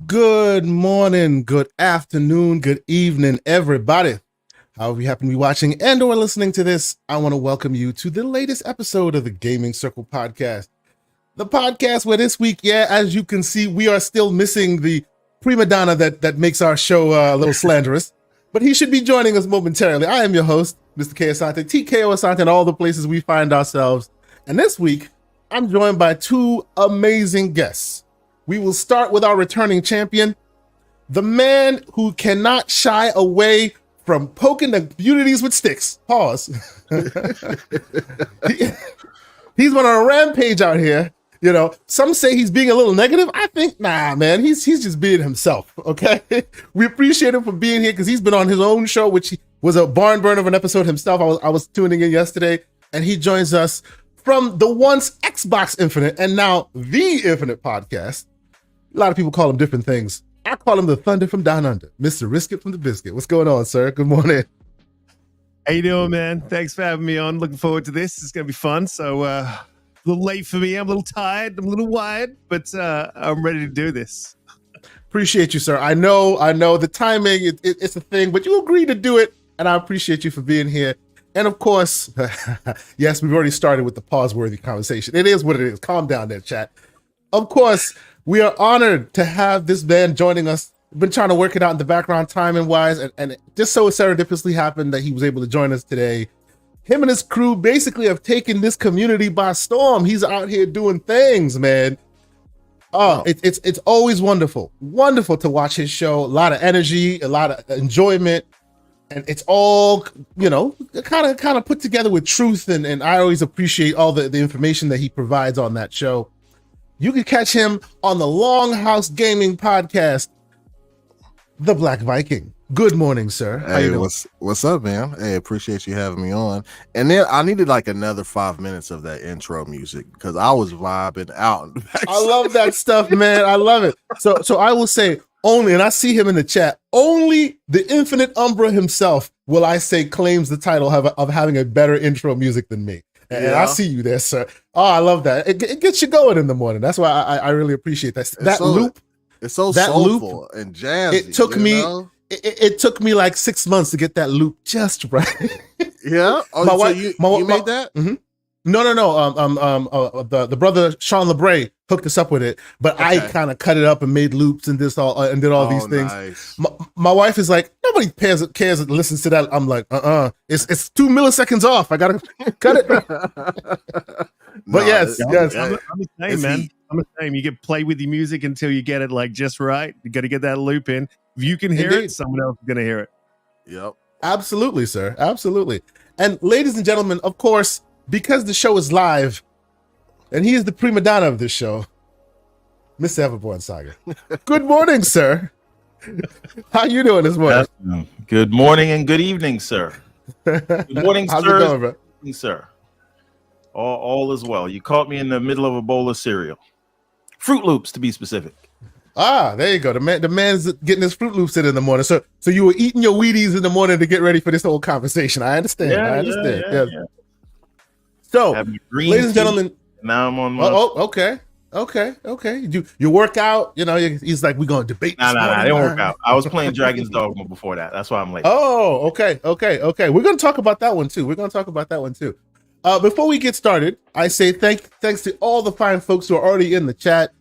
Good morning, good afternoon, good evening, everybody. However you happen to be watching and or listening to this, I want to welcome you to the latest episode of the Gaming Circle podcast. The podcast where this week, as you can see, we are still missing the prima donna that makes our show a little slanderous, but he should be joining us momentarily. I am your host, Mr. K. Asante, TKO Asante, in all the places we find ourselves. And this week, I'm joined by two amazing guests. We will start with our returning champion, the man who cannot shy away from poking the communities with sticks. Pause. He's been on a rampage out here. You know, some say he's being a little negative. I think, nah, man, he's just being himself, okay? We appreciate him for being here because he's been on his own show, which was a barn burner of an episode himself. I was tuning in yesterday, and he joins us from the once Xbox Infinite and now the Infinite podcast. A lot of people call him different things. I call him the Thunder from Down Under, Mr. Riskit from the Biscuit. What's going on, sir? Good morning. How you doing, man? Thanks for having me on. Looking forward to this. It's going to be fun. So a little late for me. I'm a little tired. I'm a little wired, but I'm ready to do this. Appreciate you, sir. I know the timing, it's a thing, but you agreed to do it, and I appreciate you for being here. And of course, yes, we've already started with the pause-worthy conversation. It is what it is. Calm down there, chat. Of course, we are honored to have this man joining us. We've been trying to work it out in the background timing-wise, and it just so serendipitously happened that he was able to join us today. Him and his crew basically have taken this community by storm. He's out here doing things, man. Oh, it's always wonderful to watch his show. A lot of energy, a lot of enjoyment, and it's all, you know, kind of put together with truth. And I always appreciate all the information that he provides on that show. You can catch him on the Longhouse Gaming podcast, The Black Viking. Good morning, sir. How you doing? What's up, man? Hey, appreciate you having me on. And then I needed like another 5 minutes of that intro music because I was vibing out. I love that stuff, man. I love it. So I will say only, and I see him in the chat, only the Infinite Umbra himself will I say claims the title of having a better intro music than me. And Yeah. I see you there, sir. Oh, I love that. It gets you going in the morning. That's why I really appreciate that. That loop. It's so that soulful loop, and jazzy. It took me. Know? It took me like 6 months to get that loop just right. Yeah. Oh, My wife- you my- made that? Mhm. No. The brother Sean LeBray hooked us up with it, but I Okay. kind of cut it up and made loops and did all these things. Nice. My wife is like, nobody cares and listens to that. I'm like, it's 2 milliseconds off. I gotta cut it. But yes. I'm the same, man. I'm the same. You get play with your music until you get it like just right. You got to get that loop in. If you can hear Indeed. it, someone else is going to hear it. Yep. Absolutely, sir. Absolutely. And ladies and gentlemen, of course, because the show is live, and he is the prima donna of this show, Mr. Everborn Saga. Good morning, sir. How you doing this morning? Good morning and good evening, sir. Good morning, How's sir. it going, bro? Good evening, sir. All is well. You caught me in the middle of a bowl of cereal. Fruit Loops, to be specific. There you go. The man's getting his Fruit Loops in the morning. So you were eating your Wheaties in the morning to get ready for this whole conveation. I understand. Yeah. So, ladies and gentlemen, now I'm on my. Okay. You work out. You know, he's like, we're gonna debate. Nah, I didn't work out. I was playing Dragon's Dogma before that. That's why I'm late. Oh, okay. We're gonna talk about that one too. Before we get started, I say thanks to all the fine folks who are already in the chat.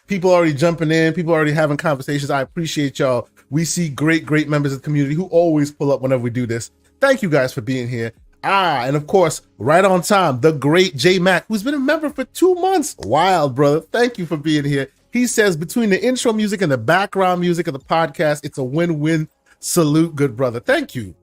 People already jumping in, people already having conversations. I appreciate y'all. We see great members of the community who always pull up whenever we do this. Thank you guys for being here. And of course, right on time, the great J Mac, who's been a member for 2 months. Wild, brother. Thank you for being here. He says between the intro music and the background music of the podcast, it's a win-win. Salute, good brother. Thank you.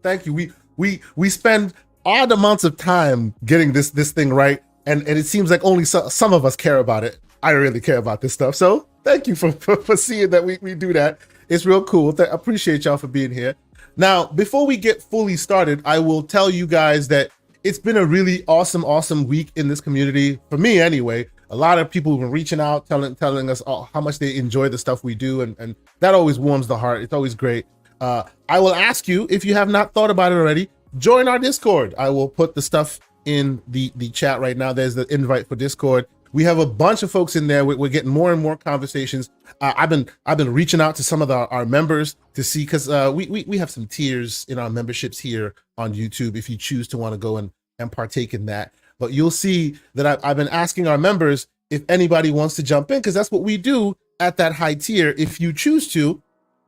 We spend odd amounts of time getting this thing right, and it seems like only some of us care about it. I really care about this stuff, so thank you for seeing that we do that. It's real cool. I appreciate y'all for being here. Now, before we get fully started, I will tell you guys that it's been a really awesome week in this community, for me anyway. A lot of people have been reaching out, telling us how much they enjoy the stuff we do, and that always warms the heart. It's always great. I will ask you, if you have not thought about it already, join our Discord. I will put the stuff in the chat right now. There's the invite for Discord. We have a bunch of folks in there. We're getting more and more conversations. I've been reaching out to some of our members to see, because we have some tiers in our memberships here on YouTube if you choose to want to go and partake in that. But you'll see that I've been asking our members if anybody wants to jump in, because that's what we do at that high tier. If you choose to,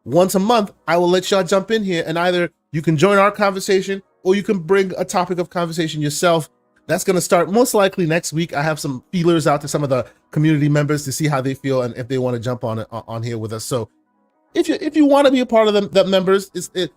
once a month, I will let y'all jump in here, and either you can join our conversation or you can bring a topic of conversation yourself. That's going to start most likely next week. I have some feelers out to some of the community members to see how they feel and if they want to jump on here with us. So if you want to be a part of the members,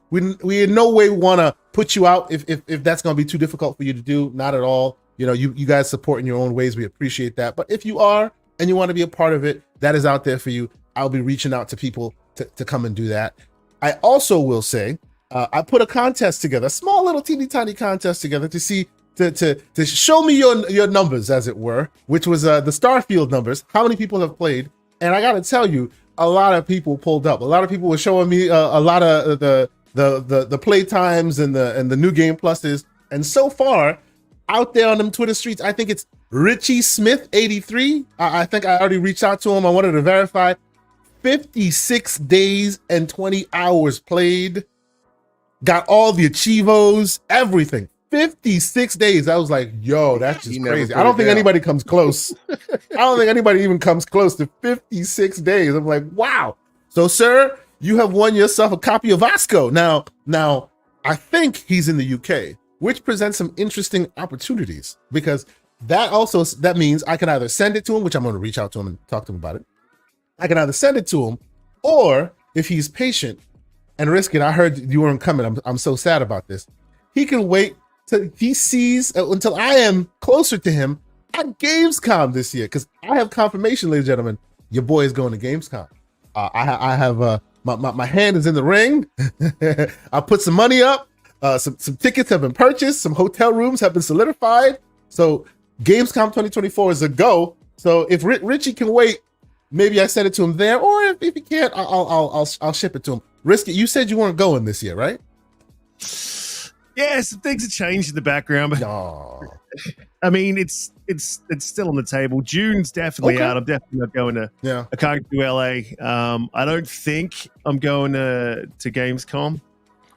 we in no way want to put you out if that's going to be too difficult for you to do. Not at all. You know, you guys support in your own ways. We appreciate that. But if you are and you want to be a part of it, that is out there for you. I'll be reaching out to people to come and do that. I also will say, I put a contest together, a small little teeny tiny contest together to see, to show me your numbers, as it were, which was the Starfield numbers, how many people have played. And I got to tell you, a lot of people pulled up. A lot of people were showing me a lot of the play times and the new game pluses. And so far, out there on them Twitter streets, I think it's Richie Smith 83. I think I already reached out to him. I wanted to verify 56 days and 20 hours played. Got all the achievos, everything. 56 days. I was like, yo, that's just crazy. I don't think anybody comes close. I don't think anybody even comes close to 56 days. I'm like, wow. So, sir, you have won yourself a copy of Vasco. Now, I think he's in the UK, which presents some interesting opportunities, because that means I can either send it to him, which I'm going to reach out to him and talk to him about it. I can either send it to him, or if he's patient and risk it, I heard you weren't coming. I'm so sad about this. He can wait till he sees until I am closer to him at Gamescom this year, because I have confirmation, ladies and gentlemen, your boy is going to Gamescom. I have my hand is in the ring. I put some money up. Some tickets have been purchased. Some hotel rooms have been solidified. So Gamescom 2024 is a go. So if Richie can wait, maybe I send it to him there, or if he can't, I'll ship it to him. Risk it. You said you weren't going this year, right? Yeah, some things have changed in the background, but I mean, it's still on the table. June's definitely out. I'm definitely not going to. Yeah, I can't do LA. I don't think I'm going to Gamescom.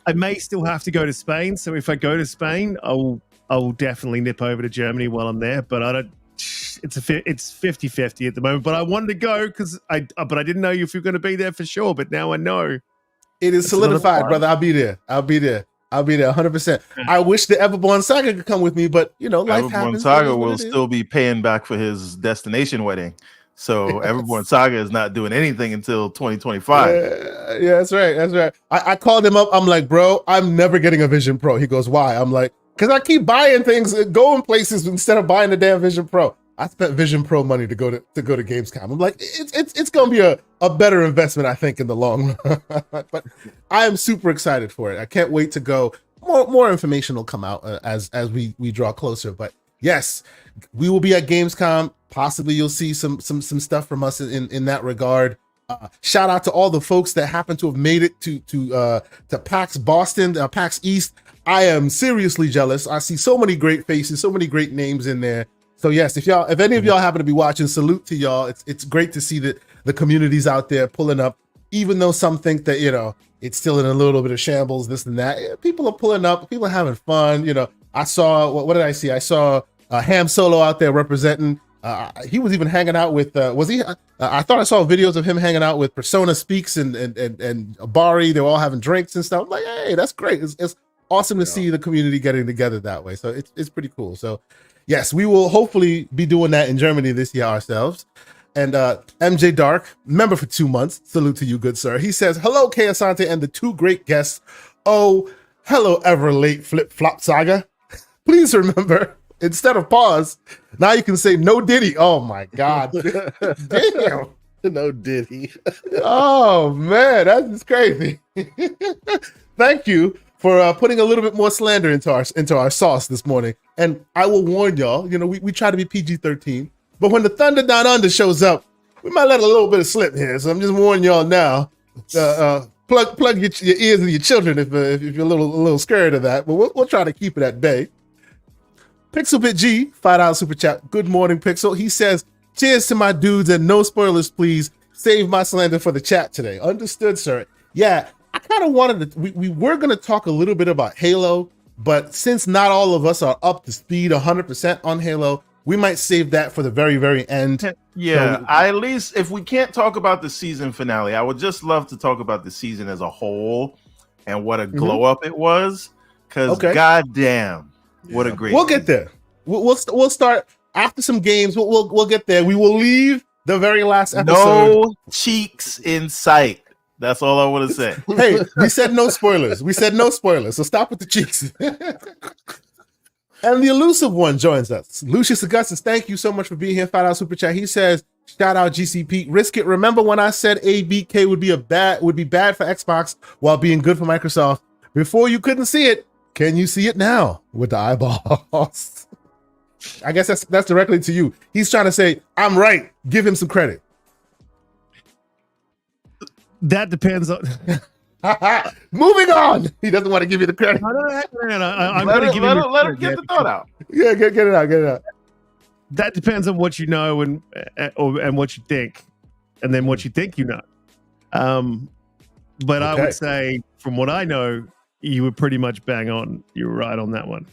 I may still have to go to Spain. So if I go to Spain, I'll definitely nip over to Germany while I'm there. But I don't. It's 50-50 at the moment. But I wanted to go because I didn't know if you're going to be there for sure. But now I know. It is solidified, brother. I'll be there 100%. I wish the Everborn Saga could come with me, but you know, life happens. Everborn Saga will still be paying back for his destination wedding. So Everborn Saga is not doing anything until 2025. Yeah, that's right. I called him up. I'm like, bro, I'm never getting a Vision Pro. He goes, why? I'm like, because I keep buying things and going places instead of buying the damn Vision Pro. I spent Vision Pro money to go to Gamescom. I'm like, it's gonna be a better investment, I think, in the long run. But I am super excited for it. I can't wait to go. More information will come out as we draw closer. But yes, we will be at Gamescom. Possibly you'll see some stuff from us in that regard. Shout out to all the folks that happen to have made it to PAX Boston, PAX East. I am seriously jealous. I see so many great faces, so many great names in there. So yes, if any of y'all happen to be watching, salute to y'all. It's great to see that the community's out there pulling up, even though some think that, you know, it's still in a little bit of shambles, this and that. People are pulling up, people are having fun. You know, I saw, what did I see? I saw Ham Solo out there representing. He was even hanging out with, was he? I thought I saw videos of him hanging out with Persona Speaks and Bari. They were all having drinks and stuff. I'm like, hey, that's great. It's awesome to see the community getting together that way. So it's pretty cool. So yes, we will hopefully be doing that in Germany this year ourselves. And MJ Dark, member for 2 months. Salute to you, good sir. He says, hello, K Asante and the two great guests. Oh, hello, ever late Flip Flop Saga. Please remember, instead of pause, now you can say no Diddy. Oh my God. Damn. No Diddy. Oh man, that's crazy. Thank you for putting a little bit more slander into our sauce this morning. And I will warn y'all, you know, we try to be PG-13, but when the Thunder Down Under shows up, we might let a little bit of slip here. So I'm just warning y'all now. Plug your ears of your children if you're a little scared of that. But we'll try to keep it at bay. Pixelbit G, $5 super chat. Good morning, Pixel. He says, Cheers to my dudes, and no spoilers, please. Save my slander for the chat today. Understood, sir. Yeah, I kind of wanted to. We were going to talk a little bit about Halo, but since not all of us are up to speed 100% on Halo, we might save that for the very, very end. Yeah, at least if we can't talk about the season finale, I would just love to talk about the season as a whole and what a glow up it was. Because goddamn, what a great! We'll get there. We'll start after some games. We'll get there. We will leave the very last episode. No cheeks in sight. That's all I want to say. Hey, we said no spoilers. So stop with the cheeks. And the elusive one joins us. Lucius Augustus, thank you so much for being here. $5 super chat. He says, shout out GCP. Risk it. Remember when I said ABK would be bad for Xbox while being good for Microsoft? Before you couldn't see it. Can you see it now with the eyeballs? I guess that's directly to you. He's trying to say, I'm right. Give him some credit. That depends on. Moving on. He doesn't want to give you the credit. No. Let him get the thought out. Yeah, get it out. That depends on what you know and what you think, and then what you think you know. But I would say, from what I know, you were pretty much bang on. You were right on that one.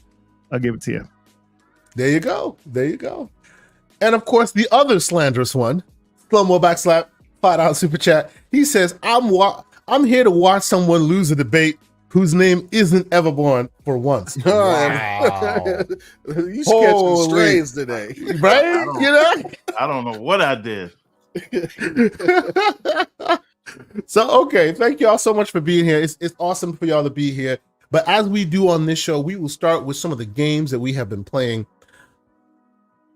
I'll give it to you. There you go. And of course, the other slanderous one, Slow-mo backslap, $5 super chat. He says, I'm here to watch someone lose a debate whose name isn't Everborn for once. Wow. You sketching strays today. Right? I don't know what I did. So, okay. Thank y'all so much for being here. It's awesome for y'all to be here. But as we do on this show, we will start with some of the games that we have been playing.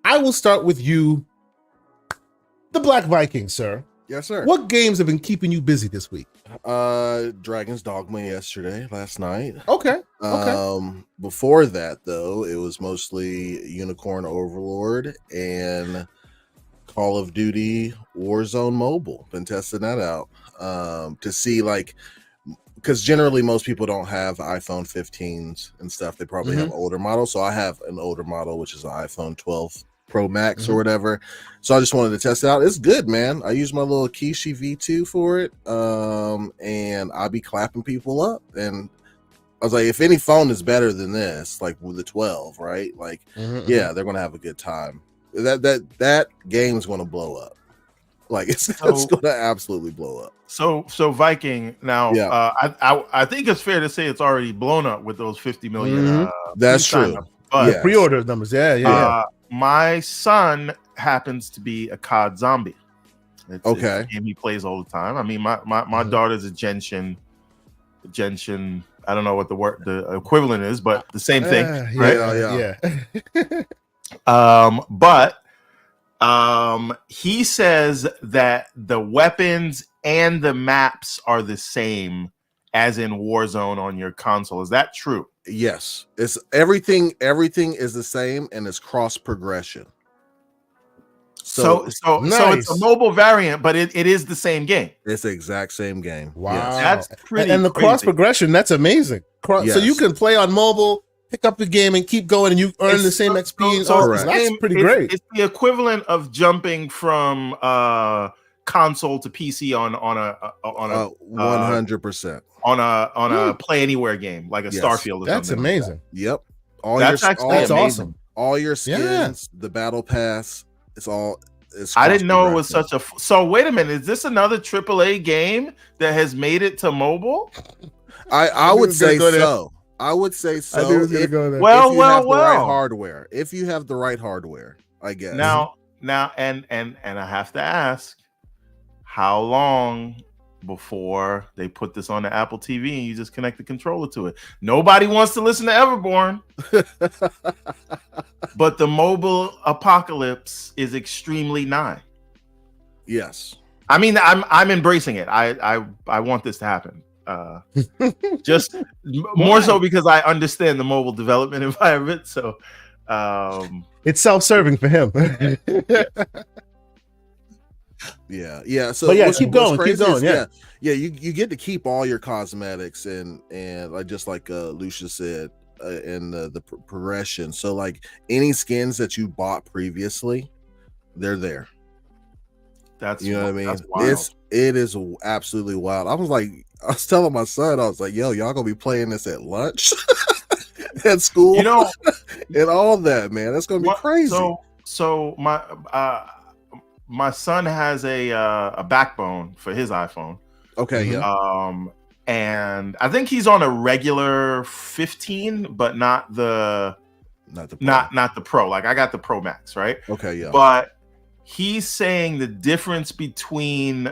I will start with you, the Black Viking, sir. Yes, sir. What games have been keeping you busy this week? Dragon's Dogma last night. Okay. Before that, though, it was mostly Unicorn Overlord and Call of Duty Warzone Mobile. Been testing that out to see, because generally most people don't have iPhone 15s and stuff. They probably have older models. So I have an older model, which is an iPhone 12 Pro Max or whatever. So I just wanted to test it out. It's good, man. I use my little Kishi V2 for it. And I'll be clapping people up. And I was like, if any phone is better than this, like with the 12, right? Yeah, they're gonna have a good time. That game's gonna blow up. It's gonna absolutely blow up. So Viking now, I think it's fair to say it's already blown up with those 50 million. That's true. But pre-order numbers, yeah. My son happens to be a COD zombie. It's a game he plays all the time. I mean, my daughter's a Genshin. I don't know what the equivalent is, but the same thing, right? Yeah. But he says that the weapons and the maps are the same as in Warzone on your console. Is that true? Yes, it's everything is the same, and it's cross progression. So it's a mobile variant, but it is the same game. It's the exact same game. Wow, yes. That's pretty. And the cross progression, that's amazing. So you can play on mobile, pick up the game, and keep going, and you earn the same XP. That's pretty great. It's the equivalent of jumping from console to PC on a 100%. On a play anywure game like a Starfield or that's something. That's amazing. Yep. That's awesome. All your skins, the battle pass, I didn't know it was such a. So wait a minute, is this another AAA game that has made it to mobile? I would say so. I would say so. If you have the right hardware. If you have the right hardware, I guess. Now, and I have to ask, how long before they put this on the Apple TV and you just connect the controller to it? Nobody wants to listen to Everborn. But the mobile apocalypse is extremely nigh. Yes. I mean, I'm embracing it. I want this to happen. Just more so because I understand the mobile development environment. So it's self-serving for him. Yeah. So keep going. Yeah. You get to keep all your cosmetics and just like Lucia said, in the progression. So any skins that you bought previously, they're there. That's You know what I mean? That's wild. It is absolutely wild. I was telling my son, I was like, yo, y'all gonna be playing this at lunch at school, You know, and all that, man. That's gonna be crazy. So my son has a backbone for his iPhone. Okay, yeah. And I think he's on a regular 15, but not the Pro. Like I got the Pro Max, right? Okay, yeah. But he's saying the difference between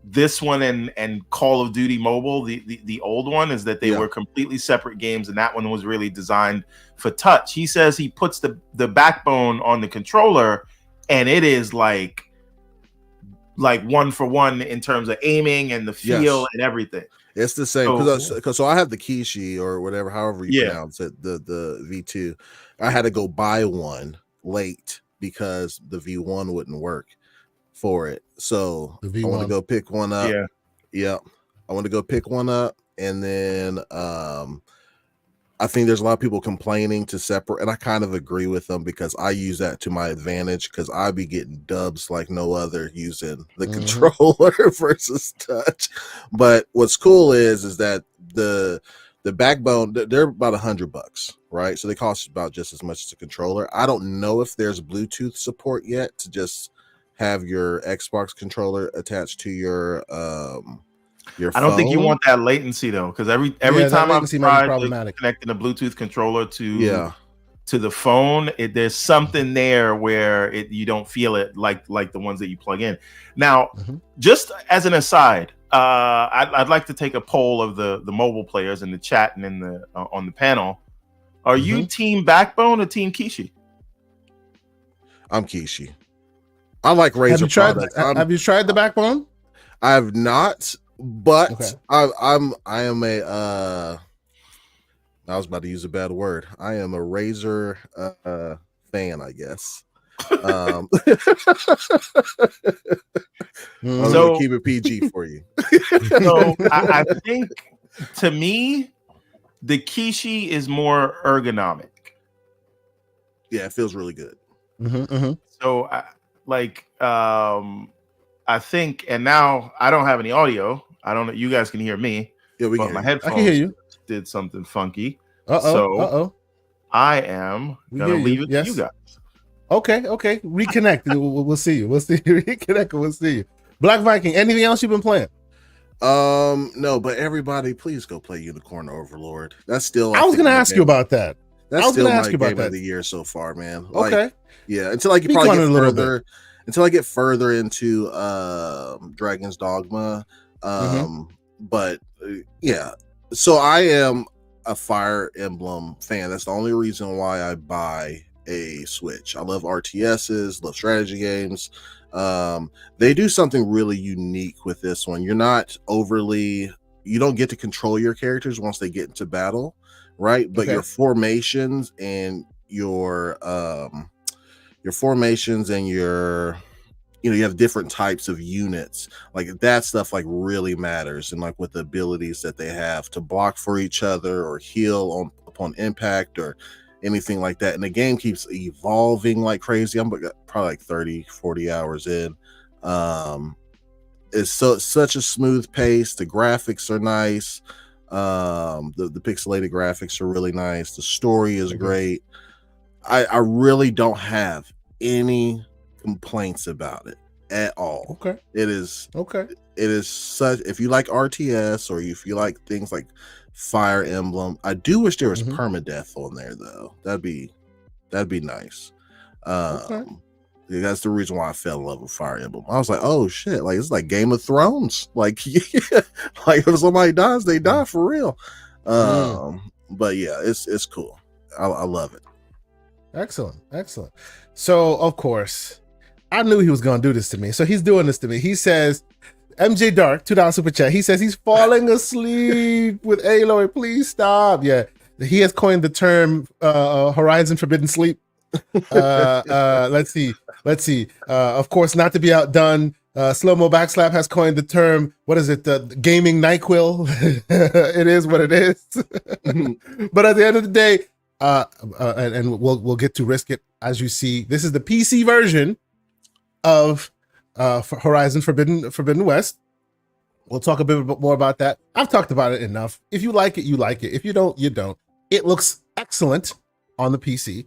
this one and Call of Duty Mobile, the old one, is that they were completely separate games, and that one was really designed for touch. He says he puts the backbone on the controller, and it is like 1-for-1 in terms of aiming and the feel and everything. It's the same because I have the Kishi or whatever, however you pronounce it, the V2. I had to go buy one late because the V1 wouldn't work for it. So I want to go pick one up. Yeah. I want to go pick one up, and then I think there's a lot of people complaining to separate, and I kind of agree with them because I use that to my advantage because I be getting dubs like no other using the controller versus touch. But what's cool is that the backbone, they're about $100, right? So they cost about just as much as a controller. I don't know if there's Bluetooth support yet to just have your Xbox controller attached to your phone. I don't think you want that latency though, because every time I've tried connecting a Bluetooth controller to the phone, there's something there where you don't feel it like the ones that you plug in. Now, just as an aside, I'd like to take a poll of the mobile players in the chat and in the on the panel. Are you Team Backbone or Team Kishi? I'm Kishi. I like Razer products. Have you tried the Backbone? I have not. But I am a I was about to use a bad word. I am a Razer fan, I guess. I'm gonna keep it PG for you. So I think to me, the Kishi is more ergonomic. Yeah, it feels really good. So I think, and now I don't have any audio. I don't know. You guys can hear me. Yeah, we can. My headphones I can hear you. Did something funky. So I am gonna leave it to you guys. Okay. Reconnect. We'll see you. Reconnect. We'll see you. Black Viking. Anything else you've been playing? No, but everybody, please go play Unicorn Overlord. That's still. I was gonna ask you about that. That's still my game of the year so far, man. Okay. Yeah, until I get further. Until I get further into Dragon's Dogma. But yeah, so I am a Fire Emblem fan. That's the only reason why I buy a Switch. I love RTSs, love strategy games. They do something really unique with this one. You don't get to control your characters once they get into battle, right? But your formations and your you have different types of units, like that stuff like really matters, and like with the abilities that they have to block for each other or heal upon impact or anything like that. And the game keeps evolving like crazy. I'm probably like 30-40 hours in. It's such a smooth pace. The graphics are nice. The pixelated graphics are really nice. The story is great. I really don't have any complaints about it at all. It is such, if you like RTS or if you like things like Fire Emblem, I do wish there was permadeath on there though. That'd be nice. That's the reason why I fell in love with Fire Emblem. I was like, oh shit, like it's like Game of Thrones. Like like if somebody dies, they die for real. But yeah, it's cool. I love it. Excellent. So of course I knew he was going to do this to me. So he's doing this to me. He says, MJ Dark, $2 super chat. He says he's falling asleep with Aloy. Please stop. Yeah. He has coined the term Horizon Forbidden Sleep. Let's see. Of course, not to be outdone, Slow-Mo Backslap has coined the term, what is it? The gaming NyQuil. It is what it is. But at the end of the day, and we'll get to Risk It. As you see, this is the PC version of for Horizon Forbidden West. We'll talk a bit more about that. I've talked about it enough. If you like it, you like it. If you don't, you don't. It looks excellent on the PC.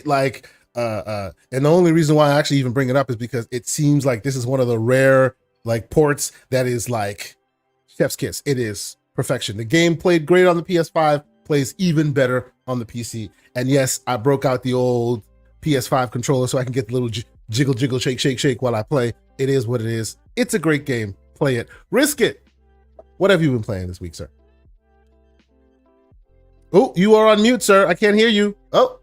And the only reason why I actually even bring it up is because it seems like this is one of the rare like ports that is like chef's kiss. It is perfection. The game played great on the PS5, plays even better on the PC. And yes, I broke out the old PS5 controller so I can get the little jiggle, shake while I play. It is what it is. It's a great game. Play it. Risk it. What have you been playing this week, sir? Oh, you are on mute, sir. I can't hear you. Oh,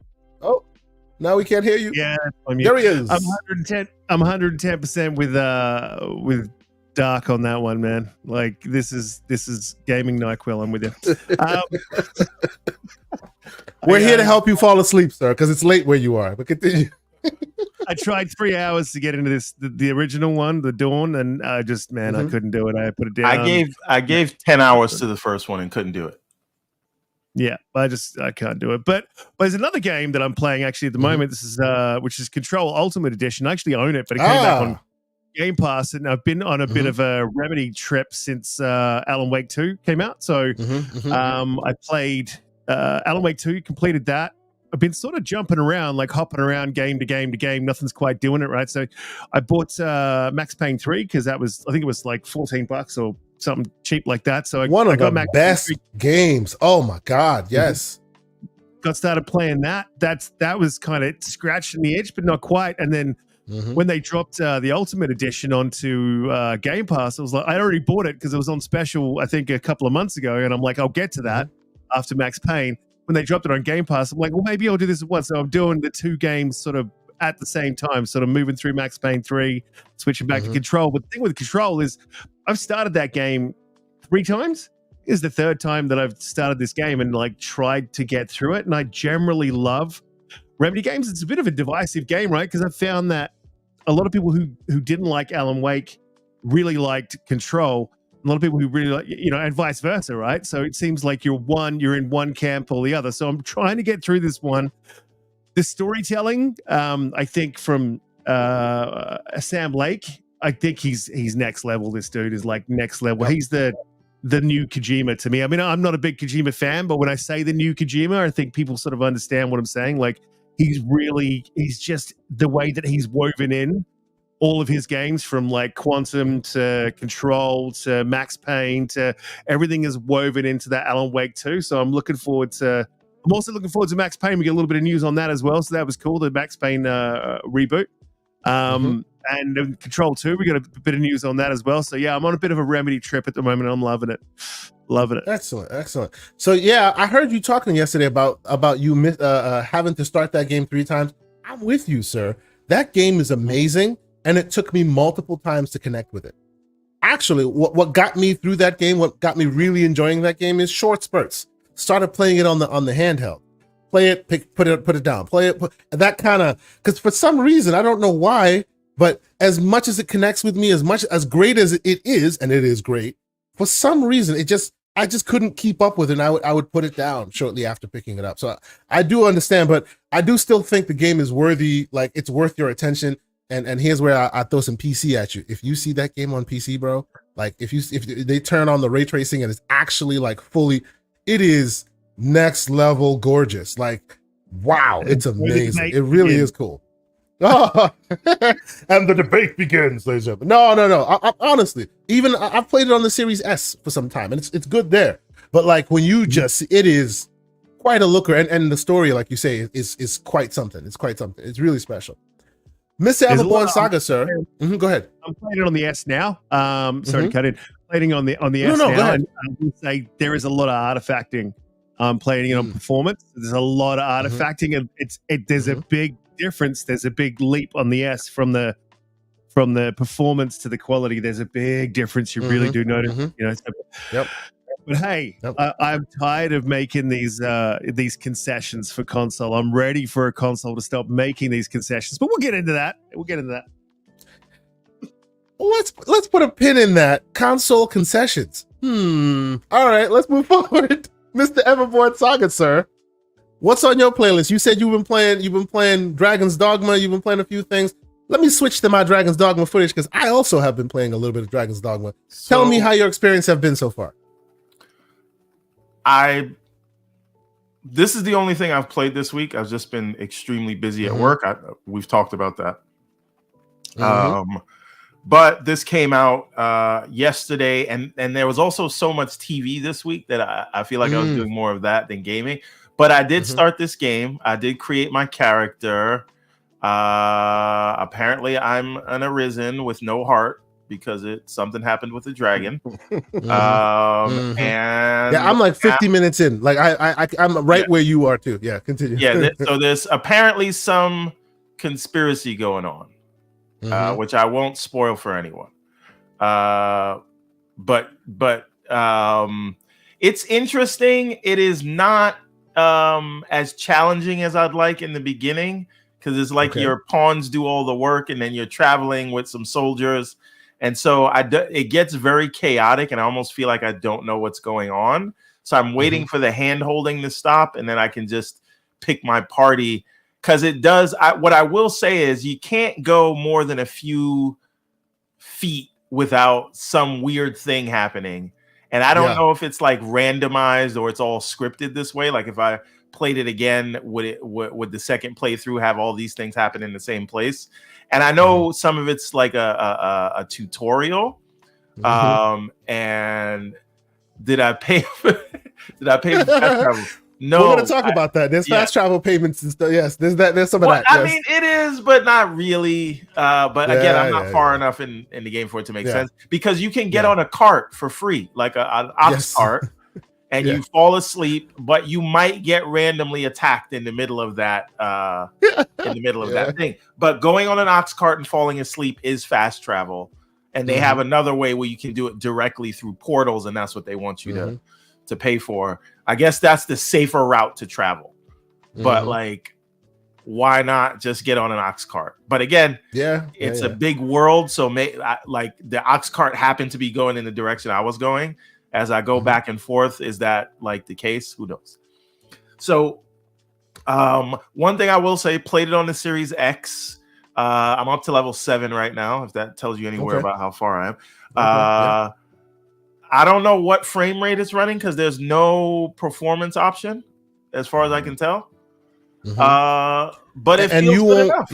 now we can't hear you. Yeah, there he is. I'm 110% with Dark on that one, man. Like this is gaming NyQuil. I'm with you. We're here to help you fall asleep, sir, because it's late where you are. But continue. I tried 3 hours to get into the original one, the Dawn, and I couldn't do it. I put it down. I gave 10 hours to the first one and couldn't do it. Yeah, I can't do it. But there's another game that I'm playing actually at the moment. This is which is Control Ultimate Edition. I actually own it, but it came back on Game Pass, and I've been on a bit of a Remedy trip since Alan Wake 2 came out. So I played Alan Wake 2, completed that. I've been sort of jumping around, like hopping around game to game to game. Nothing's quite doing it, right? So I bought Max Payne 3 because I think it was like $14 or something cheap like that. So one of the best games. Oh my God, yes. Got started playing that. That was kind of scratching the itch, but not quite. And then when they dropped the Ultimate Edition onto Game Pass, I was like, I already bought it because it was on special, I think, a couple of months ago. And I'm like, I'll get to that after Max Payne. When they dropped it on Game Pass, I'm like, well, maybe I'll do this at once. So I'm doing the two games sort of at the same time, sort of moving through Max Payne 3, switching back to Control. But the thing with Control is I've started that game 3 times. This is the 3rd time that I've started this game and like tried to get through it. And I generally love Remedy games. It's a bit of a divisive game, right? Because I found that a lot of people who didn't like Alan Wake really liked Control. A lot of people who really like, and vice versa, right? So it seems like you're in one camp or the other. So I'm trying to get through this one. The storytelling, I think from Sam Lake, I think he's next level. This dude is like next level. He's the new Kojima to me. I mean, I'm not a big Kojima fan, but when I say the new Kojima, I think people sort of understand what I'm saying. Like he's just the way that he's woven in all of his games, from like Quantum to Control to Max Payne to everything is woven into that Alan Wake 2. So I'm also looking forward to Max Payne. We get a little bit of news on that as well. So that was cool, the Max Payne reboot. And Control 2, we got a bit of news on that as well. So yeah, I'm on a bit of a Remedy trip at the moment. I'm loving it. Excellent. So yeah, I heard you talking yesterday about you having to start that game 3 times. I'm with you, sir. That game is amazing. And it took me multiple times to connect with it. Actually, what got me through that game, what got me really enjoying that game is short spurts. Started playing it on the handheld. Play it, put it down. Play it, that kind of, because for some reason, I don't know why, but as much as it connects with me, as great as it is, and it is great, for some reason, I just couldn't keep up with it, and I would put it down shortly after picking it up. So I do understand, but I do still think the game is worthy, like it's worth your attention. And here's where I throw some PC at you. If you see that game on PC, bro, like if they turn on the ray tracing and it's actually like fully, it is next level gorgeous. Like, wow, it's amazing. It really is cool. Oh, and the debate begins, ladies and gentlemen. No. I honestly, even I've played it on the Series S for some time, and it's good there. But like when you it is quite a looker, and the story, like you say, is quite something. It's quite something. It's really special. Mr. Everborn Saga, sir. Go ahead. I'm playing it on the S now. Sorry to cut in. Playing on the S now. Go ahead. And I will say there is a lot of artifacting. I'm playing it on performance. There's a lot of artifacting, and there's a big difference. There's a big leap on the S from the performance to the quality. There's a big difference. You really do notice. Yep. But hey, I'm tired of making these concessions for console. I'm ready for a console to stop making these concessions. But we'll get into that. Well, let's put a pin in that. Console concessions. All right, let's move forward. Mr. Everborn Saga, sir. What's on your playlist? You said you've been playing Dragon's Dogma. You've been playing a few things. let me switch to my Dragon's Dogma footage because I also have been playing a little bit of Dragon's Dogma. So, Tell me how your experience have been so far. This is the only thing I've played this week. I've just been extremely busy at work. We've talked about that. But this came out yesterday, and there was also so much TV this week that I feel like I was doing more of that than gaming. But I did start this game. I did create my character. Apparently, I'm an Arisen with no heart because something happened with the dragon. And I'm like 50 minutes in. Like I'm right where you are too. Yeah, continue. Yeah, so there's apparently some conspiracy going on, which I won't spoil for anyone. But it's interesting. It is not as challenging as I'd like in the beginning, because it's like your pawns do all the work, and then you're traveling with some soldiers, and so it gets very chaotic, and I almost feel like I don't know what's going on. So I'm waiting for the hand holding to stop, and then I can just pick my party, because it does. What I will say is you can't go more than a few feet without some weird thing happening. And I don't know if it's like randomized or it's all scripted this way. Like if I played it again, would the second playthrough have all these things happen in the same place? And I know some of it's like a tutorial. And did I pay for fast travel? No, we're going to talk about that. There's fast travel payments and stuff. Yes, there's some of that. I mean, it is, but not really. But again, I'm not far enough in the game for it to make sense, because you can get on a cart for free, like an ox cart, and you fall asleep, but you might get randomly attacked in the middle of that. That thing. But going on an ox cart and falling asleep is fast travel, and they have another way where you can do it directly through portals, and that's what they want you to pay for. I guess that's the safer route to travel. But like, why not just get on an ox cart? But again, it's a big world, so like the ox cart happened to be going in the direction I was going. As I go back and forth, is that like the case? Who knows? So one thing I will say, played it on the Series X. I'm up to level 7 right now, if that tells you anywhere about how far I am. I don't know what frame rate it's running, because there's no performance option as far as I can tell. But it feels good enough.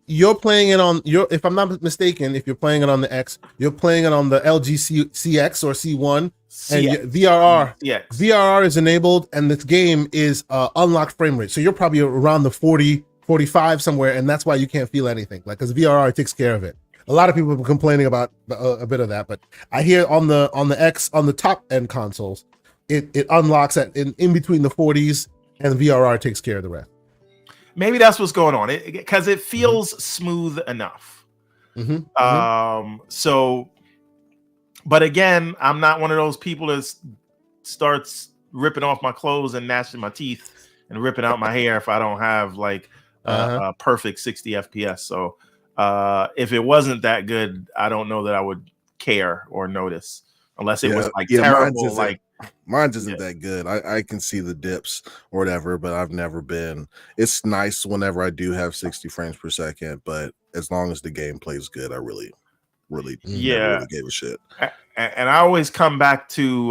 You're playing it on if I'm not mistaken, if you're playing it on the X, you're playing it on the LG CX or C1, and VRR is enabled, and this game is unlocked frame rate. So you're probably around the 40, 45 somewhere, and that's why you can't feel anything. Like, because VRR takes care of it. A lot of people have been complaining about a bit of that, but I hear on the X, on the top end consoles, it unlocks in between the 40s, and VRR takes care of the rest. Maybe that's what's going on, because it feels smooth enough. So, but again, I'm not one of those people that starts ripping off my clothes and gnashing my teeth and ripping out my hair if I don't have like a perfect 60 FPS. So if it wasn't that good, I don't know that I would care or notice, unless it was like terrible. Mine isn't that good. I can see the dips or whatever, but I've never been. It's nice whenever I do have 60 frames per second, but as long as the game plays good, I really never gave a shit. And I always come back to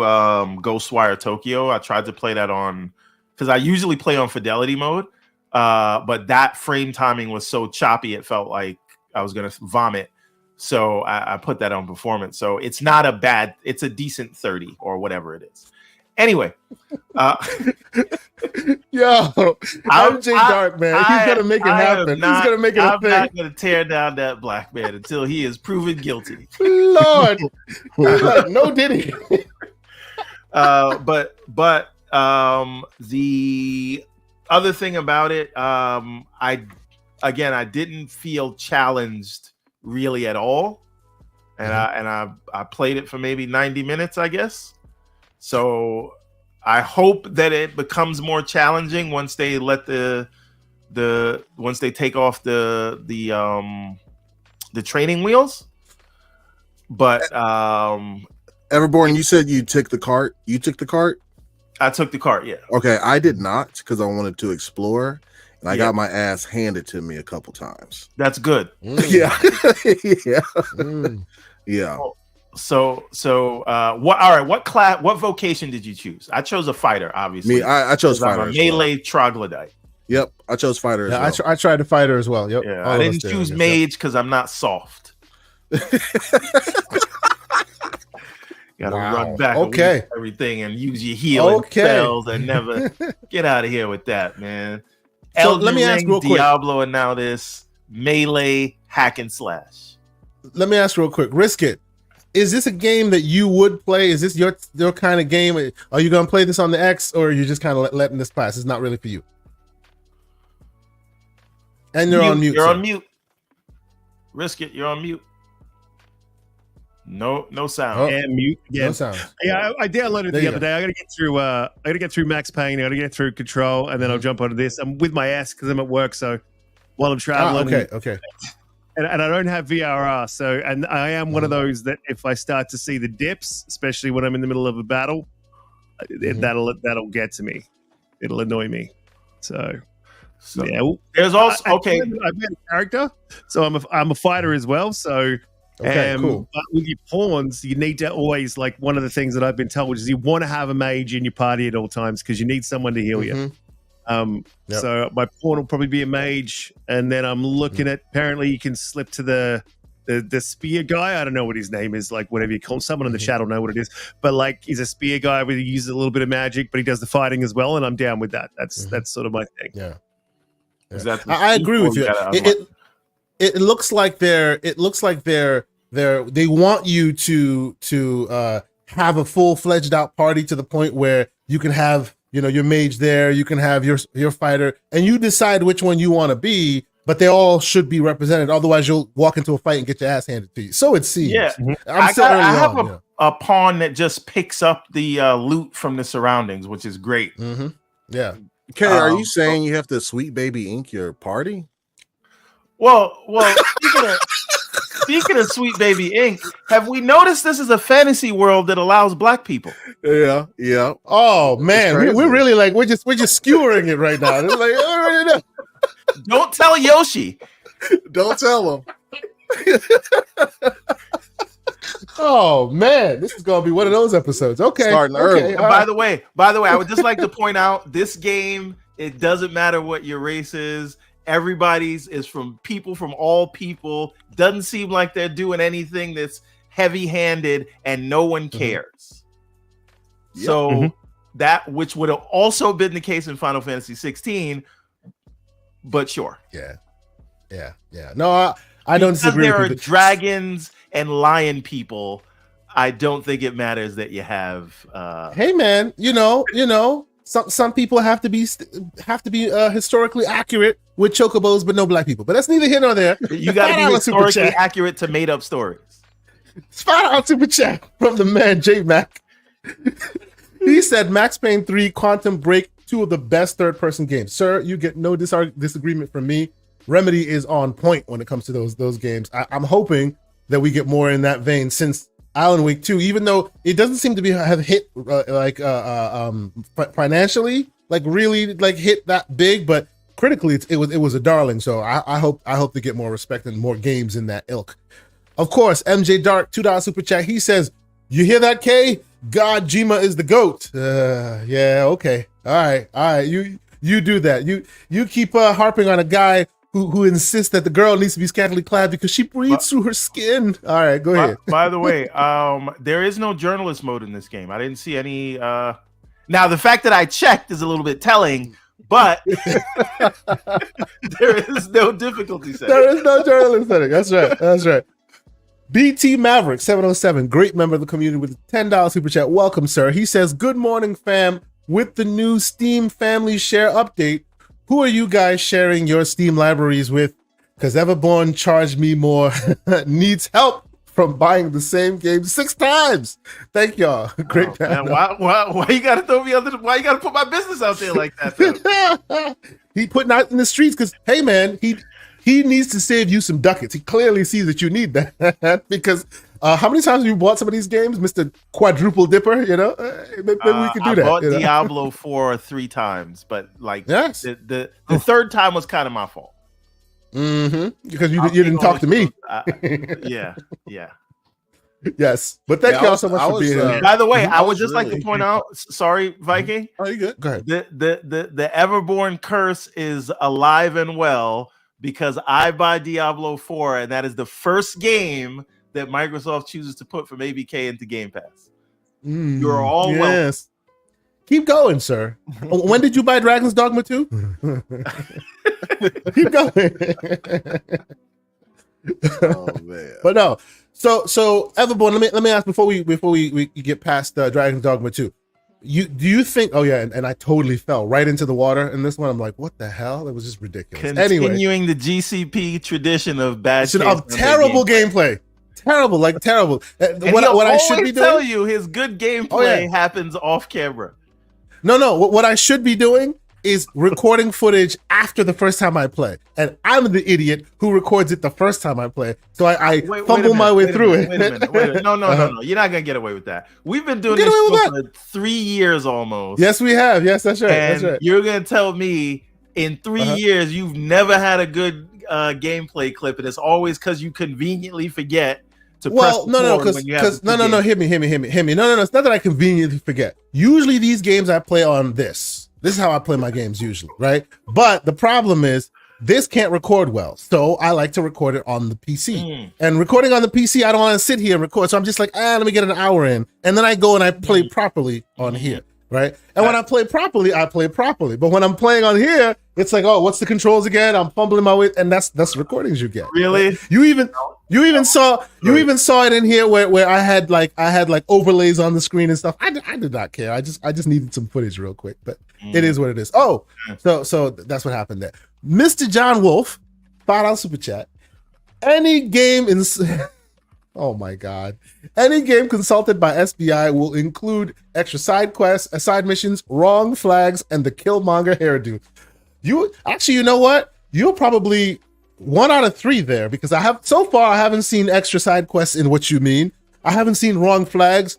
Ghostwire Tokyo. I tried to play that on, because I usually play on fidelity mode, but that frame timing was so choppy, it felt like I was gonna vomit. So I put that on performance. So it's not a bad, it's a decent 30 or whatever it is. Anyway. MJ Dark, man. He's going to make it happen. He's going to make it a thing. I'm not going to tear down that black man until he is proven guilty. Lord. No diddy. But the other thing about it, I didn't feel challenged really at all, and I played it for maybe 90 minutes, I guess. So I hope that it becomes more challenging once they let once they take off the training wheels. But Everborn, you said you took the cart. You took the cart? I took the cart, yeah. Okay, I did not, because I wanted to explore. And I got my ass handed to me a couple times. That's good. Yeah. Yeah. So what? All right. What vocation did you choose? I chose a fighter, obviously. Me, I chose fighter. I'm a melee troglodyte. Yep, I chose fighter as well. I tried the fighter as well. Yep. Yeah, I didn't choose mage because I'm not soft. Gotta run back everything and use your healing spells and never get out of here with that, man. So let me ask real quick. Diablo and now this melee hack and slash. Let me ask real quick. Risk It. Is this a game that you would play? Is this your kind of game? Are you going to play this on the X, or are you just kind of letting this pass? It's not really for you. And you're on mute. You're on mute. Risk It. You're on mute. No sound. Oh, and mute. Yeah, no sound. Yeah, I downloaded it the other day. I got to get through. I got to get through Max Payne. I got to get through Control, and then I'll jump onto this. I'm with my ass because I'm at work. So while I'm traveling, okay. And I don't have VRR, so and I am one of those that if I start to see the dips, especially when I'm in the middle of a battle, that'll get to me. It'll annoy me. So yeah. There's also I've been a character, so I'm a fighter as well. So cool. But with your pawns, you need to always, like, one of the things that I've been told is you want to have a mage in your party at all times because you need someone to heal you. So my pawn will probably be a mage, and then I'm looking at, apparently you can slip to the spear guy. I don't know what his name is, like whatever you call him. Someone in the chat will know what it is, but like he's a spear guy where he uses a little bit of magic, but he does the fighting as well, and I'm down with that. That's sort of my thing. Yeah. I agree with you. It looks like they want you to have a full-fledged out party to the point where you can have, your mage there, you can have your fighter, and you decide which one you want to be, but they all should be represented. Otherwise, you'll walk into a fight and get your ass handed to you. So it seems. Yeah. I have a pawn that just picks up the loot from the surroundings, which is great. Yeah. Okay, are you saying you have to Sweet Baby Ink your party? Well, speaking of Sweet Baby Ink, have we noticed this is a fantasy world that allows black people? Yeah. Oh man, we're really like we're just skewering it right now. It's like, oh, no. Don't tell Yoshi. Don't tell him. Oh man, this is gonna be one of those episodes. Okay, starting early. By the way, I would just like to point out this game. It doesn't matter what your race is. Everybody's is from people from all people. Doesn't seem like they're doing anything that's heavy-handed, and no one cares. So that, which would have also been the case in Final Fantasy 16, but sure. Yeah. No, I don't disagree. There are dragons and lion people. I don't think it matters that you have. Hey man, some people have to be historically accurate with chocobos, but no black people. But that's neither here nor there. You got to be historically accurate to made up stories. $5 super chat from the man J Mac. He said Max Payne 3, Quantum Break, 2 of the best third-person games. Sir, you get no disagreement from me. Remedy is on point when it comes to those games. I'm hoping that we get more in that vein since Alan Wake 2, even though it doesn't seem to have hit financially, like really like hit that big, but critically it was a darling. So I hope to get more respect and more games in that ilk. Of course, MJ Dark, $2 super chat. He says, "You hear that, K? God Jima is the GOAT." Yeah, okay, all right. You do that. You keep harping on a guy who insists that the girl needs to be scantily clad because she breathes through her skin. All right, go ahead. By the way, there is no journalist mode in this game. I didn't see any. Now, the fact that I checked is a little bit telling, but there is no difficulty setting. There is no journalist setting. That's right. BT Maverick 707, great member of the community with a $10 super chat. Welcome, sir. He says, "Good morning, fam. With the new Steam Family Share update, who are you guys sharing your Steam libraries with? Because Everborn charged me more. Needs help from buying the same game 6 times. Thank y'all." Great man. Why you gotta throw me under why you gotta put my business out there like that, though? He putting out in the streets because, hey man, he needs to save you some ducats. He clearly sees that you need that because How many times have you bought some of these games, Mr. Quadruple Dipper? You know, maybe we could do that. I bought you know? Diablo 4 3 times, but like yes. the third time was kind of my fault. Because you didn't talk to me. Yeah. Yes, but thank y'all so much for being here. By the way, I would just like to point out. Sorry, Viking. Oh, you good? Go ahead. The Everborn curse is alive and well because I buy Diablo 4, and that is the first game that Microsoft chooses to put from ABK into Game Pass. You're all welcome. Keep going, sir. When did you buy Dragon's Dogma 2? Keep going. Oh man. But no. So Everborn, let me ask before we get past Dragon's Dogma 2. Do you think? Oh yeah, and I totally fell right into the water in this one. I'm like, what the hell? It was just ridiculous. Continuing the GCP tradition of terrible gameplay. Terrible. What I should be doing? Tell you his good gameplay happens off camera. No. What I should be doing is recording footage after the first time I play, and I'm the idiot who records it the first time I play. So I fumble my way through it. Wait a minute. No. You're not gonna get away with that. We've been doing this for 3 years almost. Yes, we have. Yes, that's right. And you're gonna tell me in 3 years you've never had a good gameplay clip, and it's always because you conveniently forget. Hear me. No. It's not that I conveniently forget. Usually these games I play on this. This is how I play my games usually, right? But the problem is this can't record well. So I like to record it on the PC. And recording on the PC, I don't want to sit here and record. So I'm just like, let me get an hour in. And then I go and I play properly on here, right? And when I play properly, I play properly. But when I'm playing on here, it's like, oh, what's the controls again? I'm fumbling my way. And that's the recordings you get. Really? Right? You even saw it in here where I had like overlays on the screen and stuff. I did not care. I just needed some footage real quick, but it is what it is. Oh, so that's what happened there. Mr. John Wolf, $5 super chat. Any game in oh my god. Any game consulted by SBI will include extra side quests, side missions, wrong flags, and the Killmonger hairdo. You know what? You're probably 1 out of 3 there, because I haven't seen extra side quests in what you mean. I haven't seen wrong flags,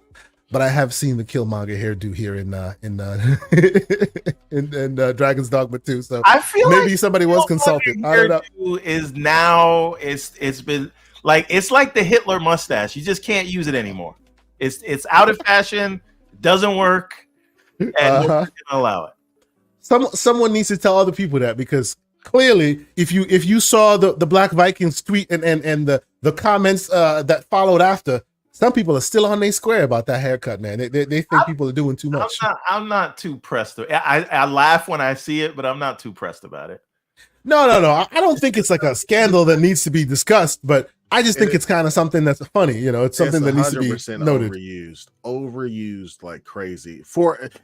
but I have seen the Killmonger hairdo here in Dragon's Dogma 2. So I feel maybe like somebody was consulted. I don't know. Is now it's been like it's like the Hitler mustache. You just can't use it anymore. It's out of fashion. Doesn't work, and we're gonna allow it. Someone needs to tell other people that, because clearly, if you saw the Black Vikings tweet and the comments that followed after, some people are still on their square about that haircut, man. They think people are doing too much. I'm not too pressed. I laugh when I see it, but I'm not too pressed about it. No. I don't think it's like a scandal that needs to be discussed, but I just think it's kind of something that's funny. You know, it's something that needs to be noted. Overused like crazy.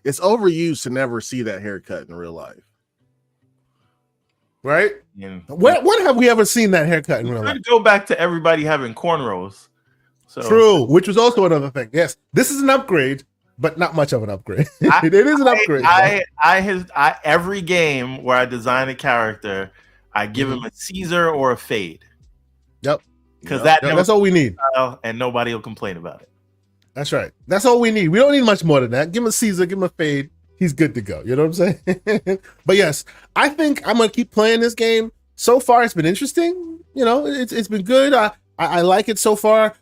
It's overused to never see that haircut in real life. Right? Yeah. When have we ever seen that haircut in real life? Go back to everybody having cornrows. So. True, which was also another thing. Yes, this is an upgrade, but not much of an upgrade. It is an upgrade. Every game where I design a character, I give him a Caesar or a fade. Yep. Because that's all we need, and nobody will complain about it. That's right. That's all we need. We don't need much more than that. Give him a Caesar, give him a fade. He's good to go. You know what I'm saying? But yes, I think I'm gonna keep playing this game. So far, it's been interesting. You know, it's been good. I like it so far.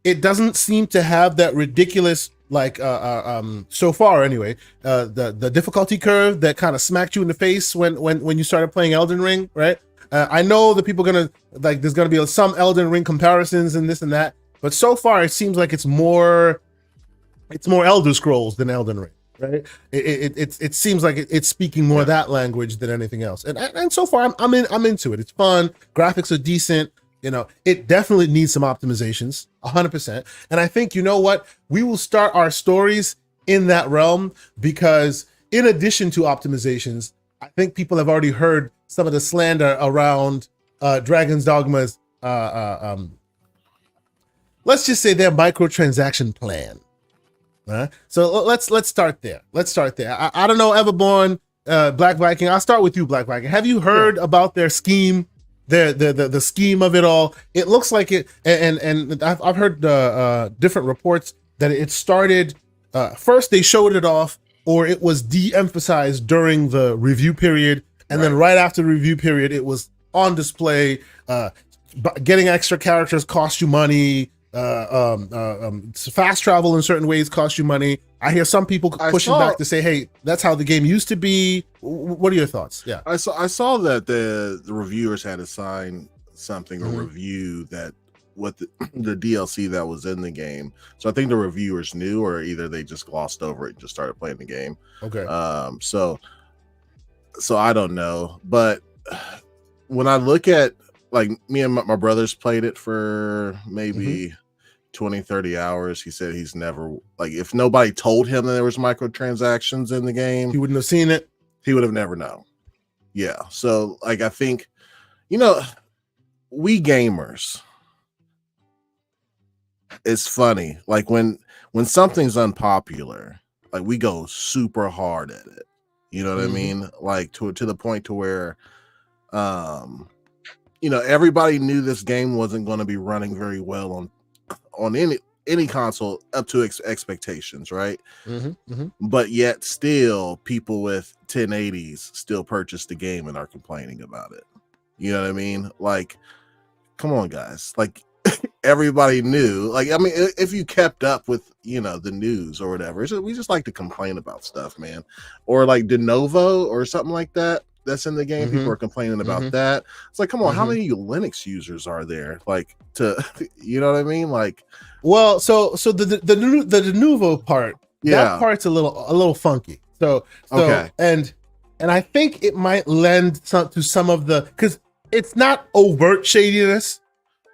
It doesn't seem to have that ridiculous, like so far anyway, the difficulty curve that kind of smacked you in the face when you started playing Elden Ring, right? I know that people are gonna there's gonna be some Elden Ring comparisons and this and that, but so far it seems like it's more Elder Scrolls than Elden Ring, right? It seems like it's speaking more that language than anything else, and so far I'm into it. It's fun, graphics are decent. You know, it definitely needs some optimizations, 100%. And I think, you know what, we will start our stories in that realm, because in addition to optimizations, I think people have already heard some of the slander around Dragon's Dogma's, let's just say their microtransaction plan. So let's start there. I don't know, Everborn, Black Viking. I'll start with you, Black Viking. Have you heard about their scheme the scheme of it all. It looks like it, and I've heard different reports that it started. First, they showed it off, or it was de-emphasized during the review period, and then right after the review period, it was on display. Getting extra characters cost you money. Fast travel in certain ways costs you money. I hear some people pushing back to say, "Hey, that's how the game used to be." What are your thoughts? Yeah, I saw that the reviewers had to sign something or review that what the DLC that was in the game. So I think the reviewers knew, or either they just glossed over it and just started playing the game. Okay. So I don't know, but when I look at, like, me and my brothers played it for maybe 20-30 hours. He said he's never, like, if nobody told him that there was microtransactions in the game, he wouldn't have seen it. He would have never known. Yeah. So, like, I think, we gamers, it's funny. Like, when something's unpopular, like, we go super hard at it. You know what I mean? Like, to the point to where, everybody knew this game wasn't going to be running very well on any console up to expectations, right? But yet still, people with 1080s still purchase the game and are complaining about it. You know what I mean? Like, come on, guys. Like, everybody knew. Like, I mean, if you kept up with, the news or whatever, we just like to complain about stuff, man. Or like Denuvo or something like that. That's in the game. People are complaining about that. It's like, come on, how many Linux users are there? Like, you know what I mean? Like, well, so the Denuvo part, that part's a little funky. So okay, and I think it might lend to some of the, because it's not overt shadiness,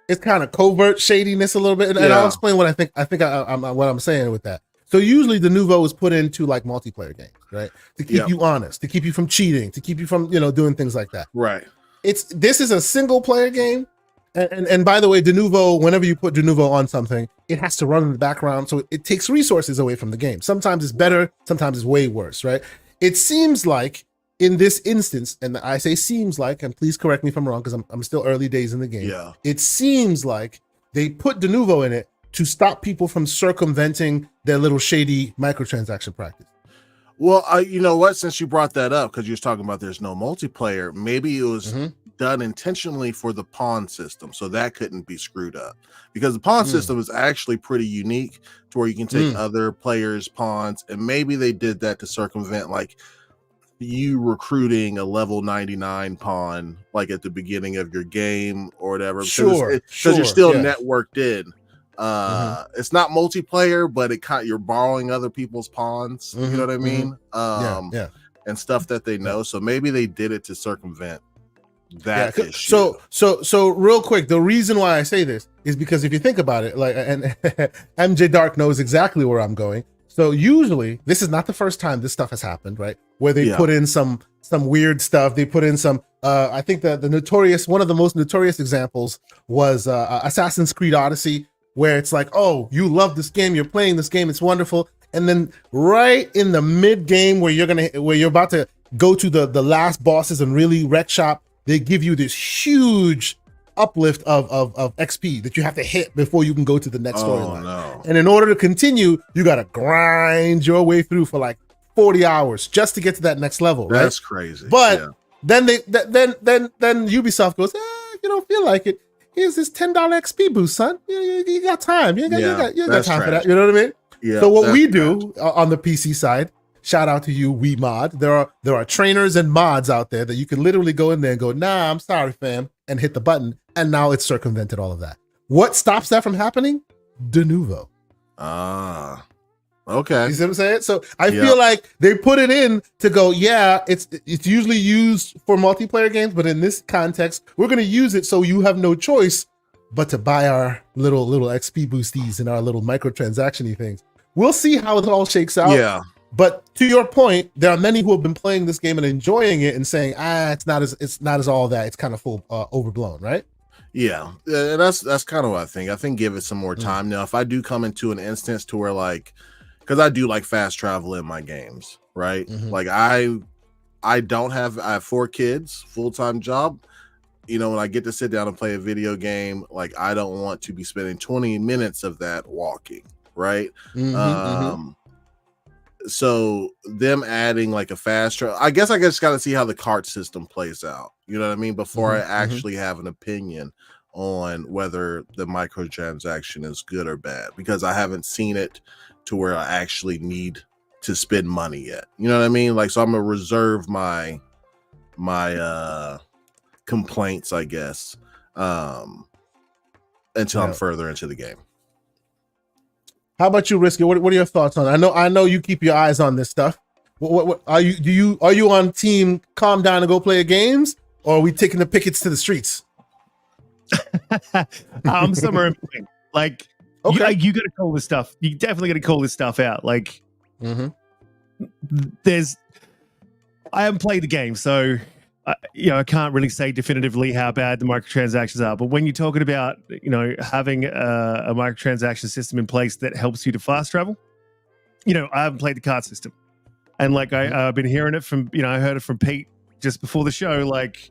it's kind of covert shadiness a little bit, and I'll explain what I think what I'm saying with that. So usually Denuvo is put into like multiplayer games, right? To keep you honest, to keep you from cheating, to keep you from, doing things like that. Right. This is a single player game. And by the way, Denuvo, whenever you put Denuvo on something, it has to run in the background. So it takes resources away from the game. Sometimes it's better, sometimes it's way worse, right? It seems like in this instance, and I say seems like, and please correct me if I'm wrong, because I'm still early days in the game. Yeah. It seems like they put Denuvo in it to stop people from circumventing their little shady microtransaction practice. Well, you know what? Since you brought that up, because you was talking about there's no multiplayer, maybe it was done intentionally for the pawn system, so that couldn't be screwed up. Because the pawn system is actually pretty unique to where you can take other players' pawns, and maybe they did that to circumvent, like, you recruiting a level 99 pawn, like, at the beginning of your game or whatever. Because you're still networked in. It's not multiplayer, but you're borrowing other people's pawns. You know what I mean? And stuff that they know. So maybe they did it to circumvent that issue. So real quick, the reason why I say this is because if you think about it, like, and MJ Dark knows exactly where I'm going. So usually, this is not the first time this stuff has happened, right? Where they put in some weird stuff. They put in some. I think that one of the most notorious examples was Assassin's Creed Odyssey, where it's like, oh, you love this game, you're playing this game, it's wonderful, and then right in the mid game where you're about to go to the last bosses and really wreck shop, they give you this huge uplift of XP that you have to hit before you can go to the next storyline. No. And in order to continue, you got to grind your way through for like 40 hours just to get to that next level. That's crazy. But then Ubisoft goes, if you don't feel like it, here's this $10 XP boost, son. You got time. You got time for that. You know what I mean? Yeah. So what we do on the PC side, shout out to you, We Mod. There are trainers and mods out there that you can literally go in there and go, nah, I'm sorry, fam, and hit the button, and now it's circumvented all of that. What stops that from happening? Denuvo. Okay. You see what I'm saying? So I feel like they put it in to go, it's usually used for multiplayer games, but in this context, we're going to use it so you have no choice but to buy our little XP boosties and our little microtransaction-y things. We'll see how it all shakes out. Yeah. But to your point, there are many who have been playing this game and enjoying it and saying, it's not as all that. It's kind of full overblown, right? Yeah, that's kind of what I think. I think give it some more time. Now, if I do come into an instance to where, like, because I do like fast travel in my games, right? Like I have 4 kids, full-time job. when I get to sit down and play a video game, like I don't want to be spending 20 minutes of that walking, right? So them adding like a fast travel, I guess got to see how the cart system plays out. You know what I mean? Before I actually have an opinion on whether the microtransaction is good or bad, because I haven't seen it to where I actually need to spend money yet. You know what I mean? Like, so I'm gonna reserve my complaints, I guess, until I'm further into the game. How about you, Risky? What are your thoughts on it? I know you keep your eyes on this stuff. What are you on team calm down and go play games, or are we taking the pickets to the streets? I'm somewhere in between. Like, okay, you got to call this stuff. You definitely got to call this stuff out. Like, I haven't played the game, so I can't really say definitively how bad the microtransactions are. But when you're talking about having a microtransaction system in place that helps you to fast travel, I haven't played the card system, and like I've been hearing it from I heard it from Pete just before the show. Like,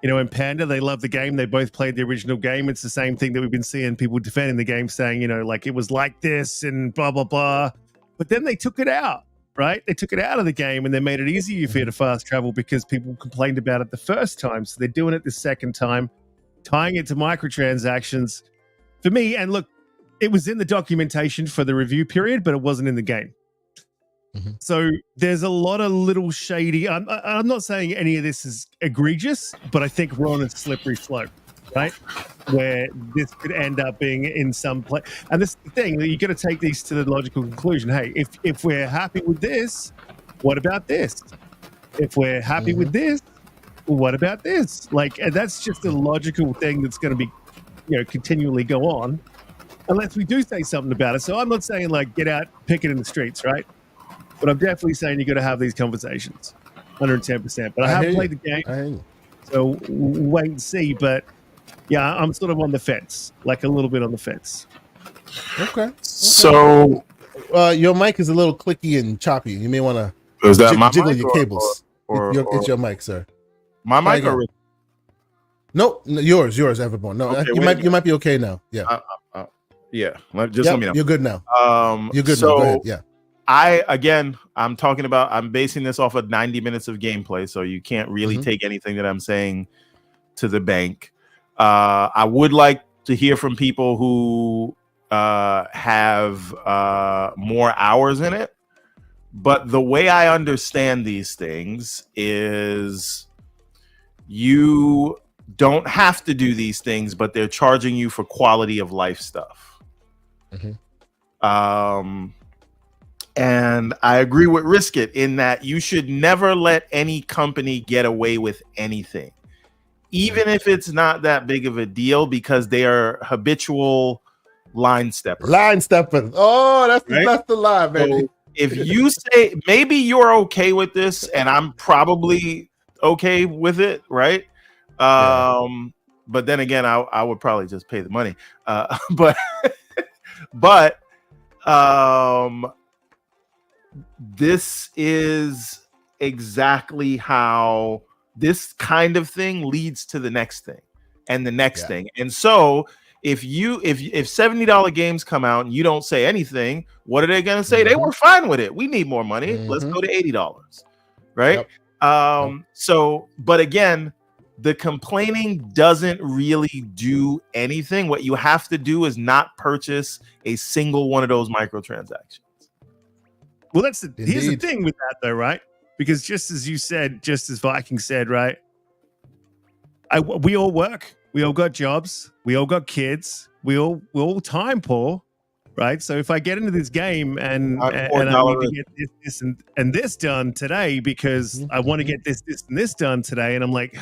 in Panda, they love the game. They both played the original game. It's the same thing that we've been seeing people defending the game, saying like it was like this and blah blah blah. But then they took it out. Right? They took it out of the game and they made it easier for you to fast travel because people complained about it the first time. So they're doing it the second time, tying it to microtransactions. For me, and look, it was in the documentation for the review period, but it wasn't in the game. So there's a lot of little shady. I'm not saying any of this is egregious, but I think we're on a slippery slope, right? Where this could end up being in some place. And this is the thing, that you got to take these to the logical conclusion. Hey, if we're happy with this, what about this? If we're happy with this, what about this? Like, and that's just a logical thing that's going to be, continually go on, unless we do say something about it. So I'm not saying like get out, pick it in the streets, right? But I'm definitely saying you got to have these conversations, 110%. But I haven't played the game, so we'll wait and see. But yeah, I'm sort of on the fence, like a little bit on the fence. Okay. So your mic is a little clicky and choppy. You may want to jiggle your cables. It's your mic, sir. My mic or no, yours, Everborn. No, okay, you might be okay now. Yeah. Yeah. Let me know. You're good now. You're good now. Go ahead. Yeah. I'm basing this off of 90 minutes of gameplay, so you can't really take anything that I'm saying to the bank. I would like to hear from people who have more hours in it. But the way I understand these things is you don't have to do these things, but they're charging you for quality of life stuff. And I agree with Riskit in that you should never let any company get away with anything, even if it's not that big of a deal, because they are habitual line steppers. Oh, that's the line, baby. So if you say maybe you're okay with this, and I'm probably okay with it, right? But then again, I would probably just pay the money. But this is exactly how this kind of thing leads to the next thing and the next thing. And so if $70 games come out and you don't say anything, what are they going to say? They were fine with it. We need more money. Let's go to $80. Right. So, but again, the complaining doesn't really do anything. What you have to do is not purchase a single one of those microtransactions. Well, here's the thing with that, though, right? Because just as you said, just as Viking said, right? We all work. We all got jobs. We all got kids. We're all time poor, right? So if I get into this game and I need to get this and this done today because I want to get this and this done today, and I'm like,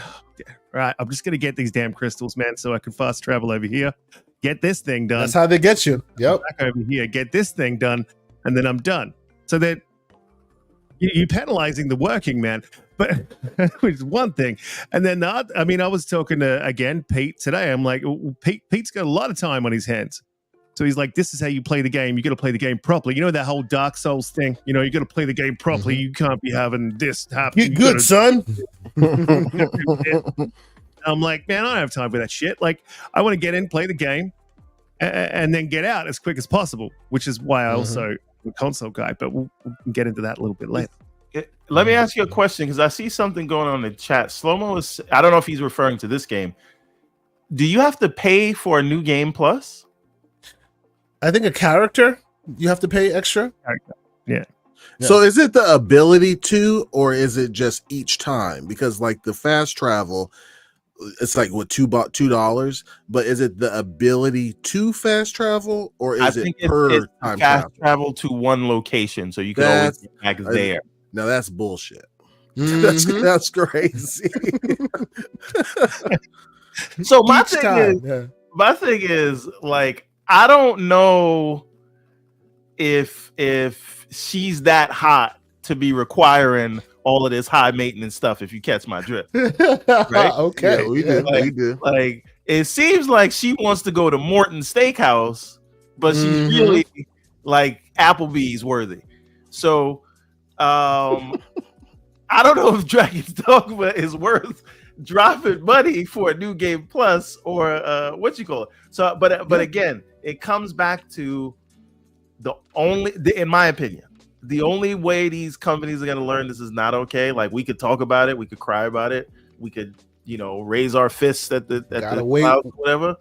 right, I'm just going to get these damn crystals, man, so I can fast travel over here, get this thing done. That's how they get you. Yep. Back over here, get this thing done, and then I'm done. So that you're penalizing the working man, but which is one thing. And then I was talking to Pete today. I'm like, Pete's got a lot of time on his hands. So he's like, this is how you play the game. You got to play the game properly. You know that whole Dark Souls thing. You got to play the game properly. You can't be having this happen. Get good, son. I'm like, man, I don't have time for that shit. Like, I want to get in, play the game, and then get out as quick as possible, which is why I also am a console guy, but we'll get into that a little bit later. Let me ask you a question, because I see something going on in the chat. Slow-mo is, I don't know if he's referring to this game. Do you have to pay for a new game plus? I think a character, you have to pay extra. Yeah. So is it the ability to, or is it just each time? Because like the fast travel, it's like what $2, but is it the ability to fast travel, or is it per time fast travel to one location, so you can always get back there? Now that's bullshit. That's crazy. So my thing is like, I don't know if she's that hot to be requiring all of this high maintenance stuff, if you catch my drift. Right? Okay. Yeah, we do. Like, it seems like she wants to go to Morton's Steakhouse, but she's really like Applebee's worthy. So I don't know if Dragon's Dogma is worth dropping money for a new game plus, or what you call it. So but again, it comes back to in my opinion, the only way these companies are going to learn this is not okay. Like, we could talk about it, we could cry about it, we could, raise our fists at the clouds, whatever.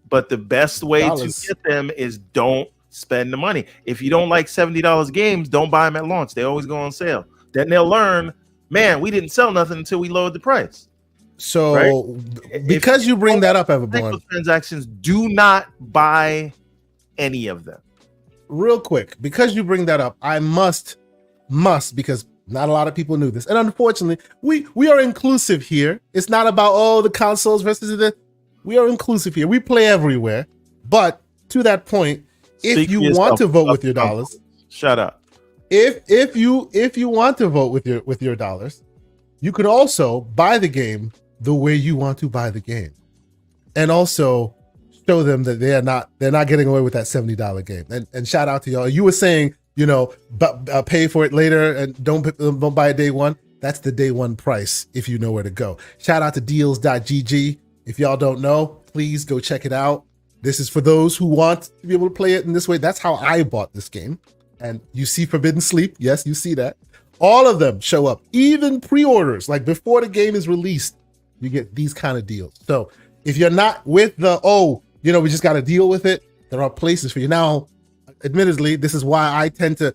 But the best way to get them is don't spend the money. If you don't like $70 games, don't buy them at launch. They always go on sale. Then they'll learn, man, we didn't sell nothing until we lowered the price. So because you bring that up, Everborn, Microtransactions, do not buy any of them. Real quick, because you bring that up, I must, because not a lot of people knew this, and unfortunately, we are inclusive here. It's not about the consoles versus the. We are inclusive here. We play everywhere, but to that point, if you want to vote with your dollars, shut up. If you want to vote with your dollars, you could also buy the game the way you want to buy the game, and also show them that they're not getting away with that $70 game. And shout out to y'all. You were saying, pay for it later and don't buy it day one. That's the day one price if you know where to go. Shout out to deals.gg. If y'all don't know, please go check it out. This is for those who want to be able to play it in this way. That's how I bought this game. And you see Forbidden Sleep. Yes, you see that. All of them show up, even pre-orders, like before the game is released, you get these kind of deals. So if you're not with the, we just got to deal with it, there are places for you. Now, admittedly, this is why I tend to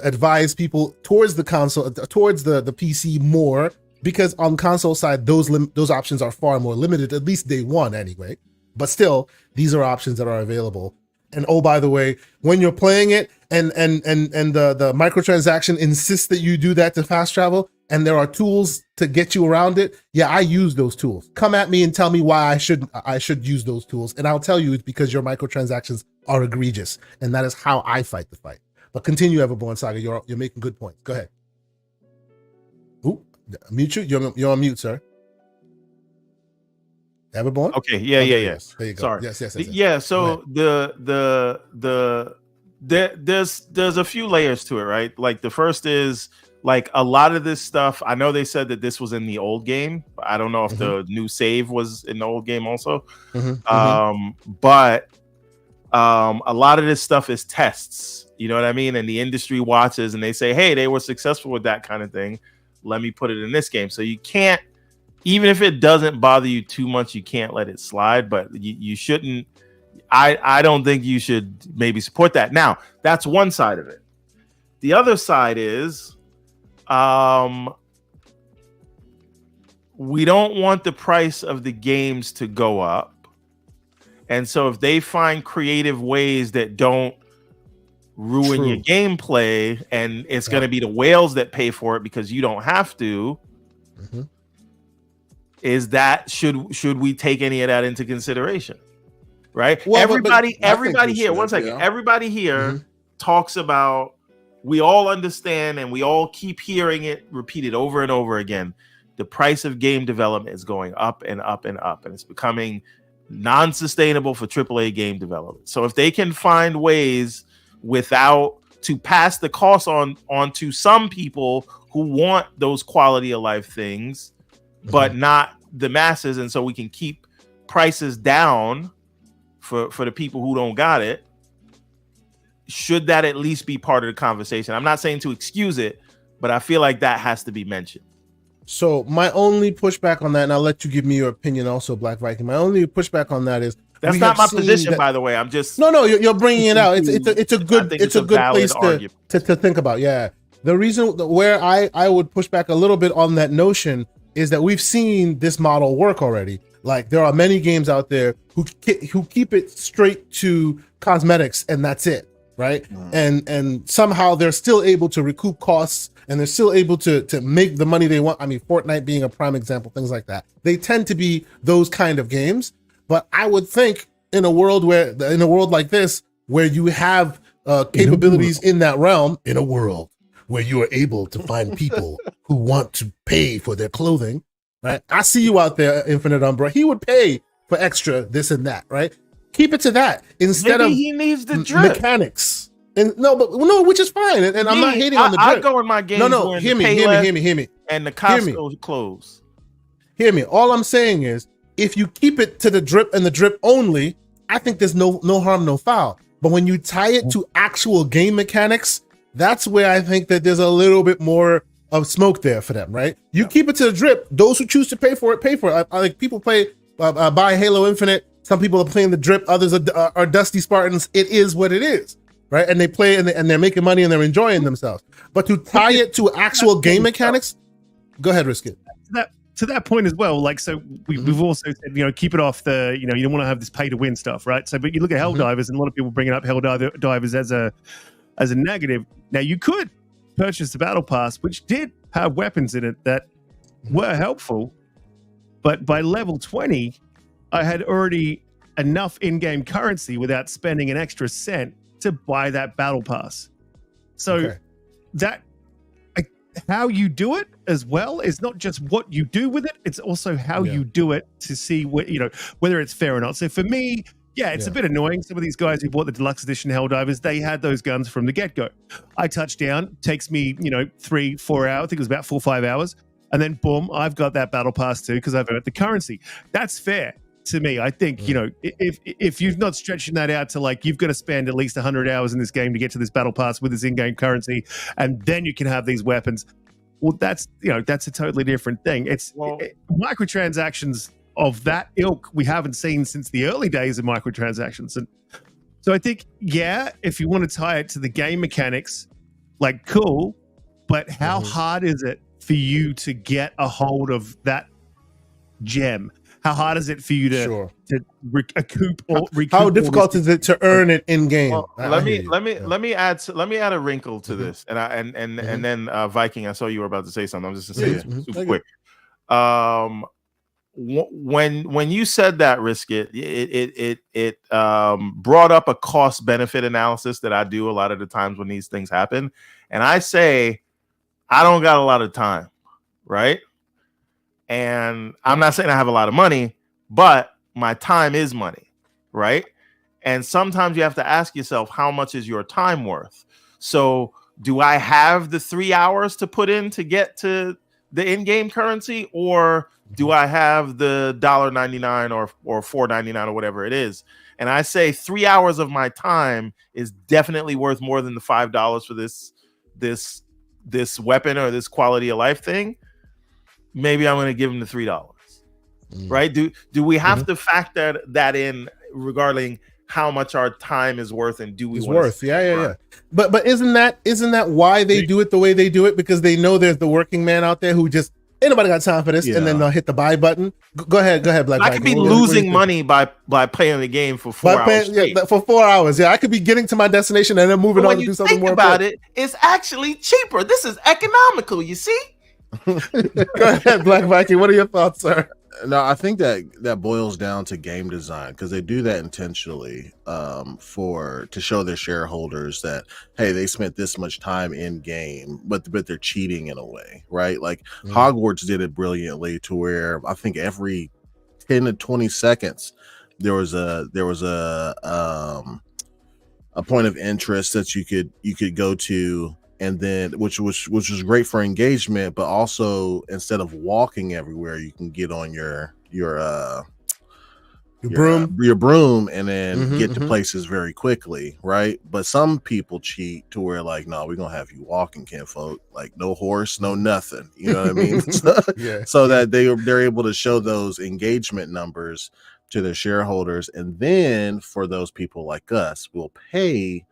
advise people towards the console, towards the PC more, because on console side, those options are far more limited, at least day one anyway. But still, these are options that are available. And by the way, when you're playing it and the microtransaction insists that you do that to fast travel, and there are tools to get you around it, yeah, I use those tools. Come at me and tell me why I should use those tools, and I'll tell you it's because your microtransactions are egregious, and that is how I fight the fight. But continue, Everborn Saga. You're making good points. Go ahead. Ooh, mute you. You're on mute, sir. Everborn? Okay. Yeah. There you go. Sorry. Yes. Yeah. So there's a few layers to it, right? Like, the first is, like, a lot of this stuff, I know they said that this was in the old game. I don't know if the new save was in the old game also. But a lot of this stuff is tests. You know what I mean? And the industry watches and they say, hey, they were successful with that kind of thing. Let me put it in this game. So you can't, even if it doesn't bother you too much, you can't let it slide. But you shouldn't. I don't think you should maybe support that. Now, that's one side of it. The other side is, we don't want the price of the games to go up. And so if they find creative ways that don't ruin your gameplay, and it's going to be the whales that pay for it because you don't have to, is that should we take any of that into consideration? Right? Well, everybody here, one second. Yeah. Everybody here talks about, we all understand and we all keep hearing it repeated over and over again. The price of game development is going up and up and up, and it's becoming non-sustainable for AAA game development. So if they can find ways to pass the cost on to some people who want those quality of life things, but not the masses, and so we can keep prices down for the people who don't got it, should that at least be part of the conversation? I'm not saying to excuse it, but I feel like that has to be mentioned. So my only pushback on that, and I'll let you give me your opinion also, Black Viking. My only pushback on that is that's not my position, by the way. I'm just you're bringing it out. It's a good place to think about. Yeah, the reason where I would push back a little bit on that notion is that we've seen this model work already. Like there are many games out there who keep it straight to cosmetics and that's it, right? And somehow they're still able to recoup costs and they're still able to make the money they want. I mean, Fortnite being a prime example, things like that. They tend to be those kind of games. But I would think in a world like this, where you have capabilities in that realm, in a world where you are able to find people who want to pay for their clothing, right? I see you out there, Infinite Umbra. He would pay for extra this and that, right? Keep it to that instead of he needs the drip mechanics. And which is fine. And I'm not hating on the drip. I go in my game. No, hear me. And the Costco close. Hear me. All I'm saying is, if you keep it to the drip and the drip only, I think there's no harm, no foul. But when you tie it to actual game mechanics, that's where I think that there's a little bit more of smoke there for them, right? You keep it to the drip. Those who choose to pay for it, pay for it. Like people buy Halo Infinite. Some people are playing the drip. Others are Dusty Spartans. It is what it is. Right, and they play and they're making money and they're enjoying themselves. But to tie it to actual game mechanics, go ahead, risk it. To that point as well, like so, we've also said keep it off the you don't want to have this pay to win stuff, right? So, but you look at Helldivers, and a lot of people bringing up Helldivers as a negative. Now you could purchase the battle pass, which did have weapons in it that were helpful, but by level 20, I had already enough in-game currency without spending an extra cent to buy that battle pass. So that how you do it as well is not just what you do with it, it's also how you do it to see whether it's fair or not. So for me, it's a bit annoying. Some of these guys who bought the deluxe edition Helldivers, they had those guns from the get-go. I touch down, takes me 3-4 hours, I think it was about 4 or 5 hours, and then boom, I've got that battle pass too because I've earned the currency. That's fair to me. I think if you're not stretching that out to like you've got to spend at least 100 hours in this game to get to this battle pass with this in-game currency, and then you can have these weapons. Well, that's a totally different thing. It's microtransactions of that ilk we haven't seen since the early days of microtransactions, and so I think if you want to tie it to the game mechanics, like cool, but how hard is it for you to get a hold of that gem? How hard is it for you to recoup? How difficult is it to earn it in game? Well, let me add a wrinkle to this, and then Viking, I saw you were about to say something. I'm just gonna say super quick. When you said that, Risk it brought up a cost benefit analysis that I do a lot of the times when these things happen, and I say I don't got a lot of time, right? And I'm not saying I have a lot of money, but my time is money, right? And sometimes you have to ask yourself, how much is your time worth? So do I have the 3 hours to put in to get to the in-game currency, or do I have the $1.99 or $4.99 or whatever it is? And I say 3 hours of my time is definitely worth more than the $5 for this weapon or this quality of life thing. Maybe I'm going to give him the $3, right? Do we have to factor that in regarding how much our time is worth, and do we it's worth? Yeah. But isn't that why they do it the way they do it? Because they know there's the working man out there who just ain't nobody got time for this, and then they'll hit the buy button. Go ahead, Black. I could be losing money by playing the game for 4 hours. For 4 hours. Yeah, I could be getting to my destination and then moving on to do something more. About it, it's actually cheaper. This is economical. You see. Go ahead, Black Viking. What are your thoughts, sir? No, I think that boils down to game design, because they do that intentionally to show their shareholders that, hey, they spent this much time in game, but they're cheating in a way, right? Like Hogwarts did it brilliantly, to where I think every 10 to 20 seconds there was a point of interest that you could go to and then which was great for engagement, but also instead of walking everywhere, you can get on your broom and then get to places very quickly, right? But some people cheat to where like, no, we're gonna have you walking, kinfolk, like no horse, no nothing, you know what I mean? So that they're able to show those engagement numbers to their shareholders, and then for those people like us, will pay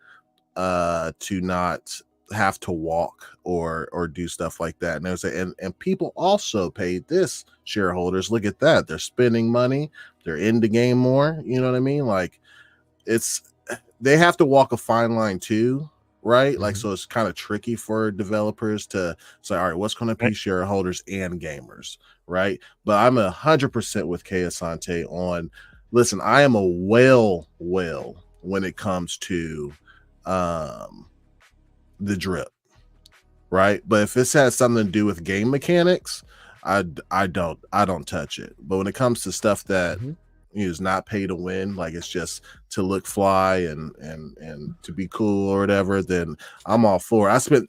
to not have to walk or do stuff like that. And there's and people also paid this shareholders. Look at that, they're spending money, they're in the game more, you know what I mean? Like they have to walk a fine line too, right? Like, so it's kind of tricky for developers to say, all right, what's going to be shareholders and gamers, right? But I'm 100% with Kay Asante on, listen, I am a whale when it comes to the drip, right? But if this has something to do with game mechanics, I don't touch it. But when it comes to stuff that is not pay to win, like it's just to look fly and to be cool or whatever, then I'm all for it. I spent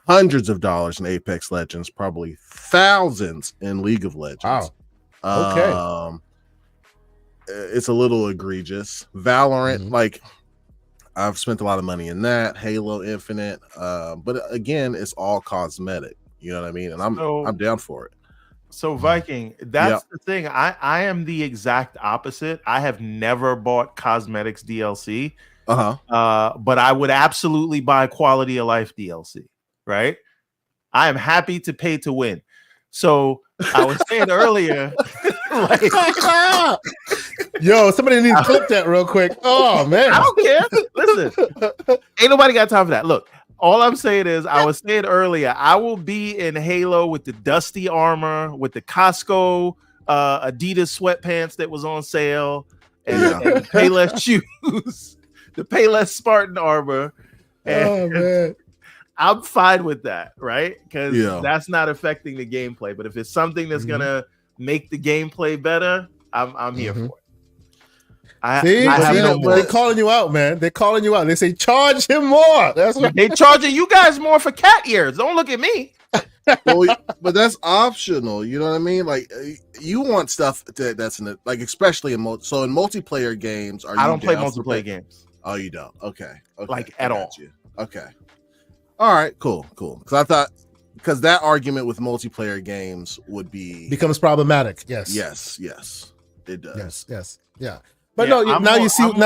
hundreds of dollars in Apex Legends, probably thousands in League of Legends. Wow. Okay. It's a little egregious. Valorant, like I've spent a lot of money in that. Halo Infinite, but again, it's all cosmetic. You know what I mean? And I'm down for it. So Viking, that's the thing. I am the exact opposite. I have never bought cosmetics DLC. But I would absolutely buy quality of life DLC. Right? I am happy to pay to win. So I was saying earlier, like, yo, somebody needs to clip that real quick. Oh man, I don't care. Listen, ain't nobody got time for that. Look, all I'm saying is, I was saying earlier, I will be in Halo with the dusty armor, with the Costco Adidas sweatpants that was on sale, and the Payless shoes, the Payless Spartan armor. And man, I'm fine with that, right? Because that's not affecting the gameplay. But if it's something that's gonna make the gameplay better, I'm here for it. They're calling you out, man. They're calling you out. They say charge him more. That's what they charging you guys more for cat ears. Don't look at me. But that's optional. You know what I mean? Like, you want stuff that's in it, like, especially in multiplayer games. I don't play multiplayer games. Oh, you don't? Okay. Like at all. Okay. All right. Cool. Because that argument with multiplayer games becomes problematic. Yes. It does. Yes. Yeah. But now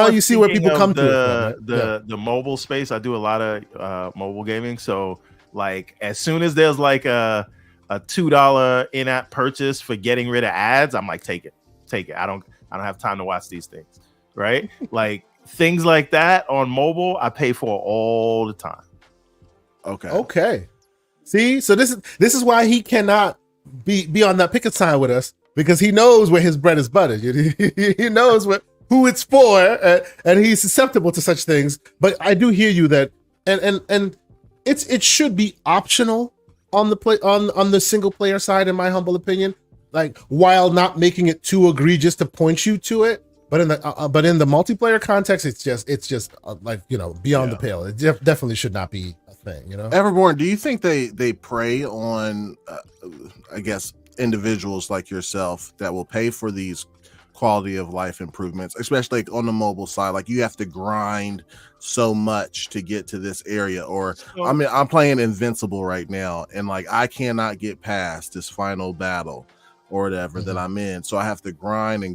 you see where people come to the mobile space. I do a lot of mobile gaming. So like, as soon as there's like a $2 in-app purchase for getting rid of ads, I'm like, take it. I don't have time to watch these things. Right? Like, things like that on mobile, I pay for all the time. Okay. See, so this is why he cannot be on that picket sign with us, because he knows where his bread is buttered. He knows who it's for, and he's susceptible to such things. But I do hear you that, and it should be optional on the single player side, in my humble opinion. Like, while not making it too egregious to point you to it. But in the multiplayer context, it's just like, beyond the pale. It definitely should not be a thing, Everborn, do you think they prey on, I guess, individuals like yourself that will pay for these quality of life improvements, especially on the mobile side? Like, you have to grind so much to get to this area, or I'm playing Invincible right now, and like, I cannot get past this final battle or whatever that I'm in, so I have to grind,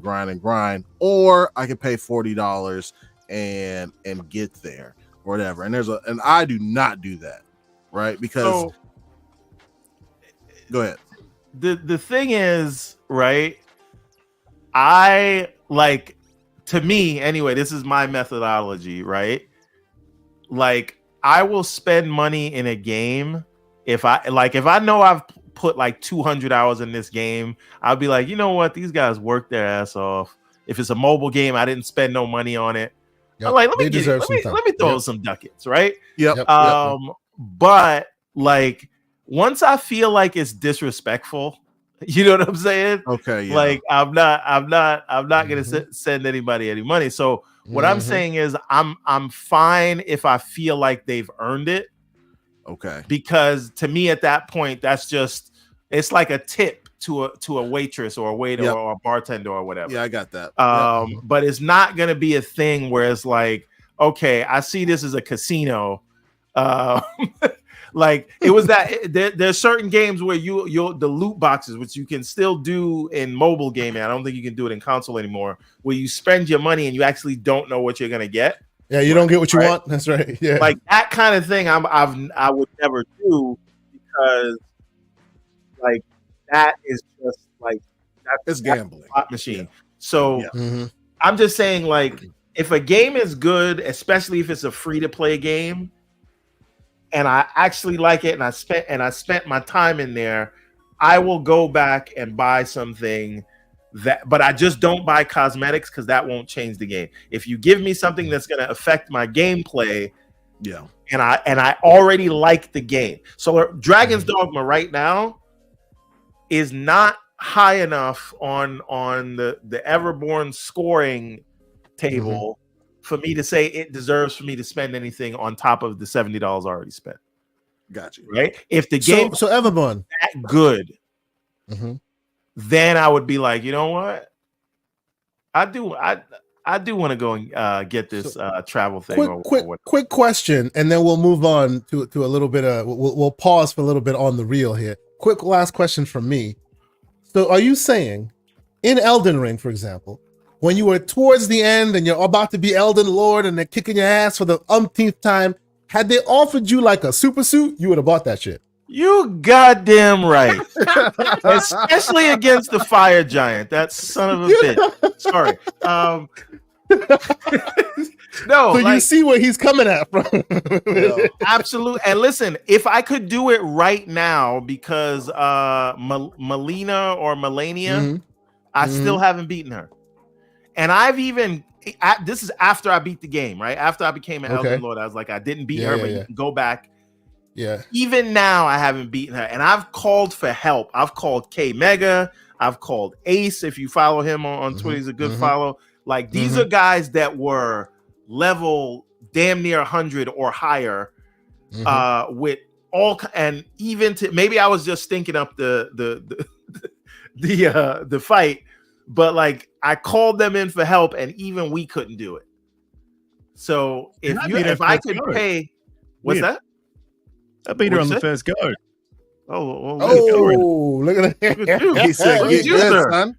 or I can pay $40 and get there or whatever. And I do not do that, right? Because go ahead. The thing is, right, I like, to me anyway, this is my methodology, right? Like, I will spend money in a game if I know I've put like 200 hours in this game. I'll be like, you know what, these guys worked their ass off. If it's a mobile game, I didn't spend no money on it. I'm like, let me throw some ducats, right? But like, once I feel like it's disrespectful, you know what I'm saying? Like, I'm not gonna send anybody any money. So what I'm saying is, I'm fine if I feel like they've earned it. Okay. Because to me, at that point, it's like a tip to a waitress or a waiter or a bartender or whatever. Yeah, I got that. But it's not going to be a thing where it's like, okay, I see this as a casino. Like it was that there's certain games where you'll the loot boxes, which you can still do in mobile gaming. I don't think you can do it in console anymore, where you spend your money and you actually don't know what you're gonna get. Yeah, you don't get what you want. That's right. Yeah, like that kind of thing. I would never do, because like that is just like it's gambling. Slot machine. Yeah. So I'm just saying, like, if a game is good, especially if it's a free to play game, and I actually like it, and I spent my time in there, I will go back and buy something but I just don't buy cosmetics, because that won't change the game. If you give me something that's going to affect my gameplay, and I already like the game. So Dragon's Dogma right now is not high enough on the Everborn scoring table for me to say it deserves for me to spend anything on top of the $70 already spent. Gotcha. Right? If the game so Everborn that good, then I would be like, you know what? I do want to go and get this travel thing. Quick question, and then we'll move on to a little bit of we'll pause for a little bit on the reel here. Quick last question from me. So are you saying in Elden Ring, for example, when you were towards the end and you're about to be Elden Lord and they're kicking your ass for the umpteenth time, had they offered you like a super suit, you would have bought that shit? You goddamn right. Especially against the fire giant. That son of a bitch. Sorry. No. So you see where he's coming at from. Absolutely. And listen, if I could do it right now, because Melina or Melania, I still haven't beaten her. And this is after I beat the game, right? After I became an Elden Lord, I was like, I didn't beat her, but you can go back. Yeah. Even now, I haven't beaten her. And I've called for help. I've called K Mega. I've called Ace. If you follow him on Twitter, he's a good follow. Like, these are guys that were level damn near 100 or higher with all, and even to maybe I was just thinking up the fight, but like I called them in for help, and even we couldn't do it. So if I could pay, what's that? I beat her on the first go. Look at that! He said, "Get good, son."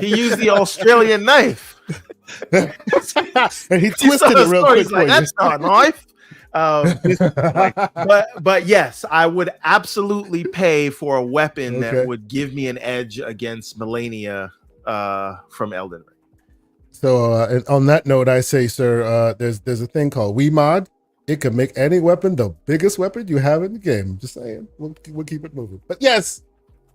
He used the Australian knife, and he twisted it real quick. Like, that's not a knife. But yes, I would absolutely pay for a weapon that would give me an edge against Melania from Elden Ring. So on that note, I say, sir, there's a thing called WeMod. It can make any weapon the biggest weapon you have in the game. Just saying, we'll keep it moving. But yes,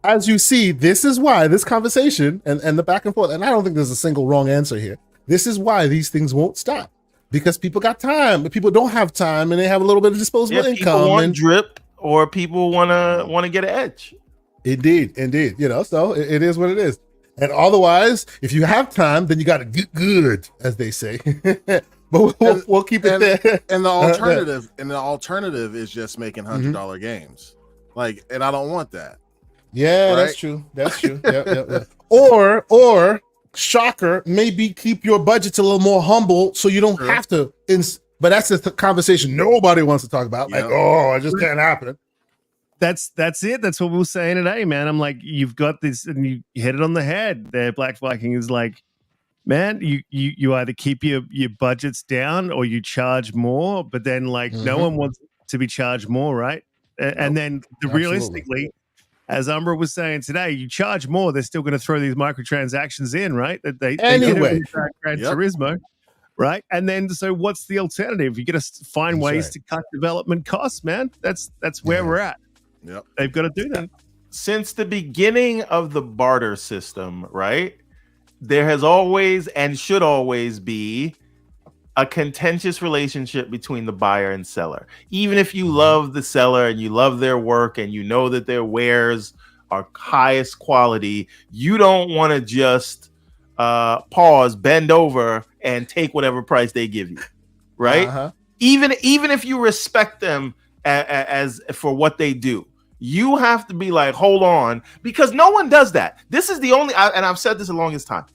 as you see, this is why this conversation and the back and forth, and I don't think there's a single wrong answer here. This is why these things won't stop, because people got time, but people don't have time, and they have a little bit of disposable income. People want drip, or people want to get an edge. Indeed. You know, so it is what it is. And otherwise, if you have time, then you got to get good, as they say. But we'll keep it there. And the alternative is just making $100 games. Like, and I don't want that. Yeah, right? That's true. Yep. Or shocker, maybe keep your budgets a little more humble so you don't have to. But that's the conversation nobody wants to talk about. Like, it just can't happen. That's it. That's what we were saying today, man. I'm like, you've got this, and you hit it on the head there. Black Viking is like, man, you either keep your budgets down or you charge more, but then like no one wants to be charged more, right? And then realistically, as Umbra was saying today, you charge more, they're still going to throw these microtransactions in, right? That they anyway, Gran Turismo, right? And then so what's the alternative? You got to find ways to cut development costs, man. That's where we're at. Yep. They've got to do that. Since the beginning of the barter system, right? There has always and should always be a contentious relationship between the buyer and seller. Even if you love the seller and you love their work and you know that their wares are highest quality, you don't want to just bend over and take whatever price they give you, right? Even if you respect them as for what they do. You have to be like, hold on, because no one does that. This is the only, and I've said this the longest time.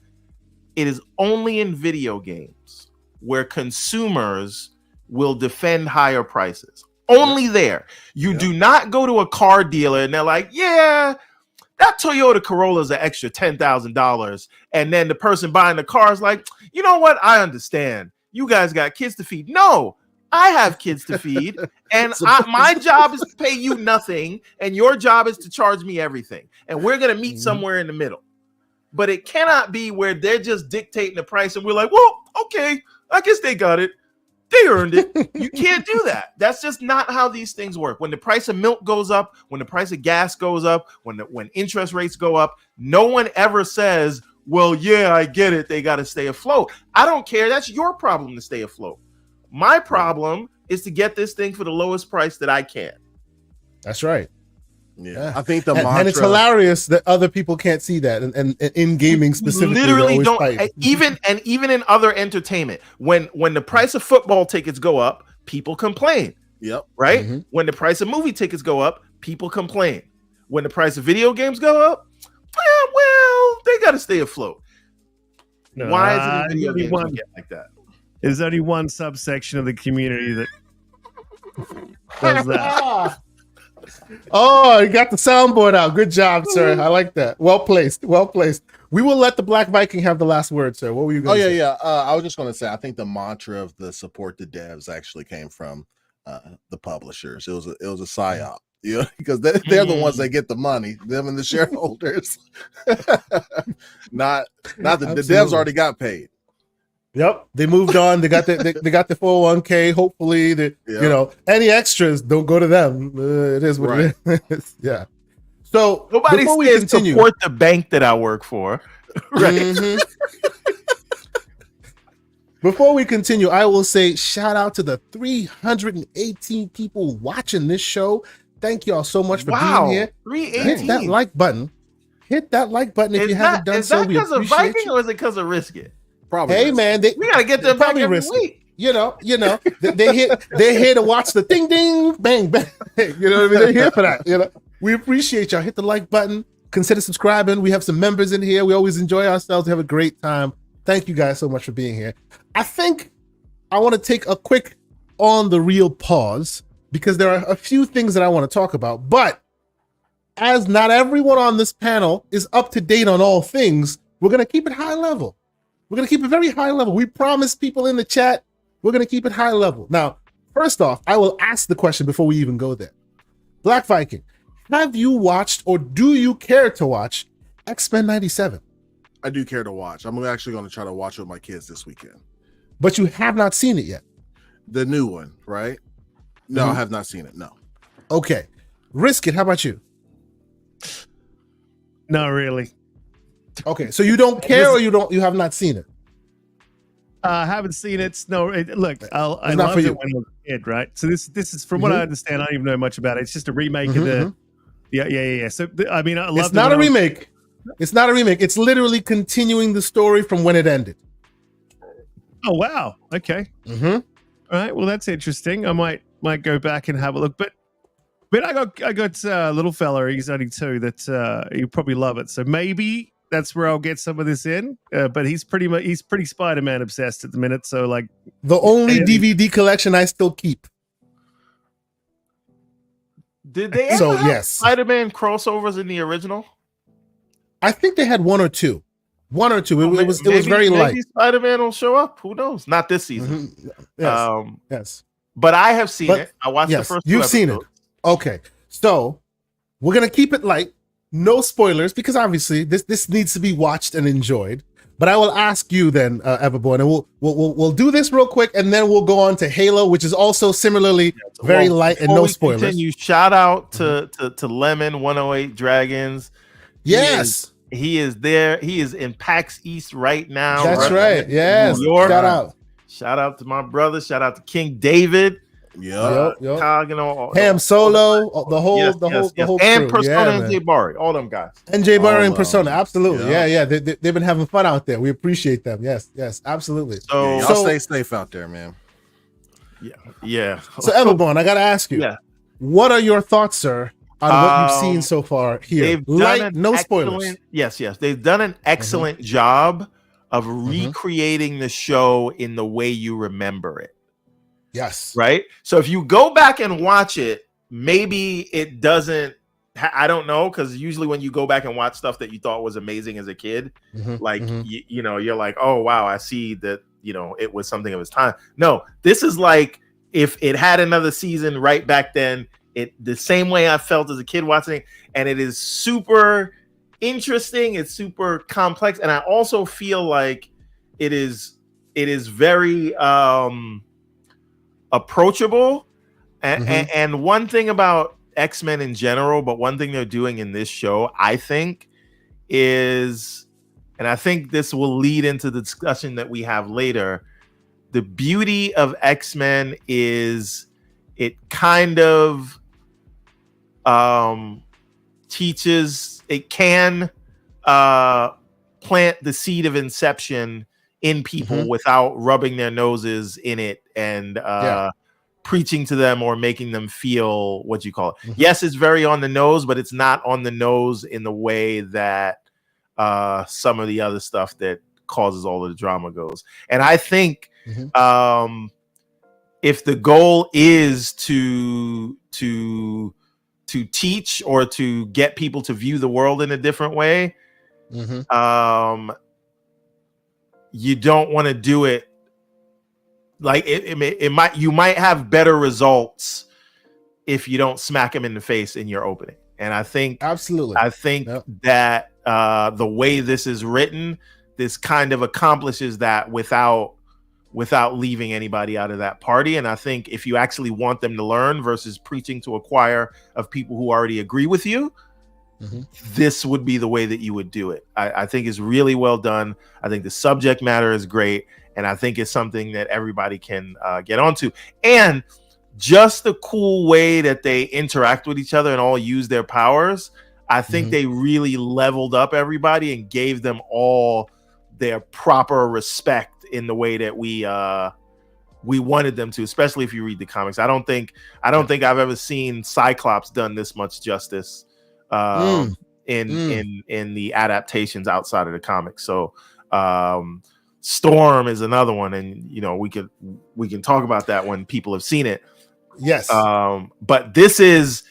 It is only in video games where consumers will defend higher prices. Only there. You do not go to a car dealer and they're like, yeah, that Toyota Corolla is an extra $10,000. And then the person buying the car is like, you know what? I understand. You guys got kids to feed. No, I have kids to feed. And my job is to pay you nothing. And your job is to charge me everything. And we're going to meet somewhere in the middle. But it cannot be where they're just dictating the price. And we're like, well, okay, I guess they got it. They earned it. You can't do that. That's just not how these things work. When the price of milk goes up, when the price of gas goes up, when interest rates go up, no one ever says, well, yeah, I get it. They got to stay afloat. I don't care. That's your problem to stay afloat. My problem is to get this thing for the lowest price that I can. That's right. Yeah. I think the mantra, and it's hilarious that other people can't see that, and in gaming specifically, literally don't. Even in other entertainment, when the price of football tickets go up, people complain. Yep. Right. Mm-hmm. When the price of movie tickets go up, people complain. When the price of video games go up, well, they got to stay afloat. No, why is it in video games like that? There's only one subsection of the community that does that. Oh, you got the soundboard out. Good job, sir. I like that. Well placed. Well placed. We will let the Black Viking have the last word, sir. What were you going to say? Yeah. I was just going to say, I think the mantra of the support the devs actually came from the publishers. It was a psyop, you know, because they're the ones that get the money, them and the shareholders. not the devs already got paid. Yep, they moved on. They got the 401k. Hopefully, you know, any extras don't go to them. It is what it is. Yeah. So nobody says support the bank that I work for. Right. Mm-hmm. Before we continue, I will say shout out to the 318 people watching this show. Thank y'all so much for being here. 318. Hit that like button. Hit that like button if you haven't done so. Is that because of Viking or is it because of Risk It? Probably. Hey man, we gotta get them back every week. You know, they're here to watch the ding ding bang bang. You know what I mean? They're here for that. You know, we appreciate y'all. Hit the like button. Consider subscribing. We have some members in here. We always enjoy ourselves. We have a great time. Thank you guys so much for being here. I think I want to take a quick on the real pause because there are a few things that I want to talk about. But as not everyone on this panel is up to date on all things, we're gonna keep it high level. We're going to keep it very high level. We promise people in the chat, we're going to keep it high level. Now, first off, I will ask the question before we even go there. Black Viking, have you watched or do you care to watch X-Men 97? I do care to watch. I'm actually going to try to watch it with my kids this weekend. But you have not seen it yet? The new one, right? No, I have not seen it, no. Okay. Risk It, how about you? Not really. Okay, so you don't care or you have not seen it? I haven't seen it. No, look, I loved it when I was a kid, right? So this is from what I understand. I don't even know much about it. It's just a remake of the. Yeah. So I mean, I love. It's not a remake. It's not a remake. It's literally continuing the story from when it ended. Oh wow! Okay. All right. Well, that's interesting. I might go back and have a look, but I got little fella. He's only 2. That he'll probably love it. So maybe that's where I'll get some of this in. But he's pretty Spider-Man obsessed at the minute. So like the only DVD collection I still keep. Did they ever have Spider-Man crossovers in the original? I think they had one or two. It was very light. Maybe Spider-Man will show up. Who knows? Not this season. Yes. But I have seen it. I watched the first 2 You've episodes. seen it. Okay. So we're gonna keep it light. No spoilers, because obviously this needs to be watched and enjoyed. But I will ask you then, Everborn, and we'll do this real quick, and then we'll go on to Halo, which is also similarly very light and no spoilers. Continue, shout out to Lemon 108 Dragons. Yes, he is there. He is in PAX East right now. That's right. Yes, New York. Shout out to my brother. Shout out to King David. Yep. Ham Solo, the whole and crew. Persona and Jay Barry, all them guys. And Jay Barry and Persona, absolutely. Yeah. They've been having fun out there. We appreciate them. Yes, absolutely. So y'all stay safe out there, man. Yeah. So Everborn, I gotta ask you. Yeah. What are your thoughts, sir, on what you've seen so far here? No spoilers. Yes. They've done an excellent job of recreating the show in the way you remember it. Yes. Right? So if you go back and watch it, maybe it doesn't, I don't know, because usually when you go back and watch stuff that you thought was amazing as a kid, you know, you're like, oh, wow, I see that, you know, it was something of its time. No, this is like, if it had another season right back then, the same way I felt as a kid watching it, and it is super interesting, it's super complex, and I also feel like it is very approachable. And one thing about X-Men in general, but one thing they're doing in this show, I think, is, and I think this will lead into the discussion that we have later, the beauty of X-Men is it kind of teaches, it can plant the seed of inception in people without rubbing their noses in it and preaching to them or making them feel, what you call it. Yes, it's very on the nose, but it's not on the nose in the way that some of the other stuff that causes all of the drama goes. And I think if the goal is to teach or to get people to view the world in a different way, you don't want to do it like you might have better results if you don't smack them in the face in your opening. And I think that the way this is written, this kind of accomplishes that without leaving anybody out of that party. And I think if you actually want them to learn versus preaching to a choir of people who already agree with you, this would be the way that you would do it. I think it's really well done. I think the subject matter is great. And I think it's something that everybody can get onto. And just the cool way that they interact with each other and all use their powers, I think they really leveled up everybody and gave them all their proper respect in the way that we wanted them to, especially if you read the comics. I don't think I've ever seen Cyclops done this much justice in the adaptations outside of the comics. So Storm is another one, and you know we can talk about that when people have seen it. Yes. But this is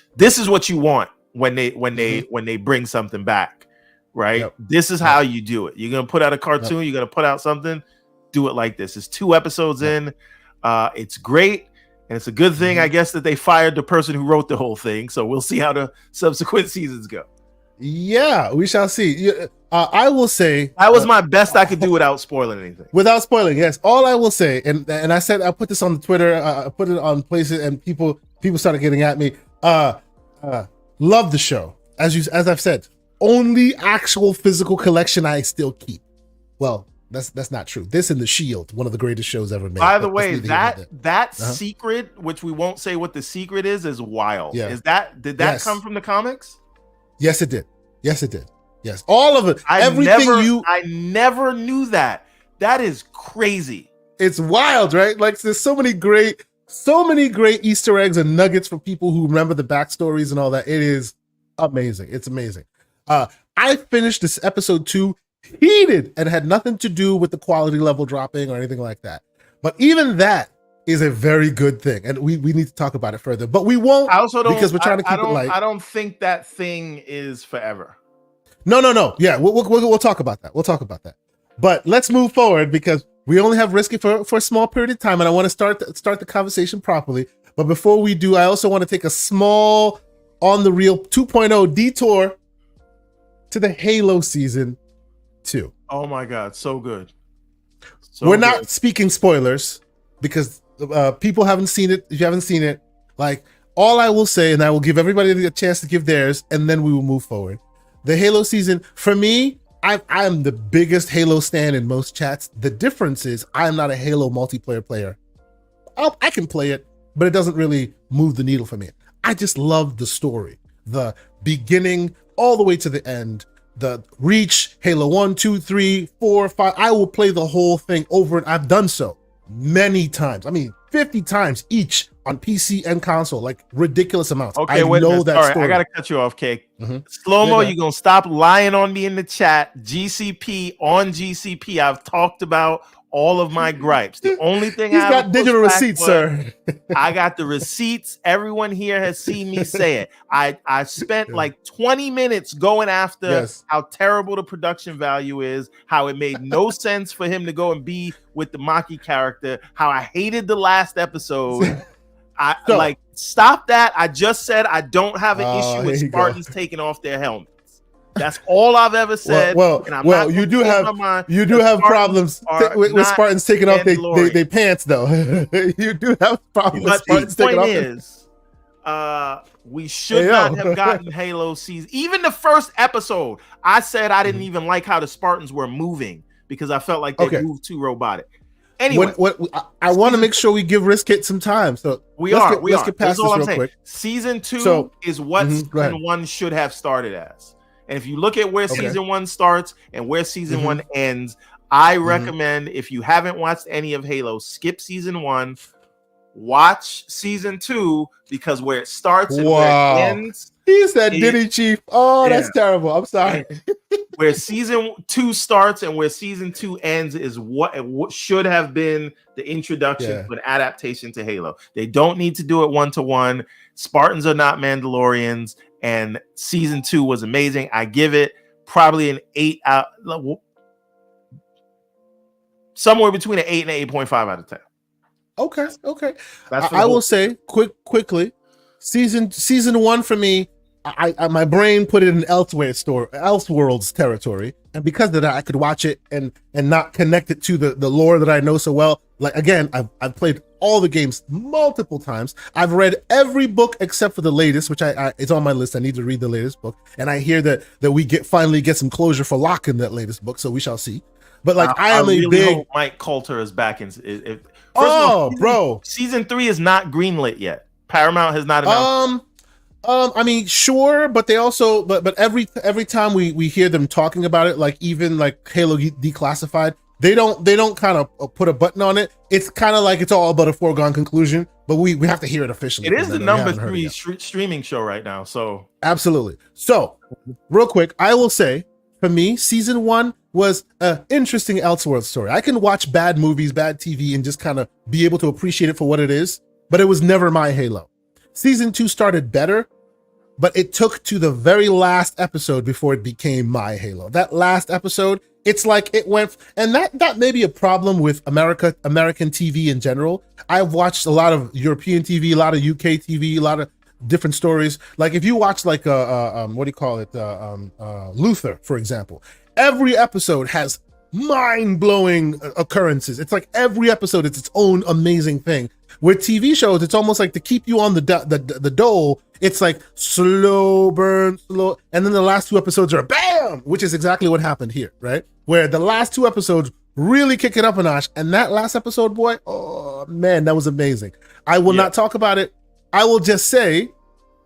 what you want when they bring something back, right? Yep. This is how you do it. You're gonna put out a cartoon. You're gonna put out something. Do it like this. It's 2 episodes in. It's great, and it's a good thing, I guess, that they fired the person who wrote the whole thing. So we'll see how the subsequent seasons go. Yeah, we shall see. I will say that was my best I could do without spoiling anything. Without spoiling, yes. All I will say, and I said I put this on Twitter, I put it on places, and people started getting at me. Love the show, as I've said. Only actual physical collection I still keep. Well, that's not true. This and The Shield, one of the greatest shows ever made. By the way, that secret, which we won't say what the secret is wild. Yeah. Did that come from the comics? Yes, it did. Yes, all of it. I never knew that. That is crazy. It's wild, right? Like there's so many great Easter eggs and nuggets for people who remember the backstories and all that. It is amazing. It's amazing. I finished this episode 2 heated and had nothing to do with the quality level dropping or anything like that. But even that is a very good thing, and we need to talk about it further. But we won't. I also don't, because we're trying to keep it light. I don't think that thing is forever. No. Yeah, we'll talk about that. We'll talk about that. But let's move forward because we only have Risky for a small period of time, and I want to start the conversation properly. But before we do, I also want to take a small on the real 2.0 detour to the Halo season 2. Oh my God, so good. We're not speaking spoilers because people haven't seen it. If you haven't seen it, like all I will say, and I will give everybody a chance to give theirs, and then we will move forward. The Halo season, for me, I'm the biggest Halo stan in most chats. The difference is I'm not a Halo multiplayer player. I can play it, but it doesn't really move the needle for me. I just love the story, the beginning all the way to the end, the Reach, Halo 1, 2, 3, 4, 5. I will play the whole thing over, and I've done so many times. I mean, 50 times each on PC and console, like ridiculous amounts. Okay, I wait know a minute. that Sorry, story. I gotta cut you off, Cake. Mm-hmm. Slow-mo, you're gonna stop lying on me in the chat. GCP on GCP. I've talked about all of my gripes. The only thing He's got digital receipts, sir. I got the receipts. Everyone here has seen me say it. I spent like 20 minutes going after how terrible the production value is, how it made no sense for him to go and be with the Maki character, how I hated the last episode. Like, stop that. I just said I don't have an issue with Spartans taking off their helmets. That's all I've ever said. Well, you do have problems with Spartans taking off their pants, though. You do have problems with Spartans taking off. We should not have gotten Halo season. Even the first episode, I said I didn't even like how the Spartans were moving because I felt like they moved too robotic. Anyway, I want to make sure we give Riskit some time. So let's get past this real quick. Season 2 is what season 1 should have started as. And if you look at where season 1 starts and where season 1 ends, I recommend, if you haven't watched any of Halo, skip season 1, watch season 2, because where it starts and where it ends. He said, "Did he, Chief?" Oh, that's terrible. I'm sorry. Where season 2 starts and where season 2 ends is what should have been the introduction to an adaptation to Halo. They don't need to do it 1-to-1. Spartans are not Mandalorians, and season 2 was amazing. I give it probably an 8 out, somewhere between an 8 and an 8.5 out of 10. Okay. I will say quickly, season 1 for me, I my brain put it in Elseworlds territory, and because of that, I could watch it and not connect it to the lore that I know so well. Like, again, I've played all the games multiple times. I've read every book except for the latest, which it's on my list. I need to read the latest book, and I hear that we finally get some closure for Locke in that latest book, so we shall see. But like, I really hope Mike Coulter is back in. Bro, season 3 is not greenlit yet. Paramount has not announced. I mean, sure, but they also, but every time we hear them talking about it, like even like Halo Declassified, they don't kind of put a button on it. It's kind of like it's all about a foregone conclusion, but we have to hear it officially. It is the number 3 streaming show right now, so absolutely. So, real quick, I will say, for me, season 1 was an interesting Elseworlds story. I can watch bad movies, bad TV, and just kind of be able to appreciate it for what it is, but it was never my Halo. Season 2 started better, but it took to the very last episode before it became my Halo. That last episode, it's like it went, and that may be a problem with American TV in general. I've watched a lot of European TV, a lot of UK TV, a lot of different stories. Like if you watch like what do you call it, Luther, for example, every episode has mind-blowing occurrences. It's like every episode it's its own amazing thing. With TV shows, it's almost like to keep you on the dole, it's like slow burn, slow, and then the last 2 episodes are bam, which is exactly what happened here, right? Where the last 2 episodes really kick it up a notch, and that last episode, boy, oh man, that was amazing. I will not talk about it. I will just say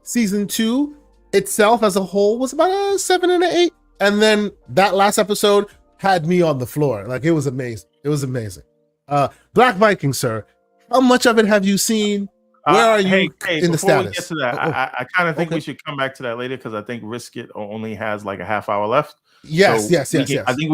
season 2 itself as a whole was about a 7 and an 8, and then that last episode had me on the floor. Like, it was amazing. It was amazing. Black Viking, sir, how much of it have you seen? Where are you in the status? We get to that, I kind of think we should come back to that later, because I think Risk It only has like a half hour left. Yes. I think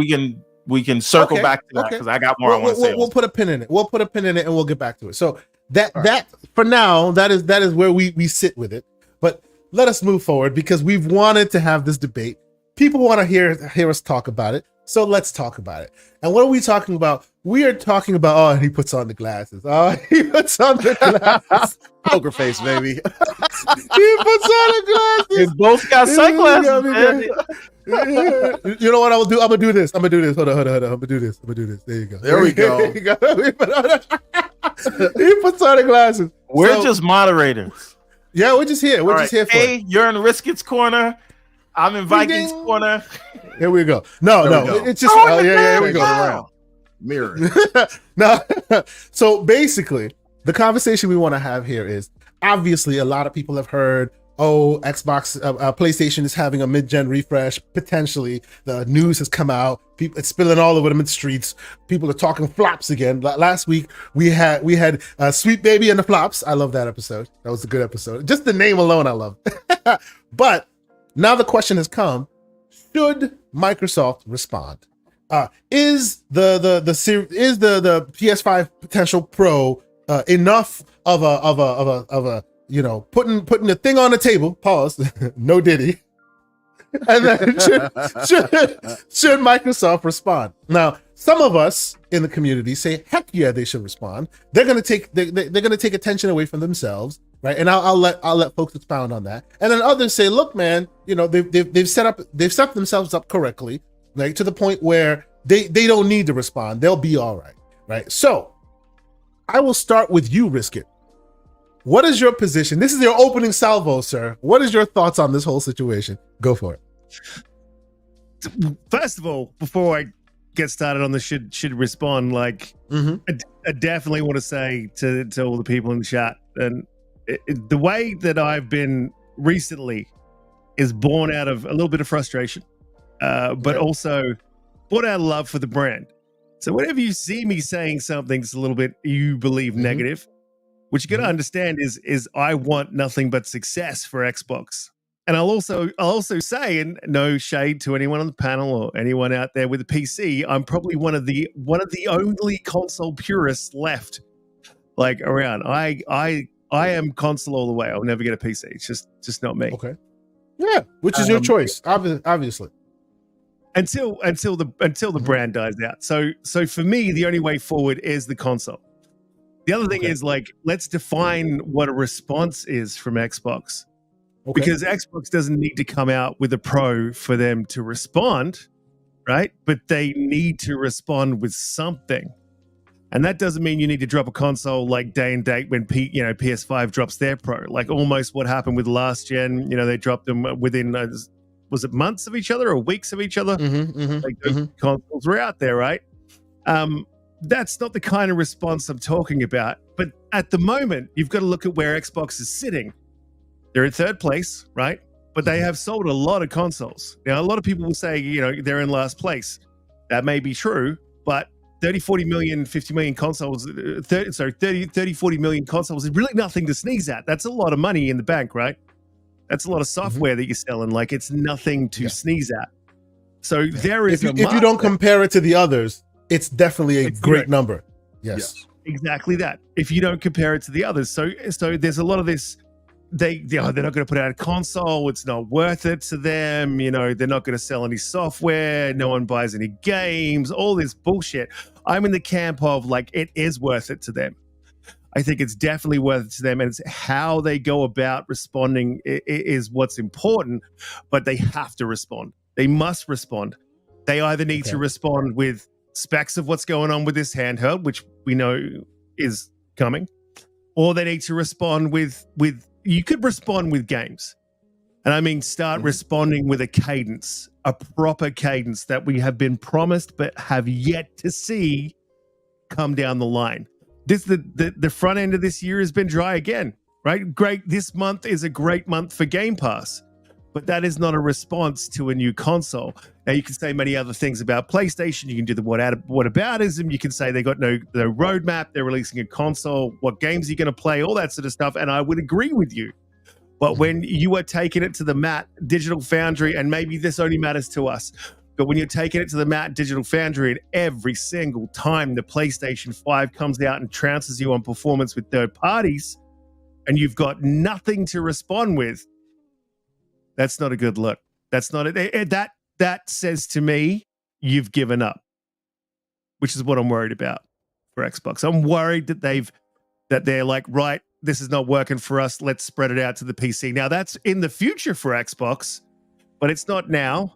we can circle back to that, because I got more I want to say. We'll put a pin in it. We'll put a pin in it and we'll get back to it. So that for now, that is where we sit with it. But let us move forward, because we've wanted to have this debate. People want to hear us talk about it. So let's talk about it. And what are we talking about? We are talking about, he puts on the glasses. He puts on the glasses. Poker face, baby. He puts on the glasses. They both got sunglasses. You know what I will do? I'm gonna do this. Hold on. I'm gonna do this. There you go. There we go. He puts on the glasses. We're just moderators. Yeah, we're just here. We're just here for it. You're in Risk It's corner. I'm in Vikings corner. Here we go. No. It's just here we go. Around. Mirror. No. So basically, the conversation we want to have here is, obviously a lot of people have heard oh, Xbox, PlayStation is having a mid-gen refresh. Potentially, the news has come out. It's spilling all over the mid streets. People are talking flops again. Last week we had Sweet Baby and the Flops. I love that episode. That was a good episode. Just the name alone, I love. But now the question has come: should Microsoft respond? Is the PS5 potential Pro enough of a putting the thing on the table, pause, no Diddy, and then should Microsoft respond? Now, some of us in the community say, heck yeah, they should respond. They're gonna take attention away from themselves, right? And I'll let folks expound on that. And then others say, look, man, they've set themselves up correctly, like to the point where they don't need to respond. They'll be all right? So I will start with you, Riskit. What is your position? This is your opening salvo, sir. What is your thoughts on this whole situation? Go for it. First of all, before I get started on the should respond, like I definitely want to say to all the people in the chat, and the way that I've been recently is born out of a little bit of frustration, but also born out of love for the brand. So whenever you see me saying something's a little bit you believe negative, what you got to understand is I want nothing but success for Xbox. And I'll also say, and no shade to anyone on the panel or anyone out there with a PC, I'm probably one of the only console purists left, like, around. I am console all the way. I'll never get a PC. It's just not me. Okay. Yeah, which is your choice, obviously. Until the brand dies out. So for me, the only way forward is the console. The other thing is, like, let's define what a response is from Xbox. Because Xbox doesn't need to come out with a Pro for them to respond, right? But they need to respond with something. And that doesn't mean you need to drop a console like day and date when PS5 drops their Pro. Like almost what happened with last gen. They dropped them within, was it months of each other or weeks of each other? Those consoles were out there, right? That's not the kind of response I'm talking about. But at the moment, you've got to look at where Xbox is sitting. They're in third place, right? But they have sold a lot of consoles. Now, a lot of people will say, they're in last place. That may be true, but 30, 40 million, 50 million consoles, 30, 40 million consoles is really nothing to sneeze at. That's a lot of money in the bank, right? That's a lot of software that you're selling. Like, it's nothing to sneeze at. So there is if you don't compare it to the others, it's definitely a great number. Yes. Exactly that. If you don't compare it to the others. So there's a lot of this. They're not going to put out a console. It's not worth it to them. They're not going to sell any software. No one buys any games. All this bullshit. I'm in the camp of, like, it is worth it to them. I think it's definitely worth it to them, and it's how they go about responding is what's important. But they have to respond. They must respond. They either need to respond with specs of what's going on with this handheld, which we know is coming, or they need to respond with you could respond with games. And I mean, start responding with a cadence, a proper cadence that we have been promised but have yet to see come down the line. The front end of this year has been dry again, right? Great. This month is a great month for Game Pass, but that is not a response to a new console. Now, you can say many other things about PlayStation. You can do the whataboutism. You can say they got no roadmap. They're releasing a console. What games are you going to play? All that sort of stuff. And I would agree with you. But when you are taking it to the mat, Digital Foundry, and maybe this only matters to us, but when you're taking it to the mat, Digital Foundry, and every single time the PlayStation 5 comes out and trounces you on performance with third parties, and you've got nothing to respond with, that's not a good look. That's not it. That says to me, you've given up, which is what I'm worried about for Xbox. I'm worried that they're like, right, this is not working for us. Let's spread it out to the PC. Now, that's in the future for Xbox, but it's not now.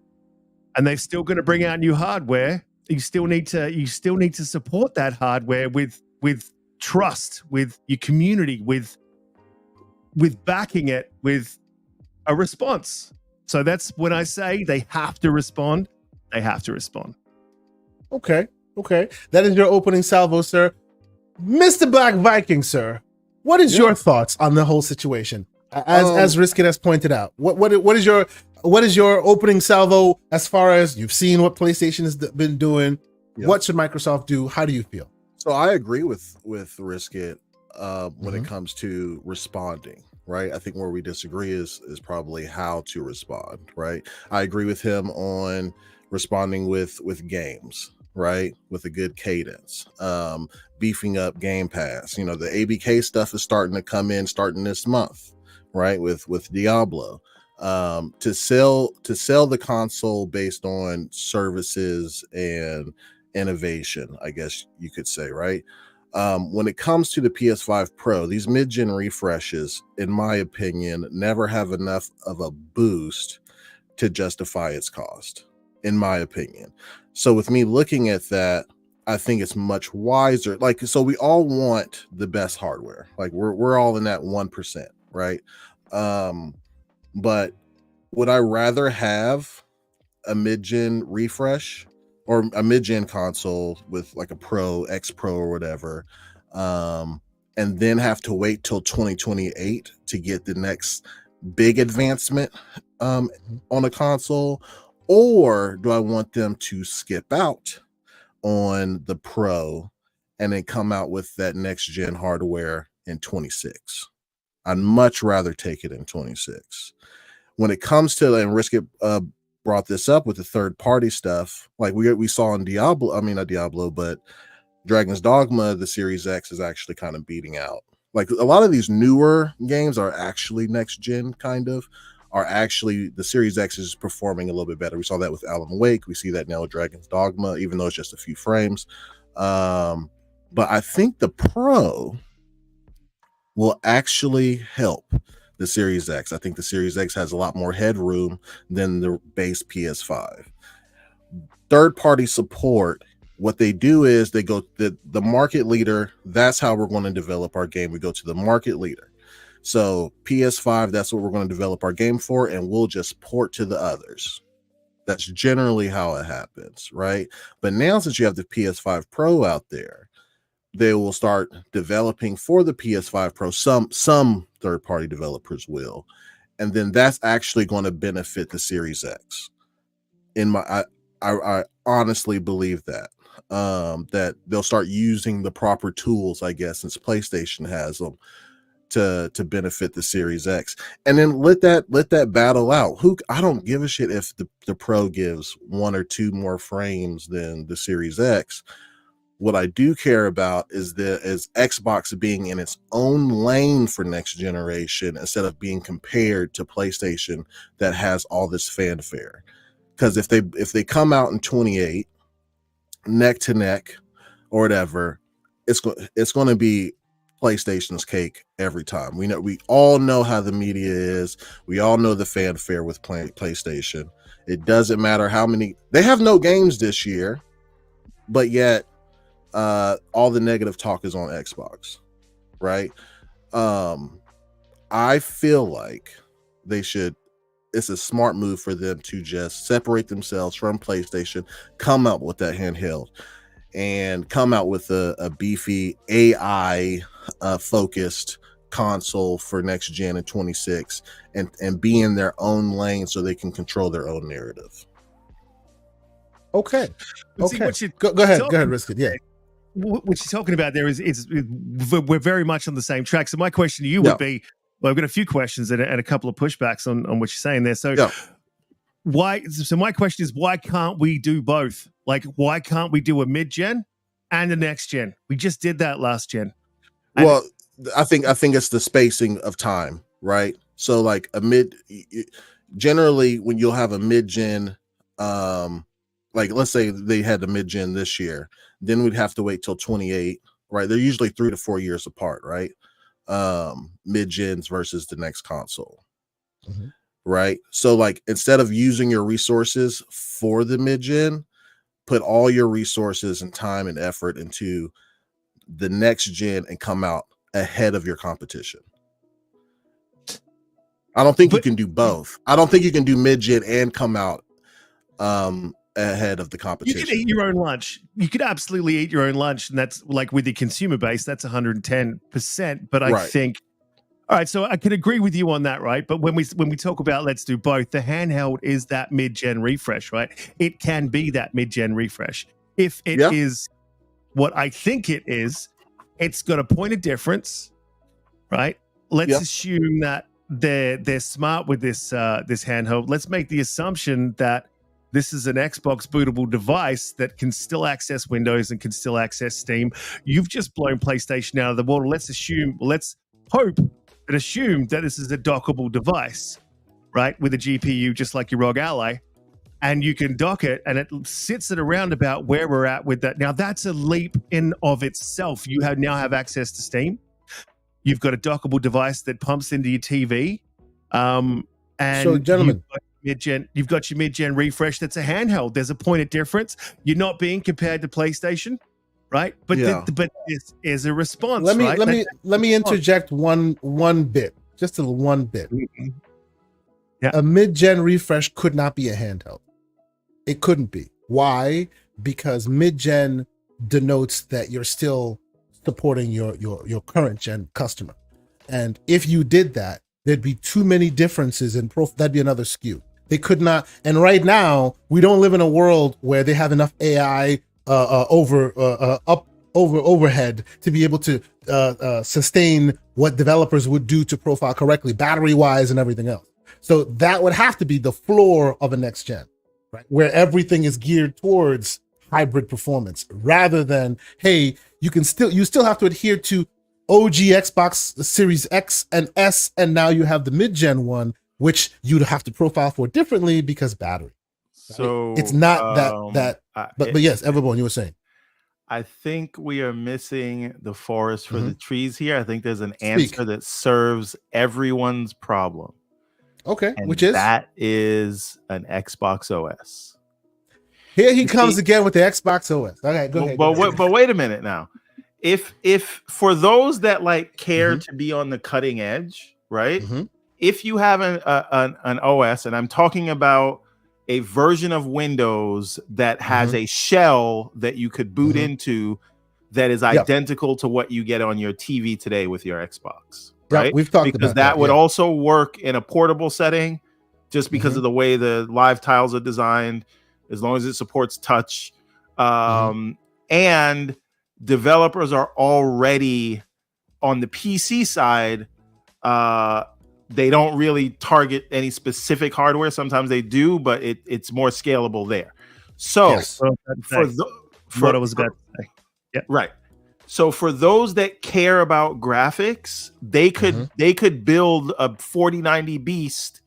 And they're still going to bring out new hardware. You still need to support that hardware with trust, with your community, with backing it with a response. So that's when I say they have to respond. They have to respond. Okay. That is your opening salvo, sir. Mr. Black Viking, sir. What is your thoughts on the whole situation? As Risket has pointed out, what is your opening salvo as far as you've seen what PlayStation has been doing? Yep. What should Microsoft do? How do you feel? So I agree with Risket when it comes to responding, right? I think where we disagree is probably how to respond, right? I agree with him on responding with games, right? With a good cadence, beefing up Game Pass. You know, the ABK stuff is starting to come in starting this month, right? With Diablo. To sell the console based on services and innovation, I guess you could say, right? When it comes to the PS5 Pro, these mid-gen refreshes, in my opinion, never have enough of a boost to justify its cost, in my opinion. So with me looking at that, I think it's much wiser. Like, so we all want the best hardware. Like we're all in that 1%, right? But would I rather have a mid-gen refresh or a mid-gen console with like a Pro, X Pro or whatever, and then have to wait till 2028 to get the next big advancement on a console? Or do I want them to skip out on the Pro and then come out with that next gen hardware in 26? I'd much rather take it in 26. When it comes to, and Risket brought this up with the third party stuff, like we saw in Diablo, I mean not Diablo, but Dragon's Dogma, the Series X is actually kind of beating out. Like a lot of these newer games are actually next gen are actually, the Series X is performing a little bit better. We saw that with Alan Wake. We see that now with Dragon's Dogma, even though it's just a few frames. But I think the Pro will actually help the Series X. I think the Series X has a lot more headroom than the base PS5. Third-party support, what they do is they go the market leader. That's how we're going to develop our game. We go to the market leader. So PS5, that's what we're going to develop our game for, and we'll just port to the others. That's generally how it happens, right? But now, since you have the PS5 Pro out there, they will start developing for the PS5 Pro. Some third-party developers will, and then that's actually going to benefit the Series X. I honestly believe that that they'll start using the proper tools, I guess, since PlayStation has them, to benefit the Series X, and then let that battle out. I don't give a shit if the Pro gives 1 or 2 more frames than the Series X. What I do care about is Xbox being in its own lane for next generation instead of being compared to PlayStation that has all this fanfare. Because if they come out in 28 neck to neck or whatever, it's going to be PlayStation's cake every time. We all know how the media is. We all know the fanfare with PlayStation. It doesn't matter how many they have, no games this year, but yet all the negative talk is on Xbox, right? I feel like it's a smart move for them to just separate themselves from PlayStation, come out with that handheld, and come out with a beefy AI focused console for next gen in 26, and be in their own lane so they can control their own narrative. Okay. See, go ahead, Risket. Yeah. What you're talking about there is we're very much on the same track. So my question to you would be, well, I've got a few questions and a couple of pushbacks on what you're saying there. So why? So my question is, why can't we do both? Like, why can't we do a mid-gen and a next gen? We just did that last gen. Well, I think it's the spacing of time, right? So like generally when you'll have a mid-gen, like let's say they had the mid-gen this year, then we'd have to wait till 28, right? They're usually 3 to 4 years apart, right? Mid-gens versus the next console, right? So like, instead of using your resources for the mid-gen, put all your resources and time and effort into the next gen and come out ahead of your competition. I don't think you can do both. I don't think you can do mid-gen and come out ahead of the competition. You can eat your own lunch. You could absolutely eat your own lunch, and that's like with the consumer base, that's 110%. But I think All right, so I can agree with you on that, right? But when we talk about let's do both, the handheld is that mid-gen refresh, right? It can be that mid-gen refresh. If it is what I think it is, it's got a point of difference, right? Let's assume that they're smart with this this handheld. Let's make the assumption that this is an Xbox bootable device that can still access Windows and can still access Steam. You've just blown PlayStation out of the water. Let's hope and assume that this is a dockable device, right? With a GPU, just like your ROG Ally, and you can dock it, and it sits at around about where we're at with that. Now, that's a leap in of itself. You now have access to Steam. You've got a dockable device that pumps into your TV. And so, gentlemen, you've got your mid-gen refresh that's a handheld. There's a point of difference. You're not being compared to PlayStation, right? But but this is a response. Let me interject one bit, just a one bit. Yeah. A mid-gen refresh could not be a handheld. It couldn't be. Why? Because mid-gen denotes that you're still supporting your current gen customer, and if you did that, there'd be too many differences in that'd be another skew. They could not. And right now, we don't live in a world where they have enough AI overhead to be able to sustain what developers would do to profile correctly, battery wise and everything else. So that would have to be the floor of a next gen, right? Where everything is geared towards hybrid performance, rather than, hey, you still have to adhere to OG Xbox Series X and S, and now you have the mid-gen one, which you'd have to profile for differently because battery. So it's not but yes, Everborn, you were saying. I think we are missing the forest for the trees here. I think there's an answer that serves everyone's problem. Okay, and which is? That is an Xbox OS. Here he comes again with the Xbox OS. Okay, go ahead. But wait a minute now. If for those that like care to be on the cutting edge, right? If you have an OS, and I'm talking about a version of Windows that has a shell that you could boot into that is identical to what you get on your TV today with your Xbox, right? We've talked because about that would also work in a portable setting, just because of the way the live tiles are designed, as long as it supports touch. And developers are already on the PC side. They don't really target any specific hardware. Sometimes they do, but it's more scalable there. So what I was about to say. Yeah. Right. So for those that care about graphics, they could build a 4090 beast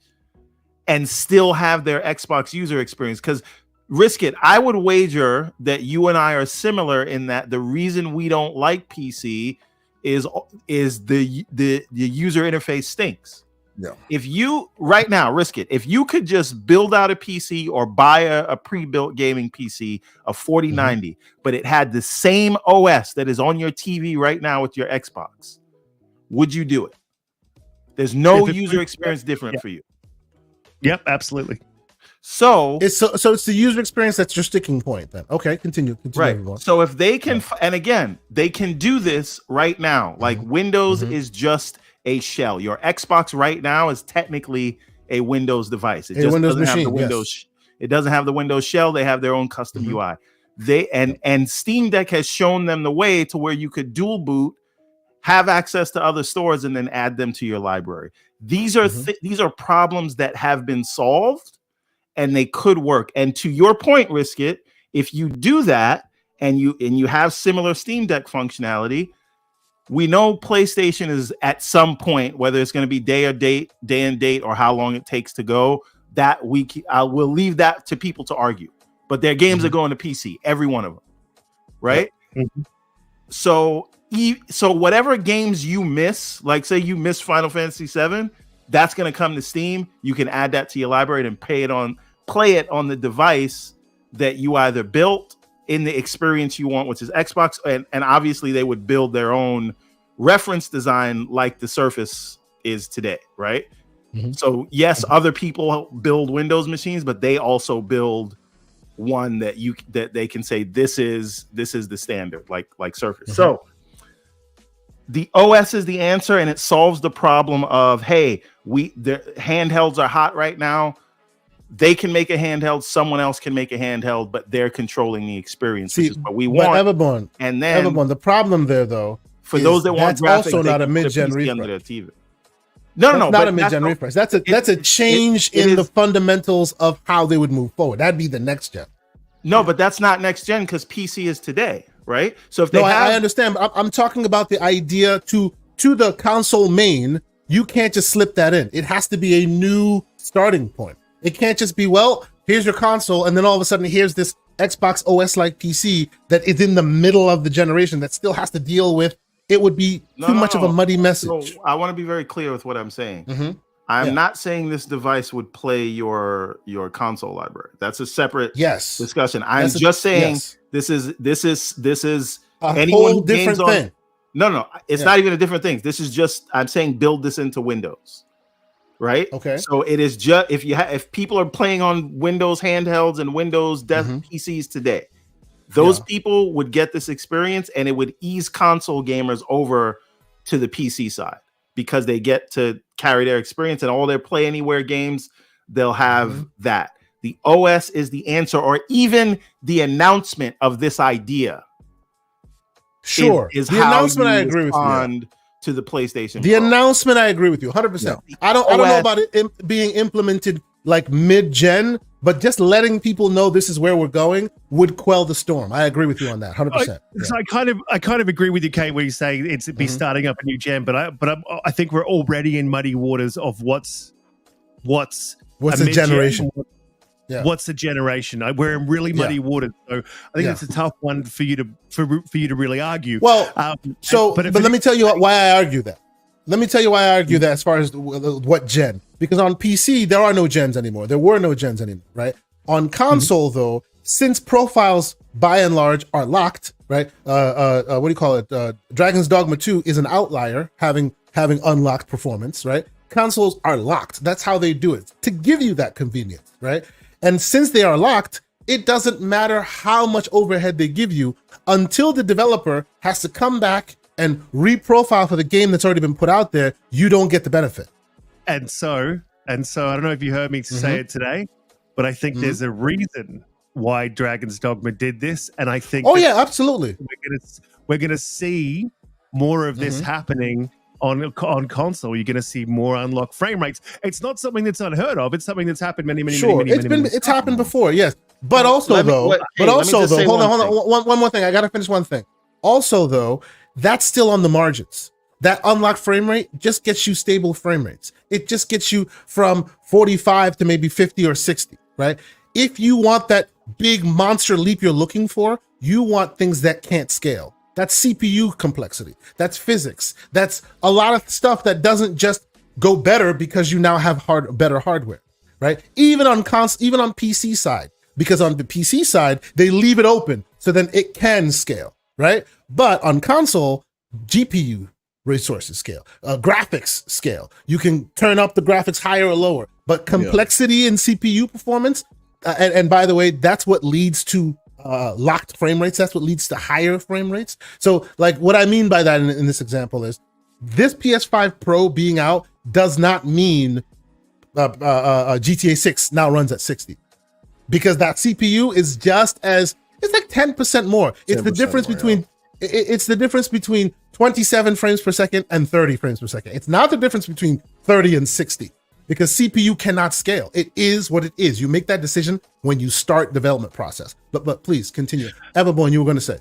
and still have their Xbox user experience. Because risk it, I would wager that you and I are similar in that the reason we don't like PC is the user interface stinks. Yeah. If you right now risk it, if you could just build out a PC or buy a pre-built gaming PC, a 4090, but it had the same OS that is on your TV right now with your Xbox, would you do it? There's no user experience different for you. Yep, absolutely. So it's the user experience that's your sticking point then. Okay, continue right. Everyone. So if they can, and again, they can do this right now. Like Windows is just a shell. Your Xbox right now is technically a Windows device. It just doesn't have the Windows. It doesn't have the Windows shell. They have their own custom UI. And Steam Deck has shown them the way to where you could dual boot, have access to other stores, and then add them to your library. These are these are problems that have been solved, and they could work. And to your point, Risk It, if you do that and you have similar Steam Deck functionality, we know PlayStation is at some point, whether it's going to be day and date, or how long it takes to go, that I will leave that to people to argue. But their games are going to PC, every one of them, right? So whatever games you miss, like say you miss Final Fantasy VII, that's going to come to Steam. You can add that to your library and play it on the device that you either built in the experience you want, which is Xbox, and obviously they would build their own reference design like the Surface is today, right? So yes, other people build Windows machines, but they also build one that they can say this is the standard, like Surface. So the OS is the answer, and it solves the problem of, hey, the handhelds are hot right now. They can make a handheld, someone else can make a handheld, but they're controlling the experience, which is what we want. Everborn, and then Everborn, the problem there though, for those that want graphics, also not a mid-gen refresh. No, not a mid-gen refresh. That's a change in the fundamentals of how they would move forward. That'd be the next gen. No, but that's not next gen because PC is today, right? So if I understand. But I'm talking about the idea to the console main. You can't just slip that in. It has to be a new starting point. It can't just be, well, here's your console, and then all of a sudden here's this Xbox OS like PC that is in the middle of the generation that still has to deal with. It would be too much of a muddy message. So I want to be very clear with what I'm saying. I'm not saying this device would play your console library. That's a separate discussion. I'm just saying this is a whole different thing. No, it's not even a different thing. This is just, I'm saying build this into Windows, right? Okay. So it is just, if people are playing on Windows handhelds and Windows desk PCs today, those people would get this experience, and it would ease console gamers over to the PC side because they get to carry their experience, and all their Play Anywhere games, they'll have that. The OS is the answer, or even the announcement of this idea. Sure. Is the how announcement you I agree with you. To the PlayStation. The announcement I agree with you 100%. I don't know about it being implemented like mid-gen, but just letting people know this is where we're going would quell the storm. I agree with you on that 100%. So I kind of agree with you, Kate, where you say it's be starting up a new gen, but I think we're already in muddy waters of what's a generation. What's a generation? We're in really muddy waters, so I think it's a tough one for you to really argue. Well, but let me tell you why I argue that. Let me tell you why I argue that as far as what gen, because on PC there are no gens anymore. There were no gens anymore, right? On console though, since profiles by and large are locked, right? What do you call it? Dragon's Dogma 2 is an outlier, having unlocked performance, right? Consoles are locked. That's how they do it, to give you that convenience, right? And since they are locked, it doesn't matter how much overhead they give you until the developer has to come back and reprofile for the game that's already been put out there. You don't get the benefit. And so I don't know if you heard me say it today, but I think there's a reason why Dragon's Dogma did this, and I think absolutely, we're gonna see more of this happening on console. You're going to see more unlocked frame rates. It's not something that's unheard of. It's something that's happened many it's happened before, yes. But also hold on, one more thing. I got to finish one thing. Also though, that's still on the margins. That unlocked frame rate just gets you stable frame rates. It just gets you from 45 to maybe 50 or 60, right? If you want that big monster leap you're looking for, you want things that can't scale. That's CPU complexity. That's physics. That's a lot of stuff that doesn't just go better because you now have better hardware, right? Even on PC side, because on the PC side, they leave it open so then it can scale, right? But on console, GPU resources scale, graphics scale. You can turn up the graphics higher or lower, but complexity in CPU performance, and by the way, that's what leads to locked frame rates. That's what leads to higher frame rates. So like what I mean by that in this example is this PS5 Pro being out does not mean GTA 6 now runs at 60, because that CPU is it's like 10% more. It's the difference between it's the difference between 27 frames per second and 30 frames per second. It's not the difference between 30 and 60. Because CPU cannot scale. It is what it is. You make that decision when you start development process. But please continue. Everborn, you were going to say.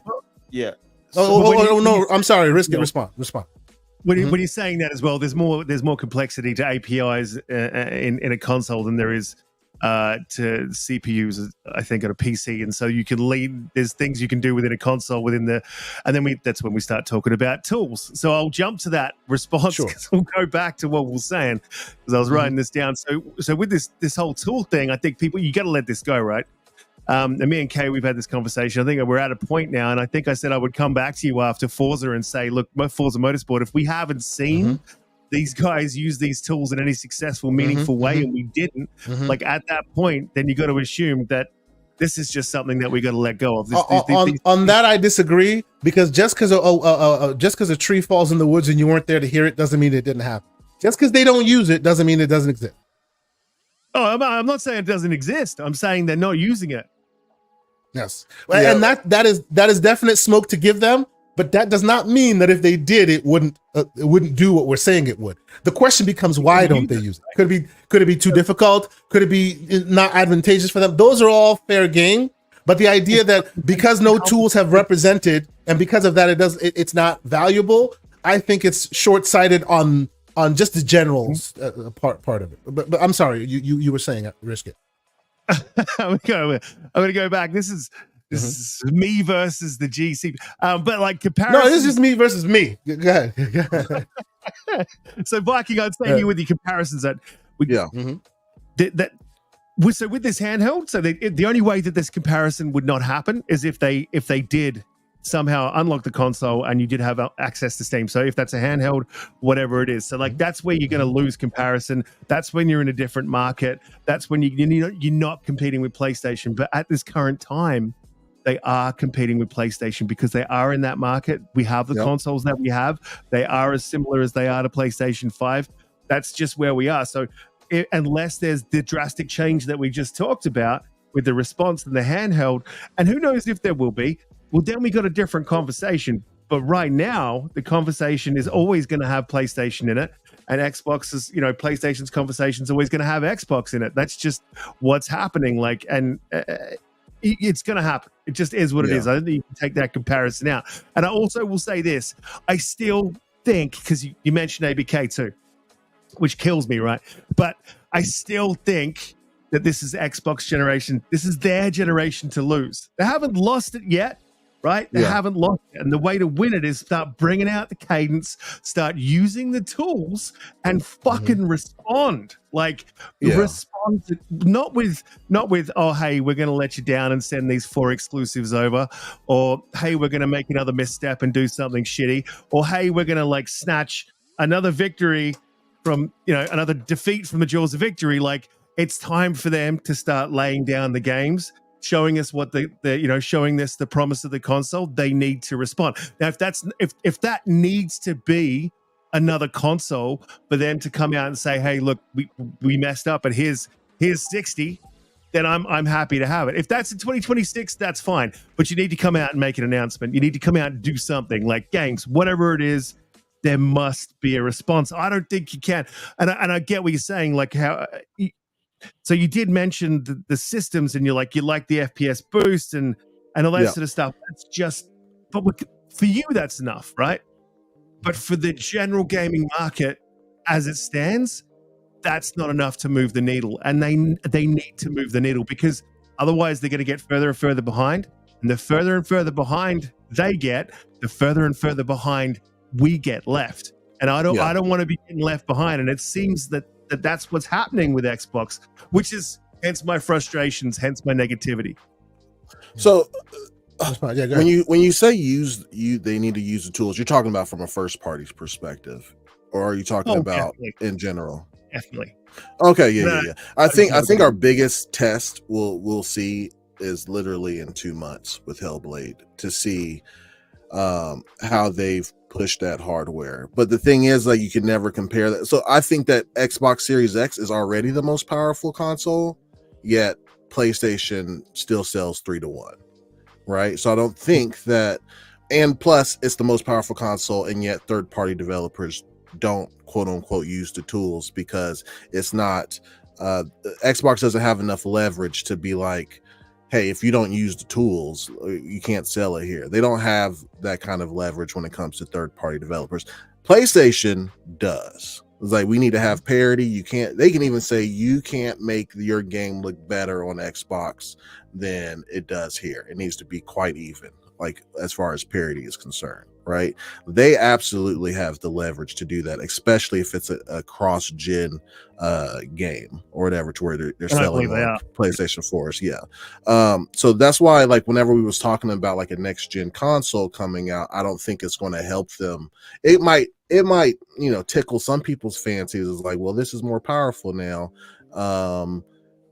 Yeah. No, I'm sorry. Respond. When you're saying that as well, there's more complexity to APIs in a console than there is to CPUs, I think, on a PC, and so you can lead. There's things you can do within a console and then that's when we start talking about tools. So I'll jump to that response because we'll go back to what we were saying because I was writing this down. So with this whole tool thing, I think you got to let this go, right? And me and Kay, we've had this conversation. I think we're at a point now, and I think I said I would come back to you after Forza and say, look, Forza Motorsport, if we haven't seen these guys use these tools in any successful, meaningful way, and we didn't, like at that point, then you got to assume that This is just something that we got to let go of. On that, I disagree, because just because a tree falls in the woods and you weren't there to hear it doesn't mean it didn't happen. Just because they don't use it doesn't mean it doesn't exist. Oh, I'm not saying it doesn't exist. I'm saying they're not using it. Yes, and that is definite smoke to give them. But that does not mean that if they did, it wouldn't do what we're saying it would. The question becomes, why don't they use it? Could it be too difficult? Could it be not advantageous for them? Those are all fair game. But the idea that because no tools have represented, and because of that it's not valuable, I think it's short-sighted on just the generals part of it. But I'm sorry, you were saying risk it. I'm gonna go back. This is me versus the GC, but like comparison. No, this is just me versus me. Go ahead. So Viking, I'd say you with the comparisons that so with this handheld, so the only way that this comparison would not happen is if they did somehow unlock the console and you did have access to Steam. So if that's a handheld, whatever it is, so like that's where you're going to lose comparison. That's when you're in a different market. That's when you're not competing with PlayStation. But at this current time, they are competing with PlayStation because they are in that market. We have the consoles that we have. They are as similar as they are to PlayStation 5. That's just where we are. So unless there's the drastic change that we just talked about with the response and the handheld, and who knows if there will be, well, then we got a different conversation. But right now, the conversation is always going to have PlayStation in it, and Xbox is, PlayStation's conversation is always going to have Xbox in it. That's just what's happening. Like, and it's going to happen. It just is what it is. I don't think you can take that comparison out. And I also will say this: I still think, because you mentioned ABK too, which kills me, right? But I still think that this is Xbox generation. This is their generation to lose. They haven't lost it yet. Right? They haven't lost it. And the way to win it is start bringing out the cadence, start using the tools, and fucking respond. Like, respond to, not with, oh, hey, we're going to let you down and send these 4 exclusives over, or hey, we're going to make another misstep and do something shitty, or hey, we're going to like snatch another victory from, another defeat from the jaws of victory. Like, it's time for them to start laying down the games, showing us what showing this the promise of the console. They need to respond. Now, if that needs to be another console for them to come out and say, hey, look, we messed up, and here's 60, then I'm happy to have it. If that's in 2026, that's fine. But you need to come out and make an announcement. You need to come out and do something like games, whatever it is. There must be a response. I don't think you can. And I get what you're saying, like how. So you did mention the systems, and you like the FPS boost and all that sort of stuff. That's just, but for you, that's enough, right? But for the general gaming market, as it stands, that's not enough to move the needle. And they need to move the needle, because otherwise they're going to get further and further behind. And the further and further behind they get, the further and further behind we get left. And I don't want to be getting left behind. And it seems that's what's happening with Xbox, which is hence my frustrations, hence my negativity. So when you say they need to use the tools, you're talking about from a first party's perspective, or are you talking about in general? Definitely. Okay, yeah. I think our biggest test we'll see is literally in 2 months with Hellblade, to see how they've pushed that hardware. But the thing is, like, you can never compare that. So I think that Xbox Series X is already the most powerful console, yet PlayStation still sells 3-1, right? So I don't think that, and plus it's the most powerful console, and yet third-party developers don't quote unquote use the tools, because it's not Xbox doesn't have enough leverage to be like, hey, if you don't use the tools, you can't sell it here. They don't have that kind of leverage when it comes to third-party developers. PlayStation does. It's like, we need to have parity. They can even say you can't make your game look better on Xbox than it does here. It needs to be quite even, like, as far as parity is concerned, right? They absolutely have the leverage to do that, especially if it's a cross-gen game or whatever, to where they're selling PlayStation 4s. So that's why, like, whenever we was talking about like a next-gen console coming out, I don't think it's going to help them. It might tickle some people's fancies. It's like, well, this is more powerful now,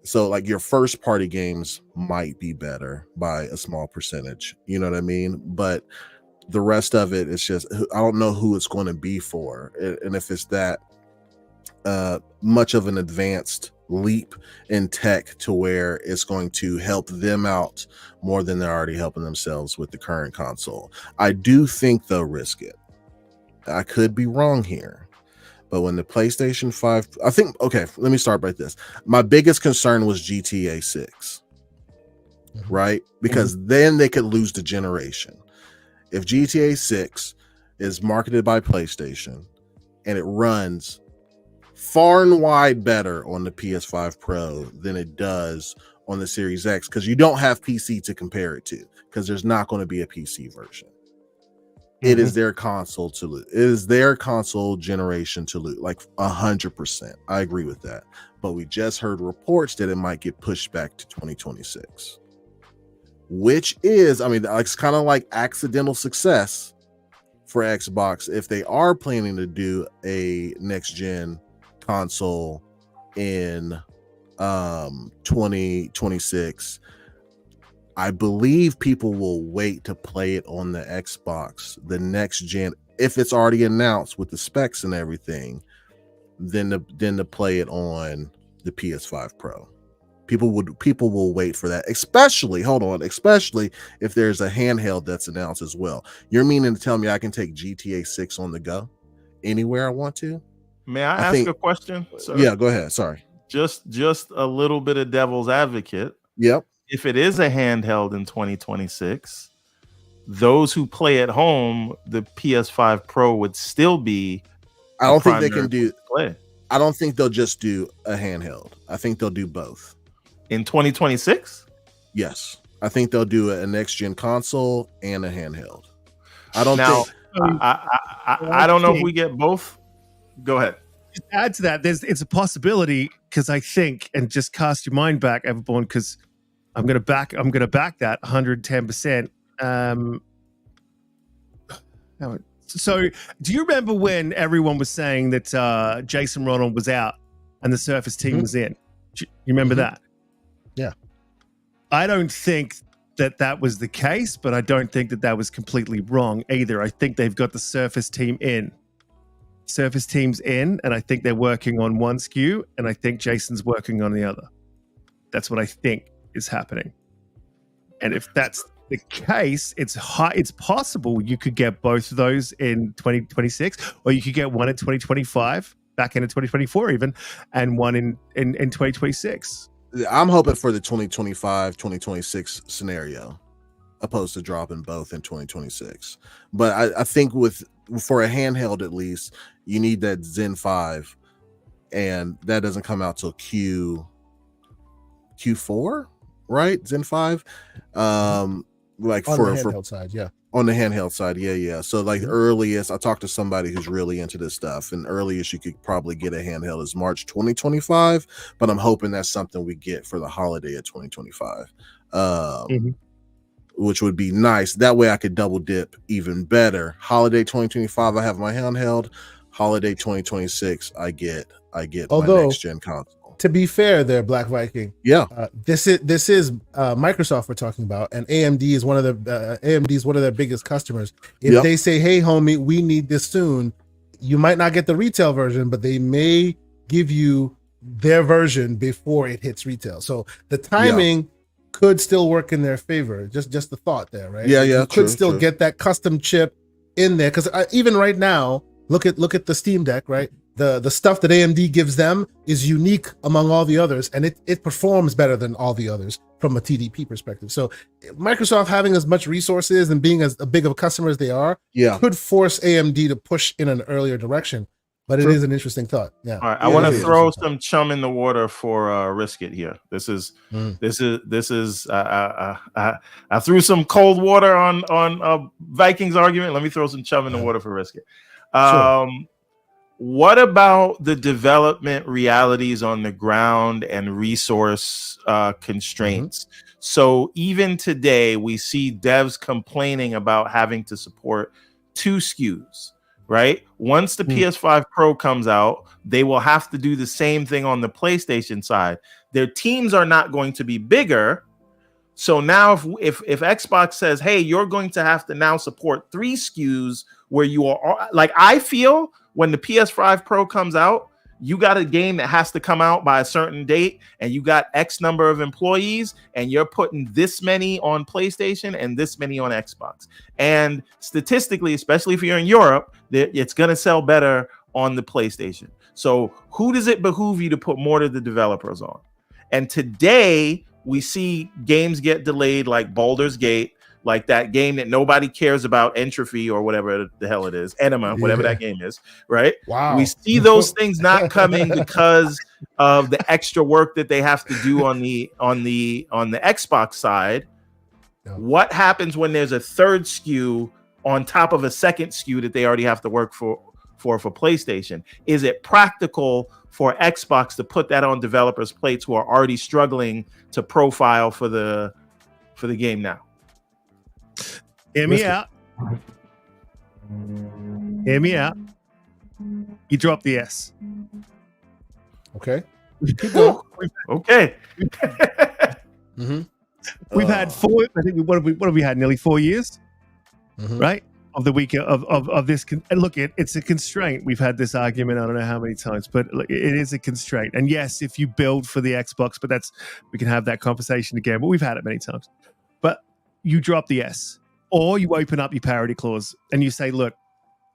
So like your first party games might be better by a small percentage, you know what I mean? But the rest of it is just, I don't know who it's going to be for, and if it's that much of an advanced leap in tech to where it's going to help them out more than they're already helping themselves with the current console. I do think they'll risk it. I could be wrong here, but when the PlayStation 5, I think, okay, let me start by this. My biggest concern was GTA 6, right? Because then they could lose the generation. If GTA 6 is marketed by PlayStation and it runs far and wide better on the PS5 Pro than it does on the Series X, because you don't have PC to compare it to, because there's not going to be a PC version. It is their console to lose. It is their console generation to lose, like 100%. I agree with that. But we just heard reports that it might get pushed back to 2026, which is, I mean, it's kind of like accidental success for Xbox if they are planning to do a next gen console in 2026. I believe people will wait to play it on the Xbox, the next gen, if it's already announced with the specs and everything, then to play it on the PS5 Pro. People will wait for that, especially if there's a handheld that's announced as well. You're meaning to tell me I can take GTA 6 on the go anywhere I want to? May I ask a question, sir? Yeah, go ahead. Sorry. Just a little bit of devil's advocate. Yep. If it is a handheld in 2026, those who play at home, the PS5 Pro would still be. I don't think they can do. I don't think they'll just do a handheld. I think they'll do both. In 2026? Yes. I think they'll do a next gen console and a handheld. I don't think. I don't know if we get both. Go ahead. Just add to that, it's a possibility, because I think, and just cast your mind back, Everborn, because I'm gonna back that 110%. So do you remember when everyone was saying that Jason Ronald was out and the Surface team was in? You remember that? Yeah. I don't think that was the case, but I don't think that was completely wrong either. I think they've got the Surface team in. Surface team's in, and I think they're working on one SKU, and I think Jason's working on the other. That's what I think is happening. And if that's the case, it's possible you could get both of those in 2026, or you could get one in 2025, back into 2024 even, and one in 2026. I'm hoping for the 2025, 2026 scenario, opposed to dropping both in 2026. But I think for a handheld at least, you need that Zen 5, and that doesn't come out till Q4, right? Zen 5, like on the handheld side, yeah. On the handheld side, yeah. So like earliest, I talked to somebody who's really into this stuff, and earliest you could probably get a handheld is March 2025. But I'm hoping that's something we get for the holiday of 2025. Which would be nice. That way I could double dip even better. Holiday 2025, I have my handheld. Holiday 2026, I get my next gen console. To be fair, there, Black Viking. Yeah, this is Microsoft we're talking about, and AMD is one of their biggest customers. If they say, "Hey, homie, we need this soon," you might not get the retail version, but they may give you their version before it hits retail. So the timing could still work in their favor. Just the thought there, right? Yeah. You could still get that custom chip in there, because even right now, look at the Steam Deck, right? The stuff that AMD gives them is unique among all the others, and it performs better than all the others from a TDP perspective. So Microsoft having as much resources and being as big of a customer as they are, could force AMD to push in an earlier direction. But it is an interesting thought. Yeah. All right. I want to throw some chum in the water for Risk It here. This is I threw some cold water on Vikings argument. Let me throw some chum in the water for Risk It. What about the development realities on the ground and resource constraints? So even today, we see devs complaining about having to support 2 SKUs, right? Once the PS5 Pro comes out, they will have to do the same thing on the PlayStation side. Their teams are not going to be bigger. So now if Xbox says, hey, you're going to have to now support 3 SKUs where you are, like, I feel when the PS5 Pro comes out, you got a game that has to come out by a certain date, and you got X number of employees, and you're putting this many on PlayStation and this many on Xbox. And statistically, especially if you're in Europe, it's going to sell better on the PlayStation. So who does it behoove you to put more to the developers on? And today we see games get delayed, like Baldur's Gate, like that game that nobody cares about, Entropy or whatever the hell it is, Enema, whatever that game is, right? Wow. We see those things not coming because of the extra work that they have to do on the Xbox side. Yeah. What happens when there's a third SKU on top of a second SKU that they already have to work for PlayStation? Is it practical for Xbox to put that on developers' plates who are already struggling to profile for the game now? Hear me out. Hear me out. You drop the S. Okay. Okay. We've had 4. I think what have we had? Nearly 4 years, right? Of the week of this. And look, it's a constraint. We've had this argument I don't know how many times, but it is a constraint. And yes, if you build for the Xbox, but we can have that conversation again. But we've had it many times. But you drop the S. Or you open up your parity clause and you say, look,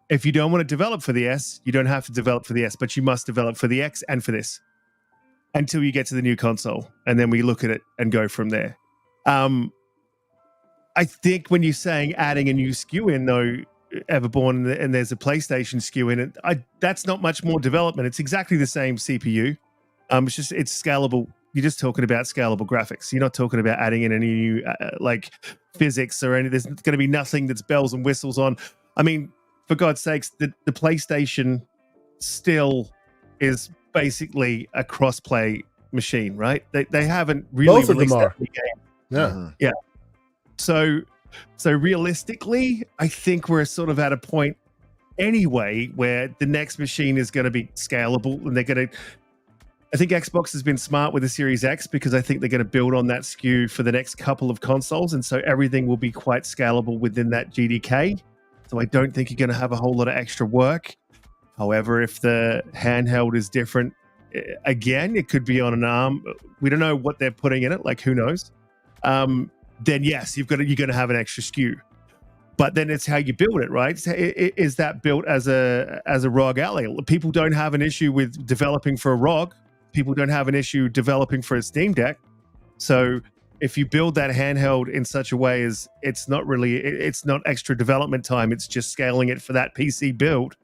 if you don't want to develop for the S, you don't have to develop for the S, but you must develop for the X and for this until you get to the new console. And then we look at it and go from there. I think when you're saying adding a new SKU in, though, Everborn, and there's a PlayStation SKU in it, that's not much more development. It's exactly the same CPU. It's scalable. You're just talking about scalable graphics. You're not talking about adding in any new like physics or any. There's going to be nothing that's bells and whistles on. I mean, for God's sakes, the PlayStation still is basically a cross-play machine, right? They haven't really both of them are. Yeah. So realistically, I think we're sort of at a point anyway where the next machine is going to be scalable, and they're going to. I think Xbox has been smart with the Series X because I think they're going to build on that SKU for the next couple of consoles. And so everything will be quite scalable within that GDK. So I don't think you're going to have a whole lot of extra work. However, if the handheld is different, again, it could be on an ARM. We don't know what they're putting in it. Like, who knows? Then yes, you're going to have an extra SKU. But then it's how you build it, right? Is that built as a ROG Ally? People don't have an issue with developing for a ROG. People don't have an issue developing for a Steam Deck. So if you build that handheld in such a way as it's not extra development time, it's just scaling it for that PC build.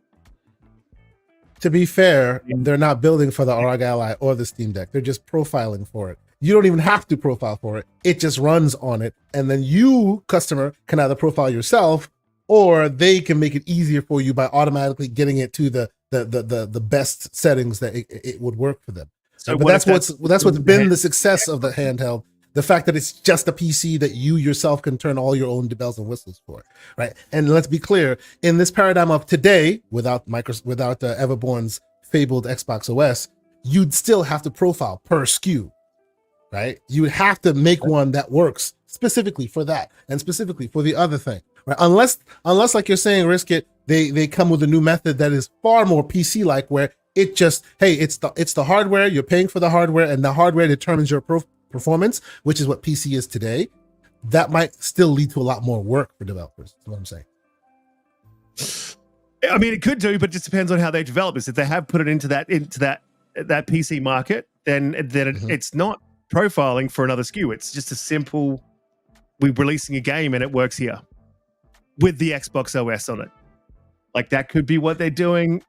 To be fair, they're not building for the ROG Ally or the Steam Deck. They're just profiling for it. You don't even have to profile for it. It just runs on it. And then you, customer, can either profile yourself or they can make it easier for you by automatically getting it to the best settings that it would work for them. So but that's what's been the success of the handheld. The fact that it's just a PC that you yourself can turn all your own bells and whistles for, right? And let's be clear, in this paradigm of today, without Everborn's fabled Xbox OS, you'd still have to profile per SKU, right? You would have to make one that works specifically for that and specifically for the other thing, right? Unless like you're saying, Riskit, they come with a new method that is far more PC-like, where it just, hey, it's the hardware, you're paying for the hardware, and the hardware determines your performance, which is what PC is today. That might still lead to a lot more work for developers. That's what I'm saying. I mean, it could do, but it just depends on how they develop this. If they have put it into that PC market, then it's not profiling for another SKU. It's just a simple, we're releasing a game and it works here with the Xbox OS on it. Like, that could be what they're doing.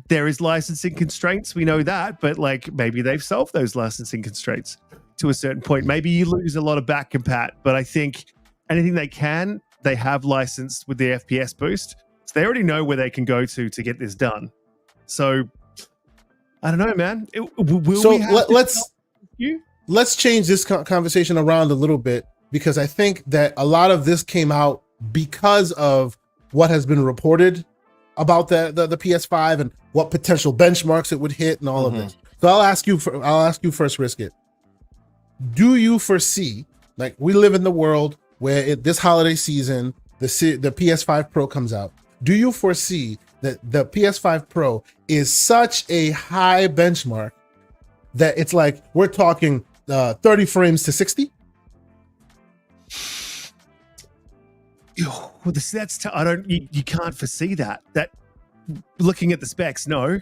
There is licensing constraints, we know that, but like, maybe they've solved those licensing constraints to a certain point. Maybe you lose a lot of back compat, but I think anything they have licensed with the FPS boost. So they already know where they can go to get this done. So I don't know, man. Let's change this conversation around a little bit, because I think that a lot of this came out because of what has been reported about the PS5 and what potential benchmarks it would hit and all of this. So I'll ask you first, Riskit. Do you foresee, like, we live in the world where this holiday season the PS5 Pro comes out? Do you foresee that the PS5 Pro is such a high benchmark that it's like we're talking 30 frames to 60? Well, you can't foresee that. That looking at the specs, no.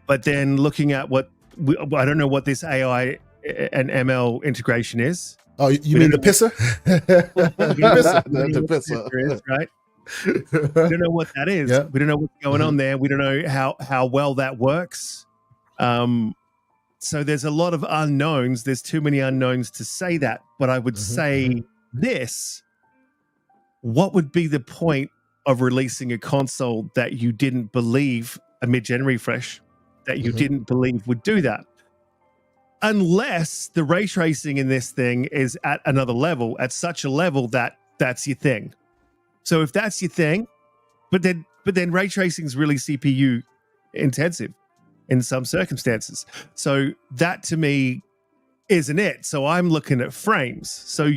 But then looking at I don't know what this AI and ML integration is. Oh, you mean the pisser? The pisser. Right? We don't know what that is. Yeah. We don't know what's going on there. We don't know how well that works. So there's a lot of unknowns. There's too many unknowns to say that. But I would say this. What would be the point of releasing a console that you didn't believe, a mid-gen refresh, that you didn't believe would do that? Unless the ray tracing in this thing is at another level, at such a level that that's your thing. So if that's your thing, but then ray tracing is really CPU intensive in some circumstances. So that to me isn't it. So I'm looking at frames. So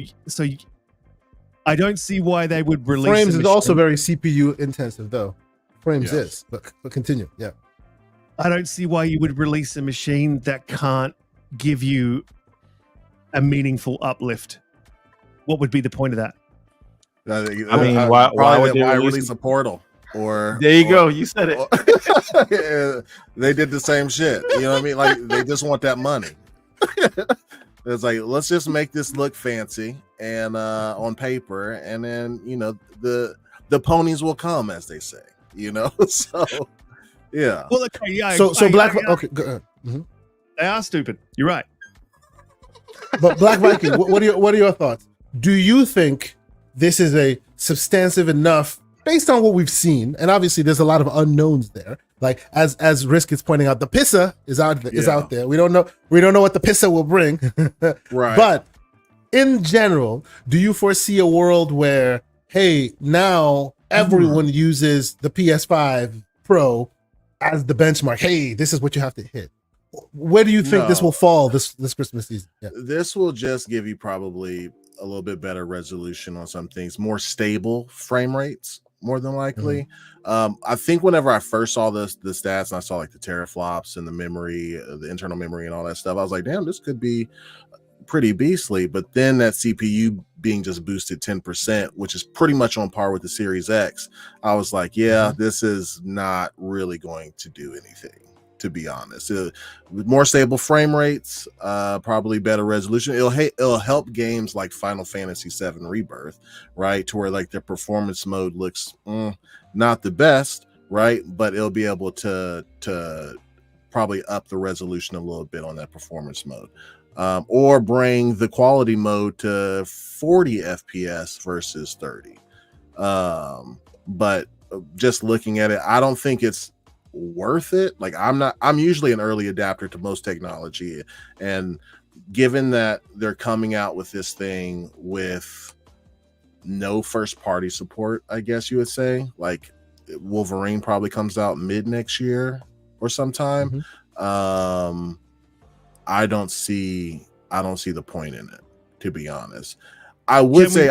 I don't see why they would release. Frames is also very CPU intensive, though. Frames is, but continue. Yeah. I don't see why you would release a machine that can't give you a meaningful uplift. What would be the point of that? I mean, why would they release a Portal? Or there you go, you said it. They did the same shit. You know what I mean? Like, they just want that money. It's like, let's just make this look fancy and on paper, and then the ponies will come, as they say. So yeah. Well, okay, yeah. So Black. Okay, go ahead. They are stupid. You're right. But Black Viking, what are your thoughts? Do you think this is a substantive enough, based on what we've seen, and obviously there's a lot of unknowns there. Like as Risk is pointing out, the Pissa is out there. We don't know what the Pissa will bring. Right. But in general, do you foresee a world where, hey, now everyone uses the PS5 Pro as the benchmark? Hey, this is what you have to hit. Where do you think this will fall this Christmas season? Yeah. This will just give you probably a little bit better resolution on some things, more stable frame rates, more than likely. I think whenever I first saw the stats and I saw like the teraflops and the memory, the internal memory and all that stuff, I was like, damn, this could be pretty beastly. But then that CPU being just boosted 10%, which is pretty much on par with the Series X, I was like, yeah, this is not really going to do anything, to be honest. With more stable frame rates, probably better resolution, it'll help games like Final Fantasy VII Rebirth, right, to where like their performance mode looks not the best, right, but it'll be able to probably up the resolution a little bit on that performance mode, or bring the quality mode to 40 FPS versus 30. But just looking at it, I don't think it's worth it. Like, I'm usually an early adapter to most technology, and given that they're coming out with this thing with no first party support, I guess you would say, like Wolverine probably comes out mid next year or sometime. I don't see the point in it, to be honest. I would say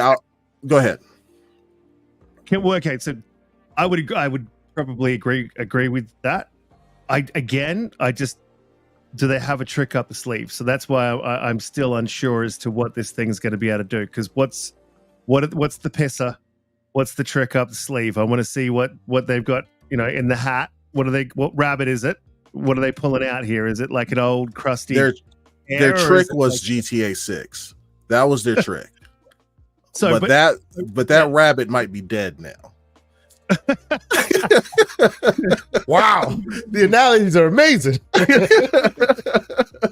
go ahead. Okay, so I would probably agree with that. Do they have a trick up the sleeve? So that's why I'm still unsure as to what this thing's going to be able to do. Because what's the pisser? What's the trick up the sleeve? I want to see what they've got, in the hat. What rabbit is it? What are they pulling out here? Is it like an old crusty? Their trick was like GTA 6. That was their trick. So, but that rabbit might be dead now. Wow, the analogies are amazing.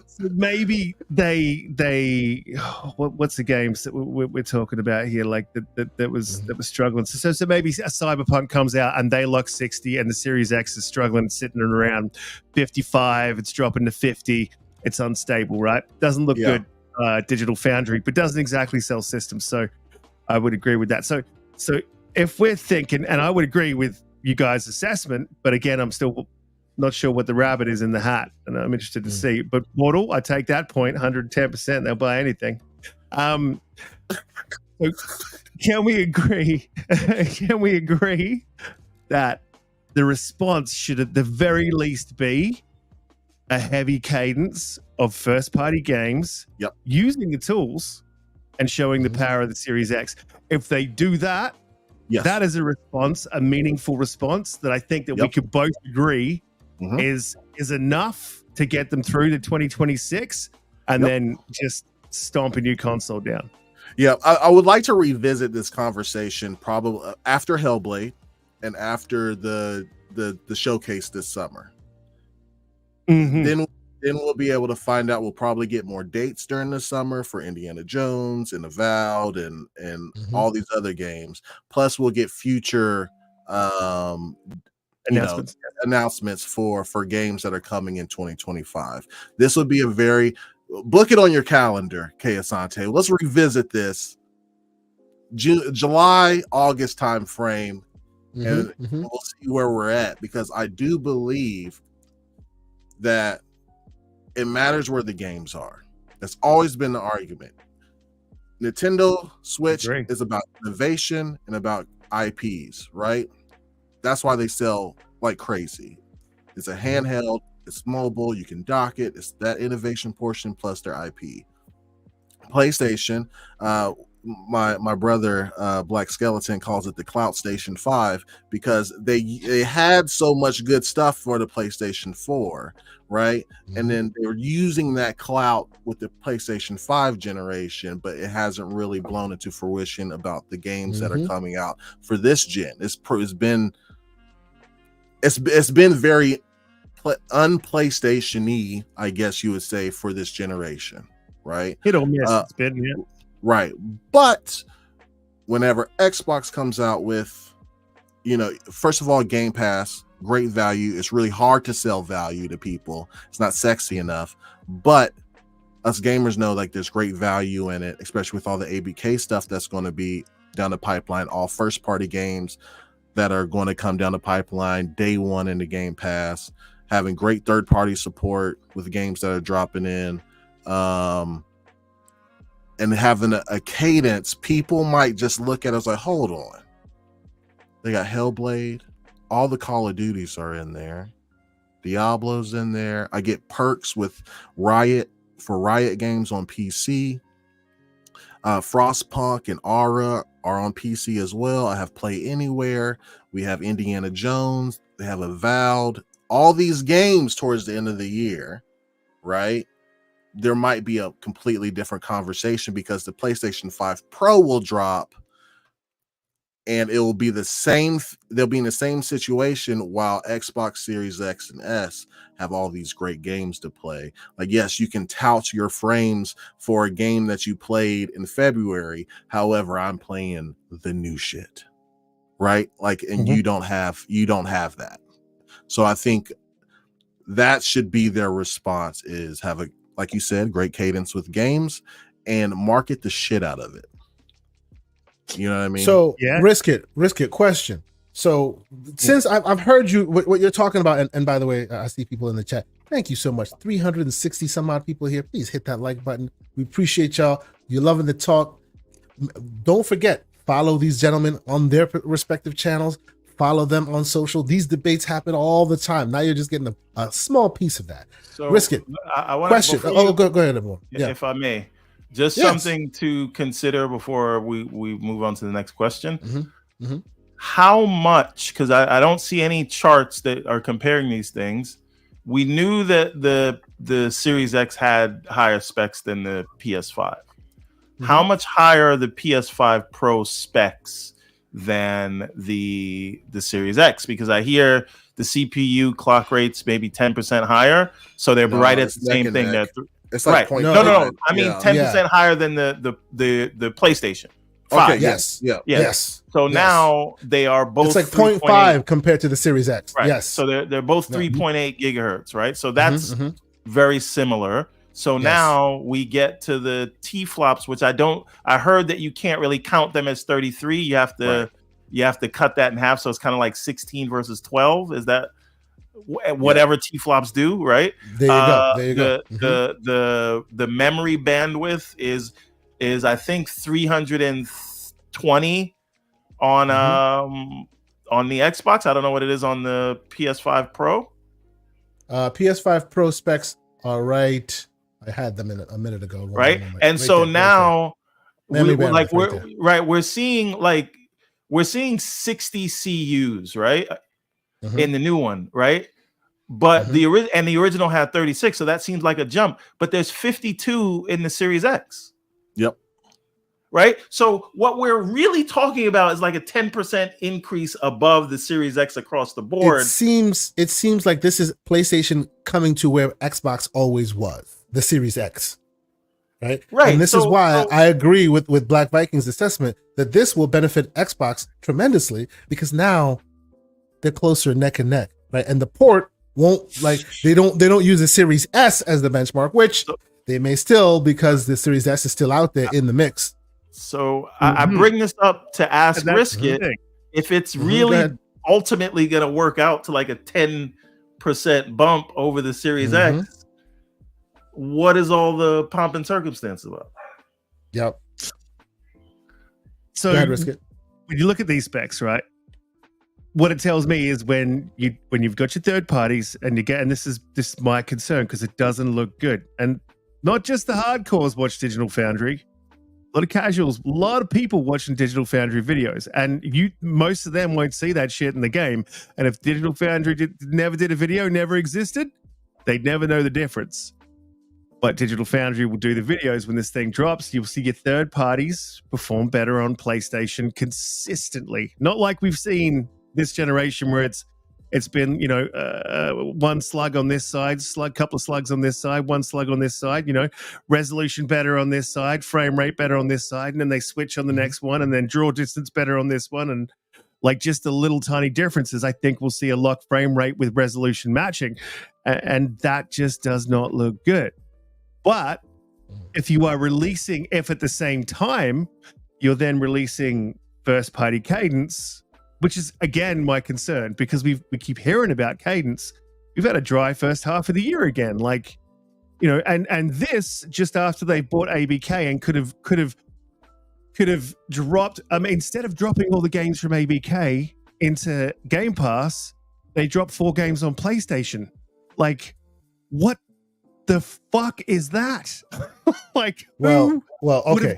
So maybe what's the games that we're talking about here, like that was struggling. So maybe a Cyberpunk comes out and they lock 60 and the Series X is struggling, sitting around 55. It's dropping to 50. It's unstable, right? Doesn't look good. Digital Foundry, but doesn't exactly sell systems. So I would agree with that. So if we're thinking, and I would agree with you guys' assessment, but again, I'm still not sure what the rabbit is in the hat, and I'm interested to see. But Mortal, I take that point, 110%. They'll buy anything. Can we agree? Can we agree that the response should at the very least be a heavy cadence of first-party games, using the tools and showing the power of the Series X? If they do that, that is a response, a meaningful response that I think that we could both agree is enough to get them through to 2026 and then just stomp a new console down. Yeah, I would like to revisit this conversation probably after Hellblade and after the showcase this summer. Then we'll be able to find out. We'll probably get more dates during the summer for Indiana Jones and Avowed and all these other games. Plus, we'll get future announcements for games that are coming in 2025. This would be a very book it on your calendar, Kay Asante. Let's revisit this July, August time frame, and we'll see where we're at, because I do believe that it matters where the games are. That's always been the argument. Nintendo Switch is about innovation and about IPs, right? That's why they sell like crazy. It's a handheld, it's mobile, you can dock it. It's that innovation portion plus their IP. PlayStation, my brother Black Skeleton calls it the Clout Station 5 because they had so much good stuff for the PlayStation 4, right? And then they were using that clout with the PlayStation 5 generation, but it hasn't really blown into fruition about the games that are coming out for this gen. It's been very un-PlayStation-y, I guess you would say, for this generation, right? Hit or miss, it's been, right. But whenever Xbox comes out with, first of all, Game Pass, great value. It's really hard to sell value to people. It's not sexy enough, but us gamers know like there's great value in it, especially with all the ABK stuff that's going to be down the pipeline, all first-party games that are going to come down the pipeline day one in the Game Pass, having great third-party support with games that are dropping in, and having a cadence. People might just look at us like, hold on. They got Hellblade. All the Call of Duties are in there. Diablo's in there. I get perks with Riot games on PC. Frostpunk and Aura are on PC as well. I have Play Anywhere. We have Indiana Jones. They have Avowed. All these games towards the end of the year, right? There might be a completely different conversation because the PlayStation 5 Pro will drop and it will be the same. They'll be in the same situation while Xbox Series X and S have all these great games to play. Like, yes, you can tout your frames for a game that you played in February. However, I'm playing the new shit, right? Like, and you don't have that. So I think that should be their response, is have a, like you said, great cadence with games and market the shit out of it. You know what I mean? So risk it question. So since I've heard you, what you're talking about, and by the way, I see people in the chat. Thank you so much. 360 some odd people here. Please hit that like button. We appreciate y'all. You're loving the talk. Don't forget, follow these gentlemen on their respective channels. Follow them on social. These debates happen all the time. Now you're just getting a small piece of that. So risk it. I want question. Go ahead, everyone. If I may, just something to consider before we move on to the next question. How much? Because I don't see any charts that are comparing these things. We knew that the Series X had higher specs than the PS5. How much higher are the PS5 Pro specs than the Series X? Because I hear the CPU clock rates maybe 10% higher, so they're right at the same thing. It's like right. No. I mean 10% higher than the PlayStation 5. Okay. Yes. So now they are both. It's like 0.5 compared to the Series X. Right. Yes. So they're both 3.8 gigahertz. Right. So that's very similar. So now we get to the T flops, which I heard that you can't really count them as 33. You have to you have to cut that in half, so it's kind of like 16 versus 12. Is that whatever T-flops do, right? There you go. There you go. The memory bandwidth is I think 320 on the Xbox. I don't know what it is on the PS5 Pro. PS5 Pro specs are right. I had them a minute ago. Right, and so now we're seeing 60 CUs, right, in the new one, right? But the original had 36, so that seems like a jump. But there's 52 in the Series X. Yep. Right. So what we're really talking about is like a 10% increase above the Series X across the board. It seems like this is PlayStation coming to where Xbox always was, the Series X. Right. And this is why I agree with Black Viking's assessment that this will benefit Xbox tremendously, because now they're closer neck and neck. Right. And the port won't, like, they don't use the Series S as the benchmark, which they may still, because the Series S is still out there in the mix. So I bring this up to ask Brisket if it's really ultimately going to work out to like a 10% bump over the Series X. What is all the pomp and circumstance about? Yep. So when you look at these specs, right? What it tells me is when you've got your third parties and you get, and this is my concern because it doesn't look good, and not just the hardcores watch Digital Foundry. A lot of casuals, a lot of people watching Digital Foundry videos, and most of them won't see that shit in the game. And if Digital Foundry never did a video, never existed, they'd never know the difference. But Digital Foundry will do the videos when this thing drops. You'll see your third parties perform better on PlayStation consistently. Not like we've seen this generation where it's been, one slug on this side, couple of slugs on this side, one slug on this side, resolution better on this side, frame rate better on this side, and then they switch on the next one, and then draw distance better on this one, and like just the little tiny differences. I think we'll see a lock frame rate with resolution matching, and that just does not look good. But if you are if at the same time you're then releasing first party Cadence, which is, again, my concern, because we keep hearing about Cadence. We've had a dry first half of the year again. Like, and this just after they bought ABK and could have dropped, instead of dropping all the games from ABK into Game Pass, they dropped 4 games on PlayStation. Like, what the fuck is that? Like, okay.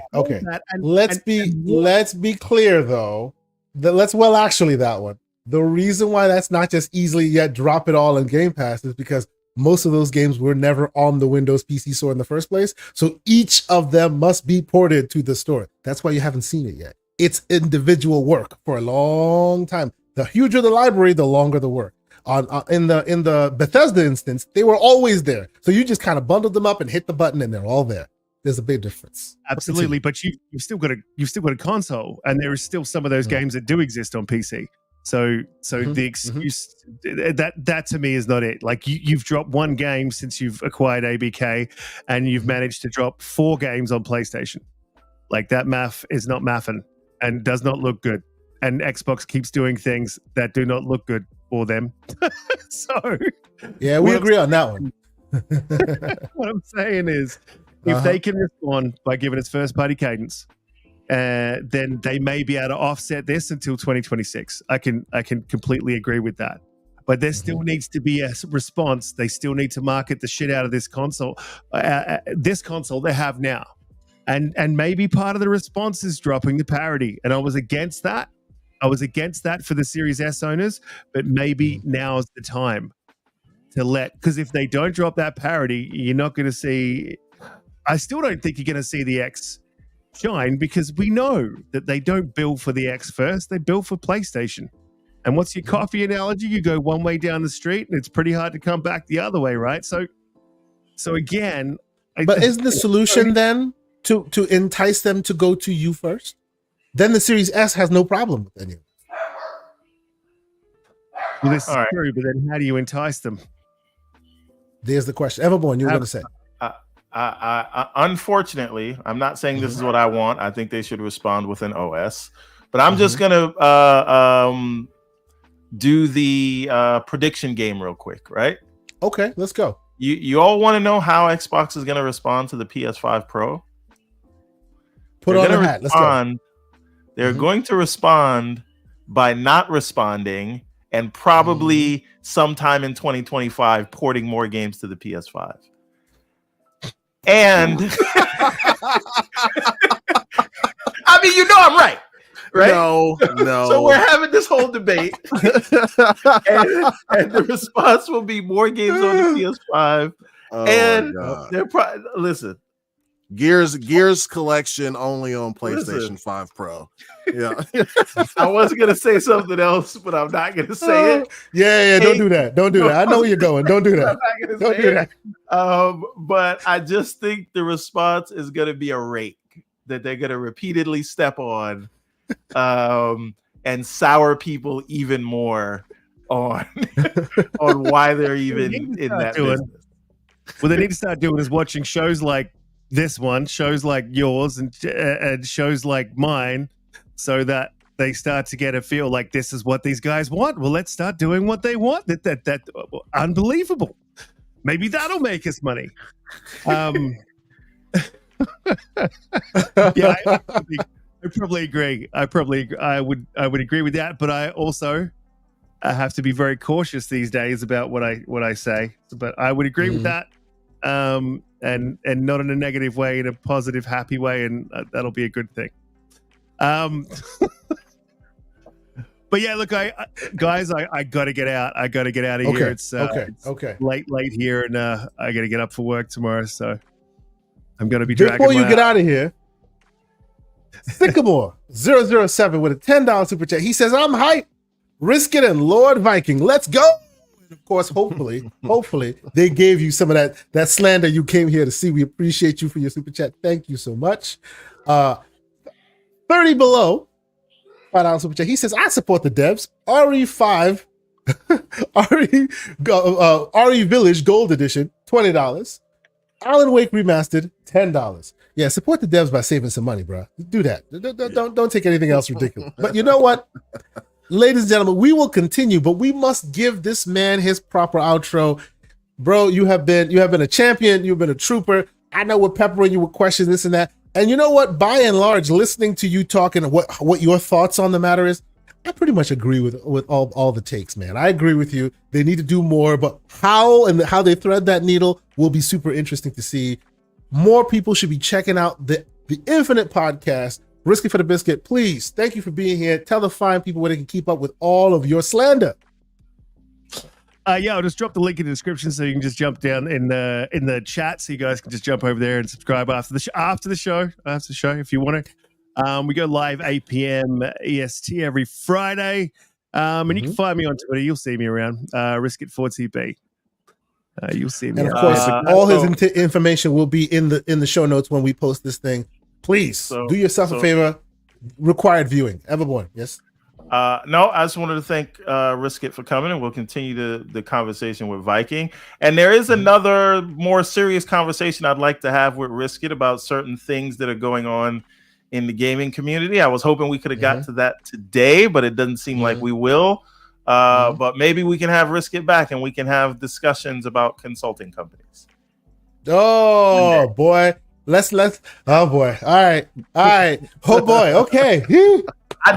Let's be clear though. That one. The reason why that's not just easily yet drop it all in Game Pass is because most of those games were never on the Windows PC store in the first place. So each of them must be ported to the store. That's why you haven't seen it yet. It's individual work for a long time. The huger the library, the longer the work. In the Bethesda instance, they were always there. So you just kind of bundled them up and hit the button and they're all there. There's a big difference. Absolutely, but you've still got a console, and there is still some of those games that do exist on PC. So the excuse that to me is not it. Like you've dropped one game since you've acquired ABK, and you've managed to drop 4 games on PlayStation. Like that math is not mathing and does not look good. And Xbox keeps doing things that do not look good for them. So yeah, we agree on that one. What I'm saying is, if they can respond by giving us first party Cadence, then they may be able to offset this until 2026. I can completely agree with that. But there still needs to be a response. They still need to market the shit out of this console. This console they have now. And maybe part of the response is dropping the parity. And I was against that. For the Series S owners, but maybe now's the time to because if they don't drop that parity, you're not going to see. I still don't think you're going to see the X shine, because we know that they don't build for the X first. They build for PlayStation. And what's your coffee analogy? You go one way down the street and it's pretty hard to come back the other way, right? So again... But isn't the solution then to entice them to go to you first? Then the Series S has no problem with any of it. Well, this is true, but then how do you entice them? There's the question. Everborn, you were going to say. Unfortunately, I'm not saying this is what I want. I think they should respond with an OS. But I'm just gonna do the prediction game real quick, right? Okay, let's go. You all want to know how Xbox is gonna respond to the PS5 Pro? Put on the hat. Let's go. They're going to respond by not responding and probably sometime in 2025 porting more games to the PS5. And I mean, you know I'm right. No. So we're having this whole debate, and the response will be more games on the PS5. And they're probably listen. Gears collection only on PlayStation 5 Pro. Yeah. I was gonna say something else, but I'm not gonna say it. Yeah, don't do that. Don't do that. I know where you're going. Don't do that. Don't do that. But I just think the response is gonna be a rake that they're gonna repeatedly step on, and sour people even more on why they're even in that business. What they need to start doing is watching shows like this one, shows like yours, and shows like mine, so that they start to get a feel like this is what these guys want. Well, let's start doing what they want. That unbelievable. Maybe that'll make us money. Yeah, I probably agree. I would agree with that, but I have to be very cautious these days about what I say. But I would agree with that. And not in a negative way, in a positive, happy way, and that'll be a good thing. But yeah, look, guys, I got to get out. I got to get out of here. It's late here, and I got to get up for work tomorrow, so I'm going to be dragging. Before you get out of here, Sycamore 007 with a $10 super chat. He says, "I'm hyped. Risk it and Lord Viking, let's go." Of course, hopefully, they gave you some of that slander you came here to see. We appreciate you for your super chat. Thank you so much. 30 below, $5 super chat. He says, "I support the devs. RE5, RE Village Gold Edition, $20. Alan Wake Remastered, $10. Yeah, support the devs by saving some money, bro. Do that. Don't take anything else ridiculous. But you know what? Ladies and gentlemen, we will continue, but we must give this man his proper outro. Bro, you have been a champion. You've been a trooper. I know we're peppering you with questions, this and that. And you know what? By and large, listening to you talking, what your thoughts on the matter is, I pretty much agree with all the takes, man. I agree with you. They need to do more, but how they thread that needle will be super interesting to see. More people should be checking out the Infinite podcast. Risky for the Biscuit, please. Thank you for being here. Tell the fine people where they can keep up with all of your slander. Yeah, I'll just drop the link in the description so you can just jump down in the chat, so you guys can just jump over there and subscribe after the show if you want to. We go live 8 p.m. EST every Friday, and you can find me on Twitter. You'll see me around. Riskit4TB. You'll see me. And of course, all his information will be in the show notes when we post this thing. Please do yourself a favor. Required viewing. Everborn, yes. No, I just wanted to thank Riskit for coming, and we'll continue the conversation with Viking. And there is another more serious conversation I'd like to have with Riskit about certain things that are going on in the gaming community. I was hoping we could have got to that today, but it doesn't seem like we will. But maybe we can have Riskit back, and we can have discussions about consulting companies. Oh boy. Let's oh boy. All right. Oh boy. Okay.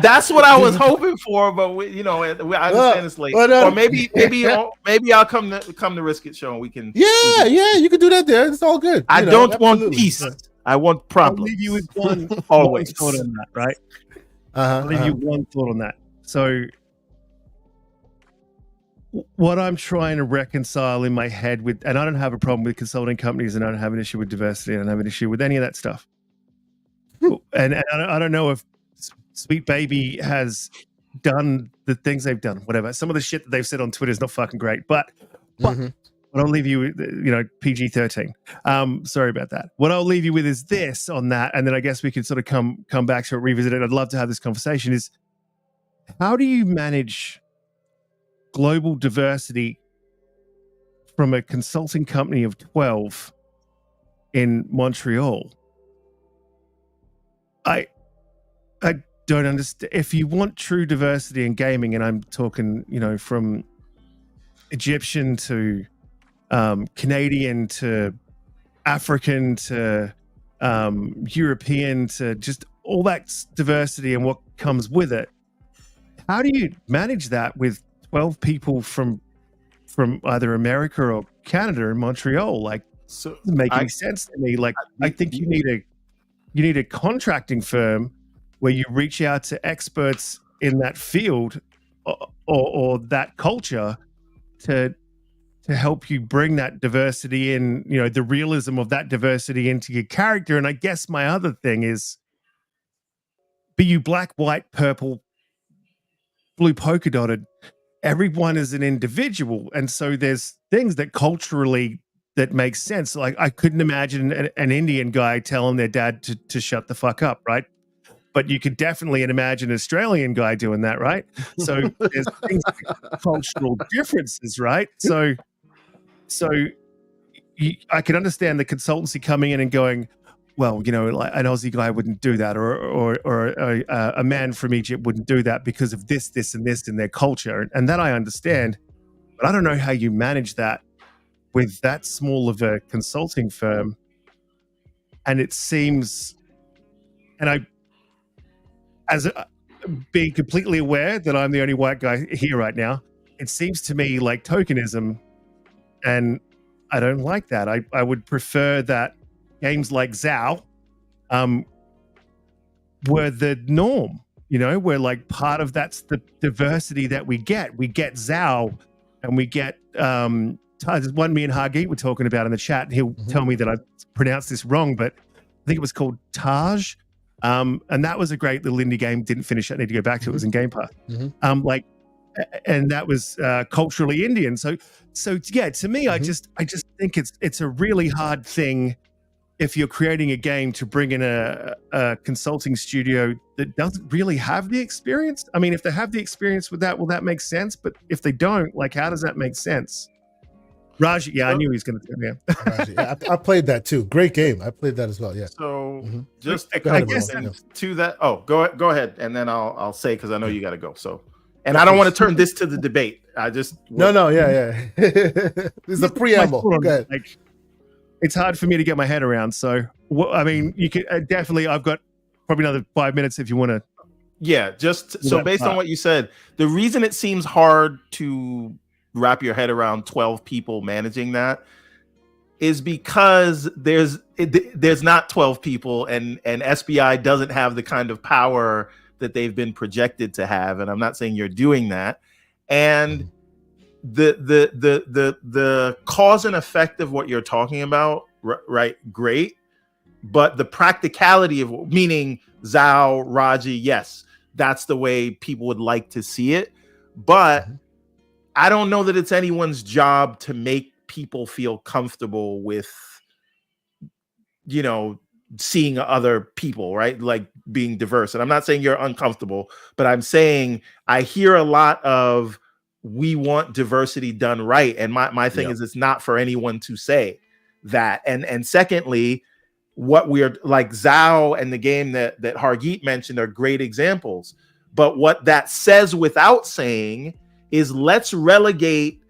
That's what I was hoping for, but I understand it's late. Or maybe I'll come to Riskit show and we can. Yeah, you can do that there. It's all good. I don't want peace. I want problems. I'll leave you with one thought on that, right? I'll leave you one thought on that. So what I'm trying to reconcile in my head with, and I don't have a problem with consulting companies, and I don't have an issue with diversity, and I don't have an issue with any of that stuff. And I don't know if Sweet Baby has done the things they've done, whatever. Some of the shit that they've said on Twitter is not fucking great, but I'll leave you with, PG-13. Sorry about that. What I'll leave you with is this on that, and then I guess we could sort of come back to it, revisit it. I'd love to have this conversation is, how do you manage global diversity from a consulting company of 12 in Montreal? I don't understand. If you want true diversity in gaming, and I'm talking, from Egyptian to Canadian to African to European to just all that diversity and what comes with it, how do you manage that with 12 people from either America or Canada in Montreal? Like, So doesn't make any sense to me. Like, I think you need a contracting firm where you reach out to experts in that field or that culture to help you bring that diversity in, the realism of that diversity into your character. And I guess my other thing is, be you black, white, purple, blue polka dotted, everyone is an individual. And so there's things that culturally that makes sense. Like, I couldn't imagine an Indian guy telling their dad to shut the fuck up, right? But you could definitely imagine an Australian guy doing that, right? So there's things like cultural differences, right? So I can understand the consultancy coming in and going, well, like an Aussie guy wouldn't do that, or a man from Egypt wouldn't do that because of this, and this in their culture, and that I understand. But I don't know how you manage that with that small of a consulting firm. And it seems, and being completely aware that I'm the only white guy here right now, it seems to me like tokenism, and I don't like that. I would prefer that games like ZOW were the norm, where like part of that's the diversity that we get. We get ZOW, and we get there's one me and Hargeet were talking about in the chat, and he'll tell me that I pronounced this wrong, but I think it was called Taj. And that was a great little indie game. Didn't finish it. I need to go back to it. It was in Game Pass. And that was culturally Indian. So yeah, to me, I just think it's a really hard thing if you're creating a game to bring in a consulting studio that doesn't really have the experience. I mean, if they have the experience with that, well, that makes sense. But if they don't, like, how does that make sense? Raji, yeah, I knew he was going to do that. Raji, yeah, I played that too. Great game. I played that as well. Yeah. So just I guess to that. Oh, go ahead, and then I'll say, because I know you got to go. So, and I don't want to turn this to the debate. I just no, yeah. This is a preamble. Go ahead. Like, it's hard for me to get my head around. So, I mean, you can definitely. I've got probably another 5 minutes if you want to. Yeah, just so based on what you said, the reason it seems hard to wrap your head around 12 people managing that is because there's not 12 people, and SBI doesn't have the kind of power that they've been projected to have. And I'm not saying you're doing that. And the cause and effect of what you're talking about, right? Great. But the practicality of, meaning ZOW, Raji, yes, that's the way people would like to see it. But I don't know that it's anyone's job to make people feel comfortable with, seeing other people, right? Like being diverse. And I'm not saying you're uncomfortable, but I'm saying I hear a lot of, we want diversity done right. And my thing is, it's not for anyone to say that. And secondly, what we're like, ZOW and the game that Hargeet mentioned are great examples. But what that says without saying is, let's relegate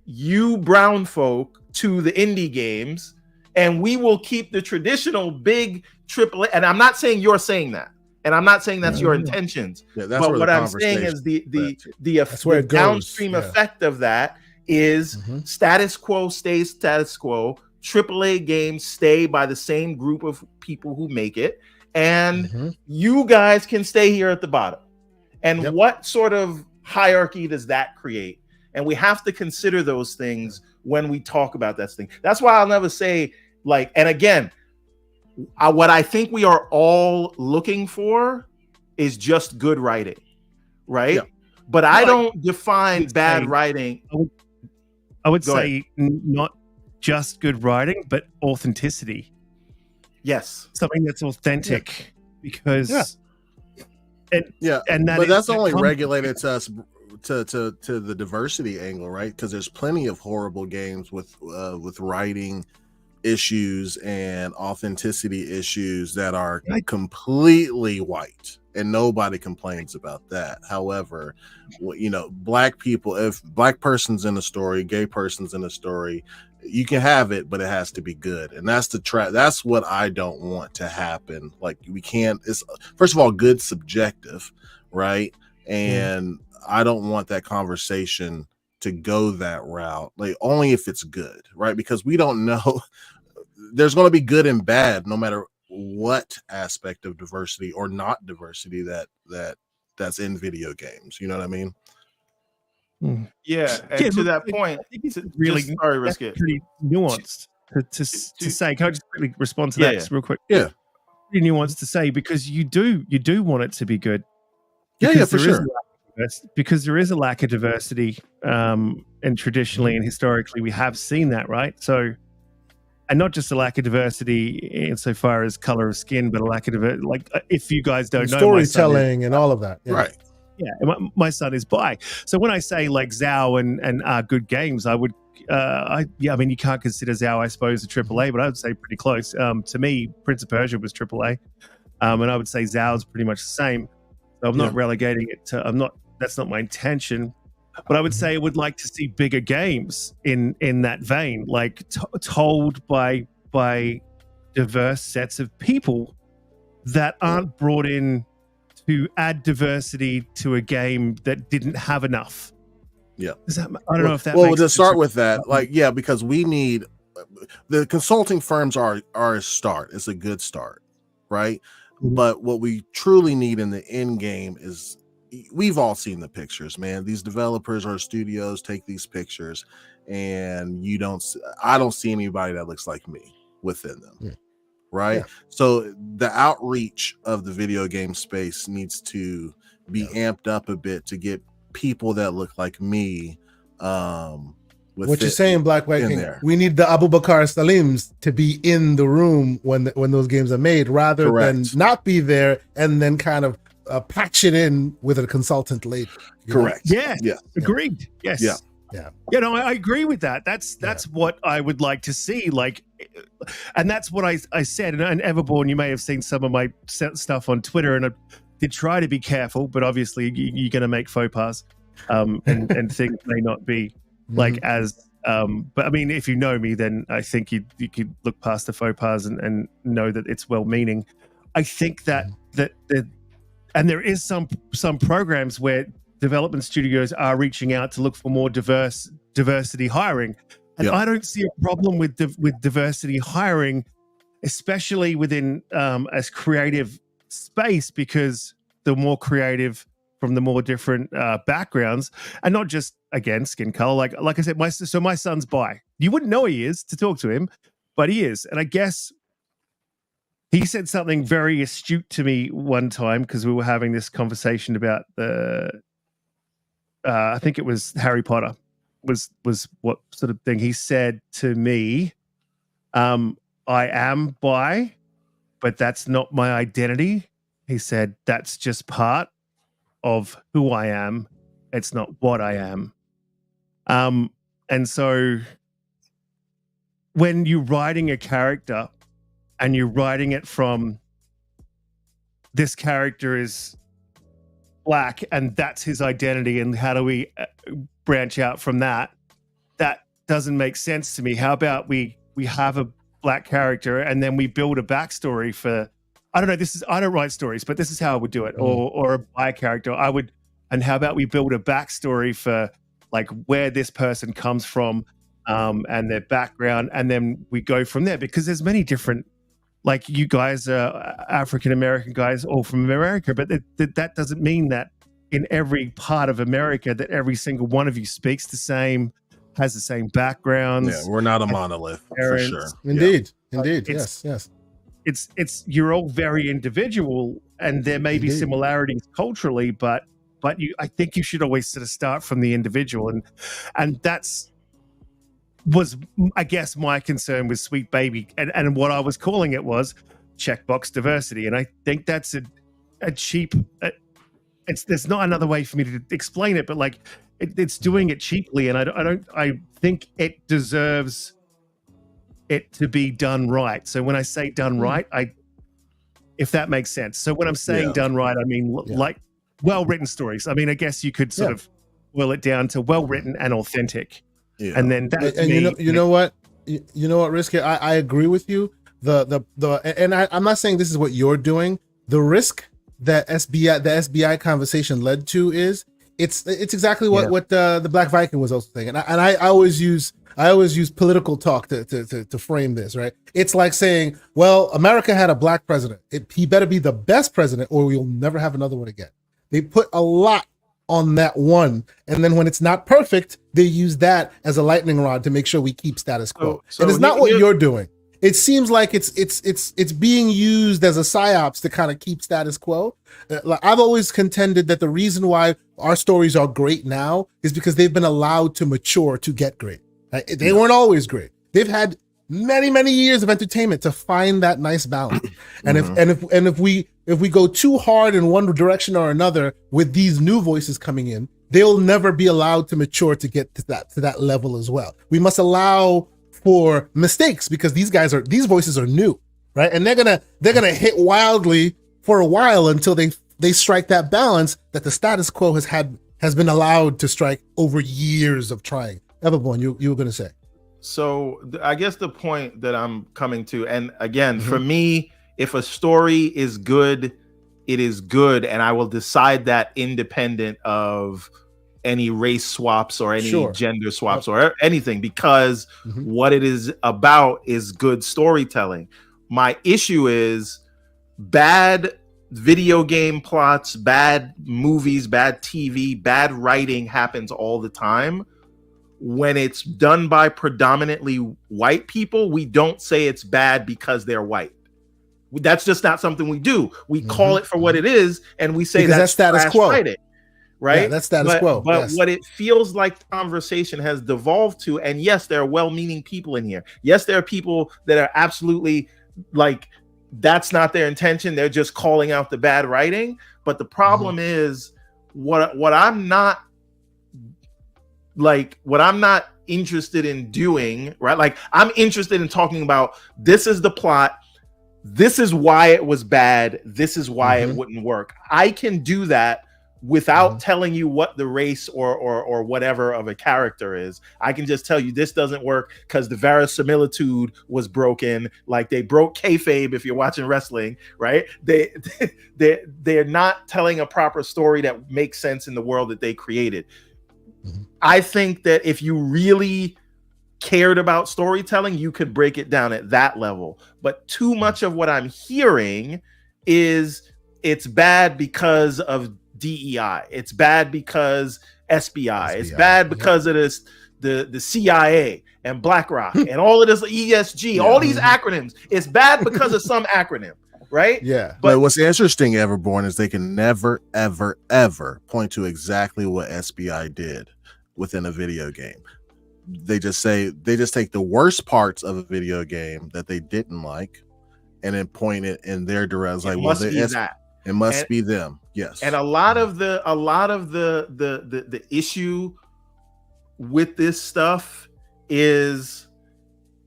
you brown folk to the indie games, and we will keep the traditional big AAA. And I'm not saying you're saying that, and I'm not saying that's your intentions. Yeah, that's but what I'm saying is the downstream effect of that is status quo stays status quo. AAA games stay by the same group of people who make it, and you guys can stay here at the bottom. And what sort of hierarchy does that create? And we have to consider those things when we talk about that thing. That's why I'll never say, like, and again, what I think we are all looking for is just good writing, right? Yeah. But I don't define bad writing. I would say not just good writing, but authenticity. Yes. Something that's authentic, because but that's only regulated to us to the diversity angle, right? Because there's plenty of horrible games with writing issues and authenticity issues that are completely white. and nobody complains about that. However, black people, if black person's in a story, gay person's in a story, you can have it, but it has to be good. And that's that's what I don't want to happen. Like, we can't, it's, first of all, good subjective, right? And I don't want that conversation to go that route, like only if it's good, right? Because we don't know, there's going to be good and bad no matter what aspect of diversity or not diversity that's in video games. You know what I mean? Yeah, and to that point, really pretty nuanced to say. Can I just quickly respond to that real quick? Yeah, pretty nuanced to say, because you do want it to be good. Yeah, for sure. Because there is a lack of diversity, and traditionally and historically we have seen that, right? So, and not just a lack of diversity insofar as color of skin, but a lack of diversity. Like, if you guys don't know, storytelling and all of that, right? Yeah, my son is bi. So when I say like Zao and are good games, I would, I mean, you can't consider Zao, I suppose, a AAA, but I would say pretty close. To me, Prince of Persia was AAA, and I would say Zao's pretty much the same. So I'm not relegating it to. That's not my intention, but I would say I would like to see bigger games in that vein, like told by diverse sets of people that aren't brought in to add diversity to a game that didn't have enough. Yeah. I don't know if that well, makes to sense. start with that, because we need the consulting firms are a start. It's a good start, right? Mm-hmm. But what we truly need in the end game is, we've all seen the pictures, man. These developers or studios take these pictures, and I don't see anybody that looks like me within them. Yeah. Right. Yeah. So the outreach of the video game space needs to be amped up a bit to get people that look like me. What you're saying, Black White King, we need the Abubakar Salims to be in the room when those games are made, rather than not be there and then kind of patch it in with a consultant later. Correct. Yes. Yeah. Agreed. Yes. Yeah. Yeah. I agree with that. That's what I would like to see. Like, and that's what I said. And Everborn, you may have seen some of my stuff on Twitter, and I did try to be careful, but obviously you're going to make faux pas, and things may not be like as. But I mean, if you know me, then I think you could look past the faux pas and know that it's well-meaning. I think that and there is some programs where development studios are reaching out to look for more diversity hiring, and I don't see a problem with diversity hiring, especially within a creative space, because the more creative from the more different backgrounds, and not just again skin color. Like I said, my son's bi. You wouldn't know he is to talk to him, but he is, and I guess he said something very astute to me one time, because we were having this conversation about the. I think it was Harry Potter was what sort of thing he said to me. I am bi, but that's not my identity. He said, that's just part of who I am. It's not what I am. And so when you're writing a character and you're writing it from, this character is Black and that's his identity, and how do we branch out from that? That doesn't make sense to me. How about we have a Black character and then we build a backstory for, I don't know, I don't write stories, but this is how I would do it. Or a bi character. And how about we build a backstory for like where this person comes from, and their background, and then we go from there, because there's many different, like, you guys are African-American guys all from America, but that doesn't mean that in every part of America that every single one of you speaks the same, has the same backgrounds. Yeah, we're not a monolith, for sure. Indeed. Yes. It's you're all very individual, and there may be similarities culturally, but I think you should always sort of start from the individual, and was, I guess, my concern with Sweet Baby, and what I was calling it was checkbox diversity, and I think that's a cheap. There's not another way for me to explain it, but like it's doing it cheaply, and I think it deserves it to be done right. So when I say done right, if that makes sense. So when I'm saying done right, I mean like well-written stories. I mean, I guess you could sort of boil it down to well-written and authentic. Yeah. And then that's you know what, Risky, I agree with you. I'm not saying this is what you're doing. The risk that the SBI conversation led to is it's exactly what the Black Viking was also saying. And I always use political talk to frame this, right? It's like saying, well, America had a black president. He better be the best president or we'll never have another one again. They put a lot on that one, and then when it's not perfect, they use that as a lightning rod to make sure we keep status quo. So and it's not what you're doing. It seems like it's being used as a psyops to kind of keep status quo. Like I've always contended that the reason why our stories are great now is because they've been allowed to mature to get great. They weren't always great. They've had many years of entertainment to find that nice balance. And if we go too hard in one direction or another with these new voices coming in, they'll never be allowed to mature to get to that level as well. We must allow for mistakes because these voices are new, right? And they're gonna hit wildly for a while until they strike that balance that the status quo has been allowed to strike over years of trying. Everborn, you were gonna say. So I guess the point that I'm coming to, and again, for me, if a story is good, it is good, and I will decide that independent of any race swaps or any gender swaps or anything, because what it is about is good storytelling. My issue is bad video game plots, bad movies, bad TV, bad writing happens all the time. When it's done by predominantly white people, we don't say it's bad because they're white. That's just not something we do. We call it for what it is, and we say that's status quo. Writing, right? Yeah, that's status quo. But what it feels like the conversation has devolved to, and yes, there are well-meaning people in here. Yes, there are people that are absolutely like, that's not their intention. They're just calling out the bad writing. But the problem is what I'm not interested in doing, right? Like I'm interested in talking about, this is the plot. This is why it was bad. This is why it wouldn't work. I can do that without telling you what the race or whatever of a character is. I can just tell you this doesn't work because the verisimilitude was broken. Like they broke kayfabe if you're watching wrestling, right? They're not telling a proper story that makes sense in the world that they created. I think that if you really cared about storytelling, you could break it down at that level. But too much of what I'm hearing is it's bad because of DEI. It's bad because SBI. It's bad because of this, the CIA and BlackRock and all of this ESG, all these acronyms. It's bad because of some acronym, right? Yeah. But what's interesting, Everborn, is they can never, ever, ever point to exactly what SBI did within a video game. They just take the worst parts of a video game that they didn't like and then point it in their direction. Like, well, it must be them. Yes. And a lot of the issue with this stuff is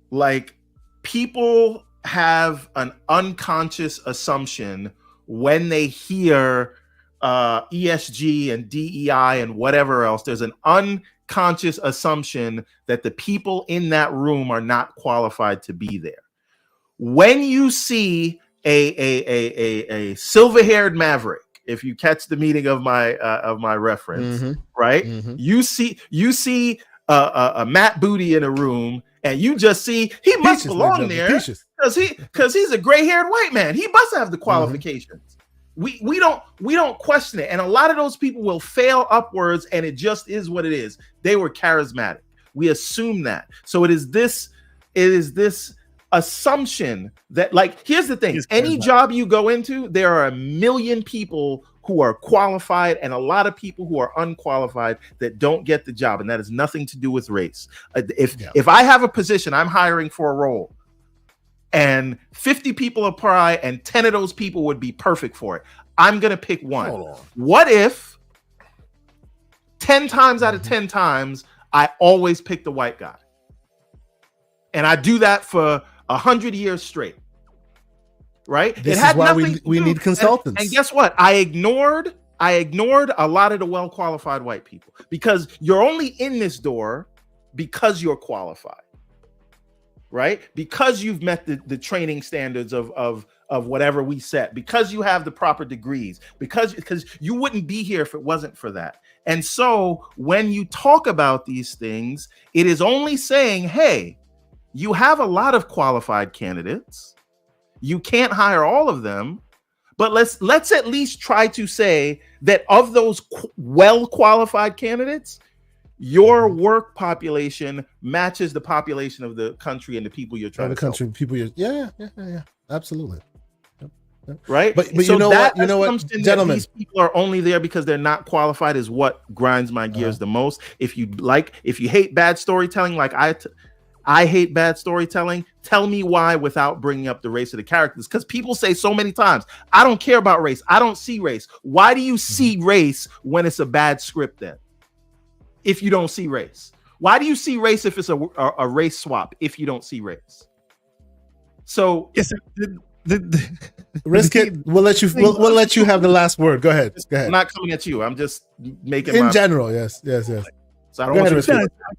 like people have an unconscious assumption when they hear ESG and DEI and whatever else. There's an unconscious assumption that the people in that room are not qualified to be there. When you see a silver-haired maverick, if you catch the meaning of my reference, right? You see a Matt Booty in a room, and you just see he must belong there because he's a gray-haired white man. He must have the qualifications. We don't question it, and a lot of those people will fail upwards, and it just is what it is. They were charismatic. We assume that. So it is this assumption that, like, here's the thing: any job you go into, there are a million people who are qualified and a lot of people who are unqualified that don't get the job, and that has nothing to do with race. If I have a position, I'm hiring for a role, and 50 people apply, and 10 of those people would be perfect for it, I'm gonna pick one. What if 10 times out of 10 times I always pick the white guy, and I do that for 100 years straight? right? This it had is why nothing we need consultants. And guess what? I ignored a lot of the well-qualified white people, because you're only in this door because you're qualified, right? Because you've met the training standards of whatever we set, because you have the proper degrees, because you wouldn't be here if it wasn't for that. And so when you talk about these things, it is only saying, hey, you have a lot of qualified candidates. You can't hire all of them, but let's at least try to say that of those well-qualified candidates, your work population matches the population of the country and the people you're trying to country, people yeah, absolutely. Right, but so you know what, gentlemen, these people are only there because they're not qualified is what grinds my gears the most. If you hate bad storytelling, like I hate bad storytelling, tell me why without bringing up the race of the characters. Because people say so many times, I don't care about race, I don't see race. Why do you see race when it's a bad script then? If you don't see race, why do you see race if it's a race swap? If you don't see race, so yes, risk it. We'll let you have the last word. Go ahead. I'm not coming at you. I'm just making in general. Yes. So I don't want to.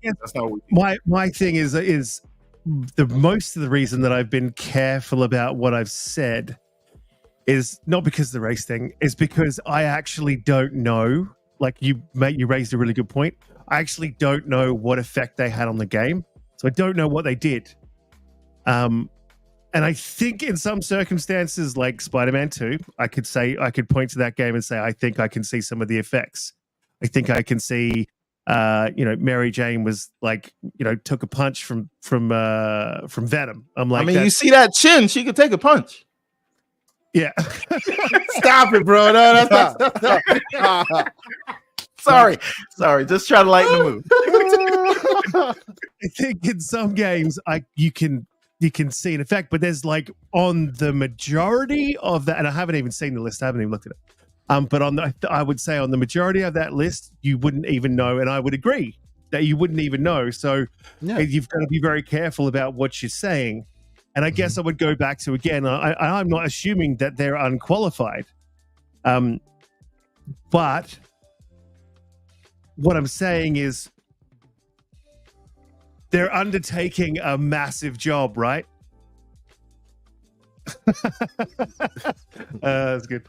That's not what my thing is the most of the reason that I've been careful about what I've said is not because of the race thing, is because I actually don't know. Like you raised a really good point. I actually don't know what effect they had on the game, so I don't know what they did. And I think in some circumstances, like Spider-Man 2, I could point to that game and say I think I can see some of the effects. I think I can see, Mary Jane was like, took a punch from Venom. I'm like, you see that chin? She could take a punch. Yeah. Stop it, bro. No, that's not. Sorry. Just try to lighten the mood. I think in some games, you can see an effect, but there's like on the majority of that, and I haven't even seen the list. I haven't even looked at it. But I would say on the majority of that list, you wouldn't even know, and I would agree that you wouldn't even know. So you've got to be very careful about what you're saying. And I guess I would go back to, again, I'm not assuming that they're unqualified. But what I'm saying is they're undertaking a massive job, right? That's good.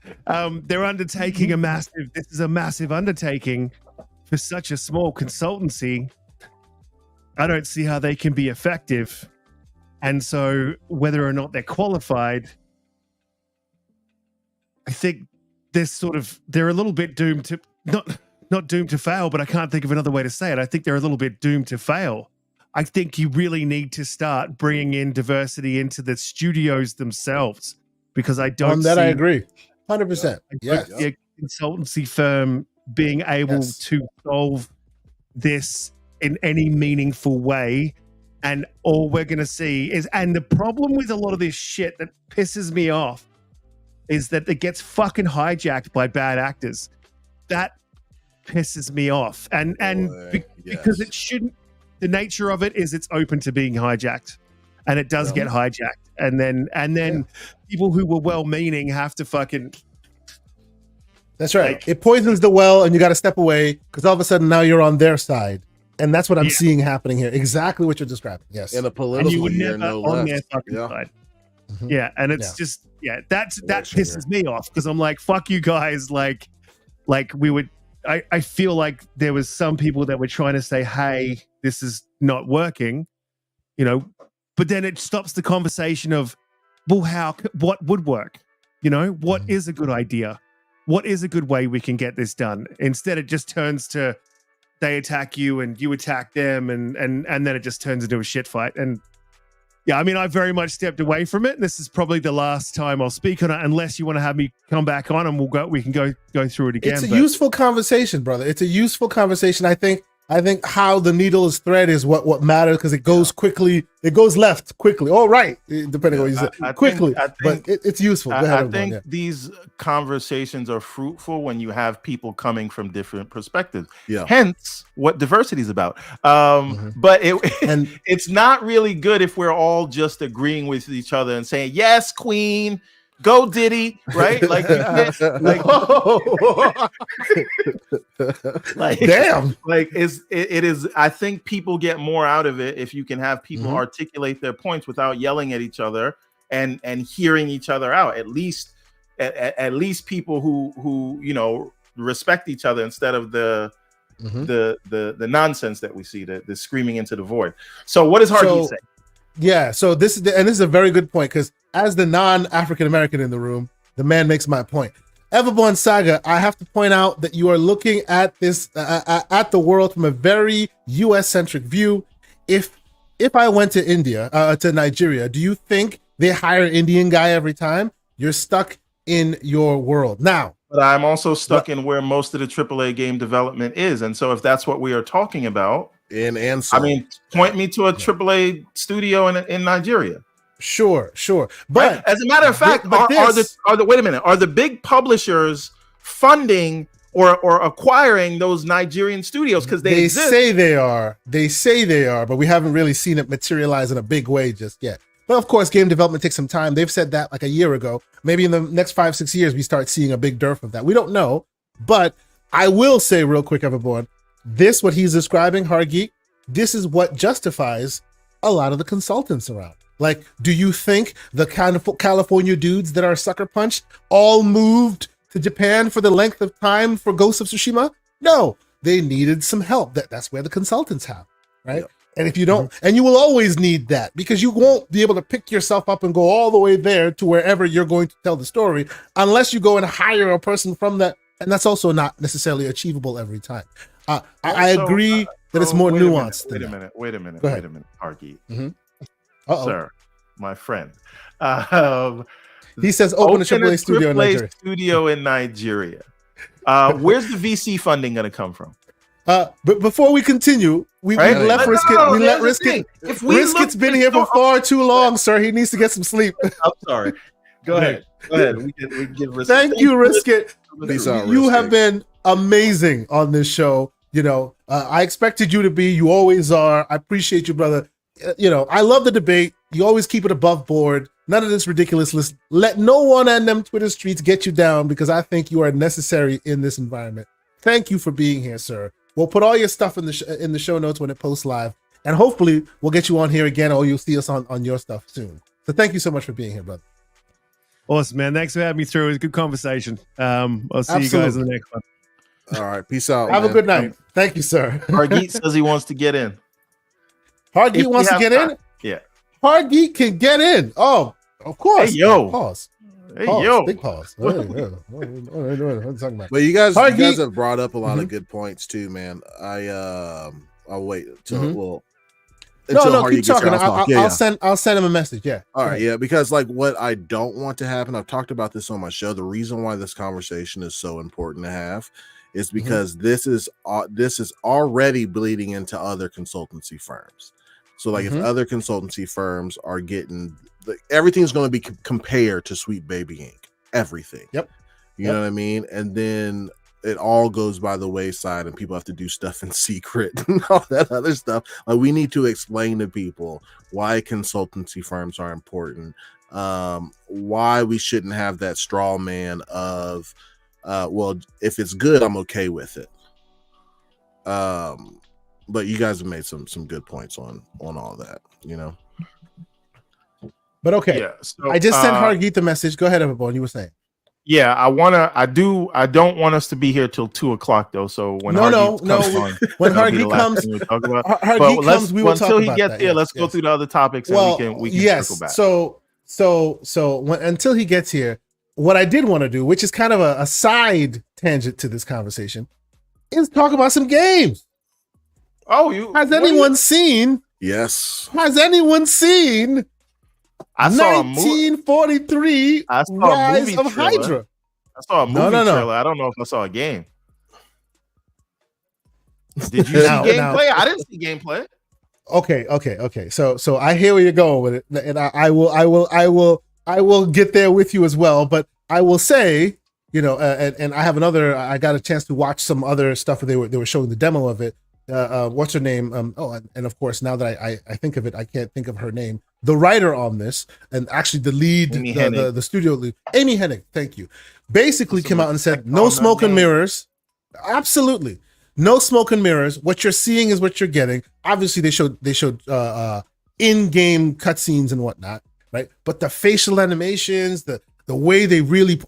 They're undertaking this is a massive undertaking for such a small consultancy. I don't see how they can be effective. And so whether or not they're qualified, I think they're a little bit doomed to, not doomed to fail, but I can't think of another way to say it. I think they're a little bit doomed to fail. I think you really need to start bringing in diversity into the studios themselves, because I don't see... I agree. 100%. Yes. A consultancy firm being able to solve this in any meaningful way. And all we're going to see is... And the problem with a lot of this shit that pisses me off is that it gets fucking hijacked by bad actors. That pisses me off. Because it shouldn't... The nature of it is it's open to being hijacked, and it does get hijacked. And then people who were well-meaning have to fucking... That's right. It poisons the well, and you got to step away because all of a sudden now you're on their side. And that's what I'm seeing happening here. Exactly what you're describing. Yes. In a political year, no on less. Their fucking side. Mm-hmm. Yeah. And it's just, that pisses me off because I'm like, fuck you guys. Like we would... I feel like there was some people that were trying to say, hey, this is not working, but then it stops the conversation of, well, what would work? What is a good idea? What is a good way we can get this done? Instead, it just turns to they attack you and you attack them, and then it just turns into a shit fight. And yeah, I mean, I very much stepped away from it. This is probably the last time I'll speak on it, unless you want to have me come back on and we can go through it again. It's a useful conversation, brother. It's a useful conversation. I think how the needle is thread is what matters, because it goes quickly. It goes left quickly. All right, depending on what you say. Quickly, but it's useful. Go ahead, I think these conversations are fruitful when you have people coming from different perspectives. Yeah. Hence, what diversity is about. But it's not really good if we're all just agreeing with each other and saying, "Yes, Queen. Go Diddy, right? Like, like damn. Like it is. I think people get more out of it if you can have people articulate their points without yelling at each other and hearing each other out. At least people who respect each other instead of the nonsense that we see, the screaming into the void. So what does Hargeet say? Yeah, so this is a very good point, because as the non-African American in the room, the man makes my point. Everborn Saga, I have to point out that you are looking at this at the world from a very US-centric view. If I went to India, to Nigeria, do you think they hire an Indian guy every time? You're stuck in your world now. But I'm also stuck in where most of the AAA game development is, and so if that's what we are talking about, point me to a AAA studio in Nigeria. Sure. But right? As a matter of fact, are the big publishers funding or acquiring those Nigerian studios? Because they exist. say they are, but we haven't really seen it materialize in a big way just yet. But of course, game development takes some time. They've said that like a year ago. Maybe in the next 5-6 years, we start seeing a big dearth of that. We don't know. But I will say real quick, Everborn, what he's describing, Hargeet, this is what justifies a lot of the consultants around. Like, do you think the kind of California dudes that are sucker punched all moved to Japan for the length of time for Ghost of Tsushima? No, they needed some help. That's where the consultants have, right? Yep. And if you don't, and you will always need that, because you won't be able to pick yourself up and go all the way there to wherever you're going to tell the story, unless you go and hire a person from that. And that's also not necessarily achievable every time. I agree that it's more nuanced. Wait a minute, Hargeet. Sir, my friend. He says open a AAA studio in Nigeria. Where's the VC funding going to come from? But before we continue, we let Riskit. Riskit's been here for far too long, sir. He needs to get some sleep. I'm sorry. Go ahead. We can give Riskit. Thank you, Riskit. You have been amazing on this show. I expected you to be. You always are. I appreciate you, brother. I love the debate. You always keep it above board. None of this ridiculousness. Let no one on them Twitter streets get you down, because I think you are necessary in this environment. Thank you for being here, sir. We'll put all your stuff in the show notes when it posts live, and hopefully we'll get you on here again, or you'll see us on your stuff soon. So thank you so much for being here, brother. Awesome, man. Thanks for having me through. It was a good conversation. I'll see you guys in the next one. All right, peace out. Have a good night. Thank you, sir. Hargeet says he wants to get in. Hargeet wants to get in? Yeah. Hargeet can get in. Oh, of course. Hey, yo. Pause. Hey, yo. Big pause. What are you talking about? But you guys have brought up a lot of good points too, man. I'll wait until No, keep talking. I'll send him a message. Yeah. All right. Yeah, because like what I don't want to happen, I've talked about this on my show. The reason why this conversation is so important to have is because this is already bleeding into other consultancy firms. So like if other consultancy firms are getting everything's going to be compared to Sweet Baby Inc. Everything. Yep. You know what I mean? And then it all goes by the wayside and people have to do stuff in secret and all that other stuff. Like we need to explain to people why consultancy firms are important, why we shouldn't have that straw man of, well, if it's good, I'm okay with it. But you guys have made some good points on all that, But okay, yeah, so, I just sent Hargeet the message. Go ahead, everyone. You were saying. Yeah, I don't want us to be here till 2:00 though. So when no. When Hargeet comes, we will talk until he gets that. here. Let's go through the other topics, and we can circle back. So until he gets here, what I did want to do, which is kind of a side tangent to this conversation, is talk about some games. Has anyone seen? Yes. Has anyone seen? I saw 1943 Rise of Hydra. I saw a movie trailer. I don't know if I saw a game. Did you see gameplay? I didn't see gameplay. Okay. So I hear where you're going with it, and I will get there with you as well. But I will say, and I have I got a chance to watch some other stuff where they were showing the demo of it. what's her name? And of course, now that I think of it, I can't think of her name. The writer on this, and actually the lead, the studio lead, Amy Hennig. Thank you. Basically, came out and said, "No smoke and mirrors." Absolutely, no smoke and mirrors. What you're seeing is what you're getting. Obviously, they showed in-game cutscenes and whatnot, right? But the facial animations, the way they really,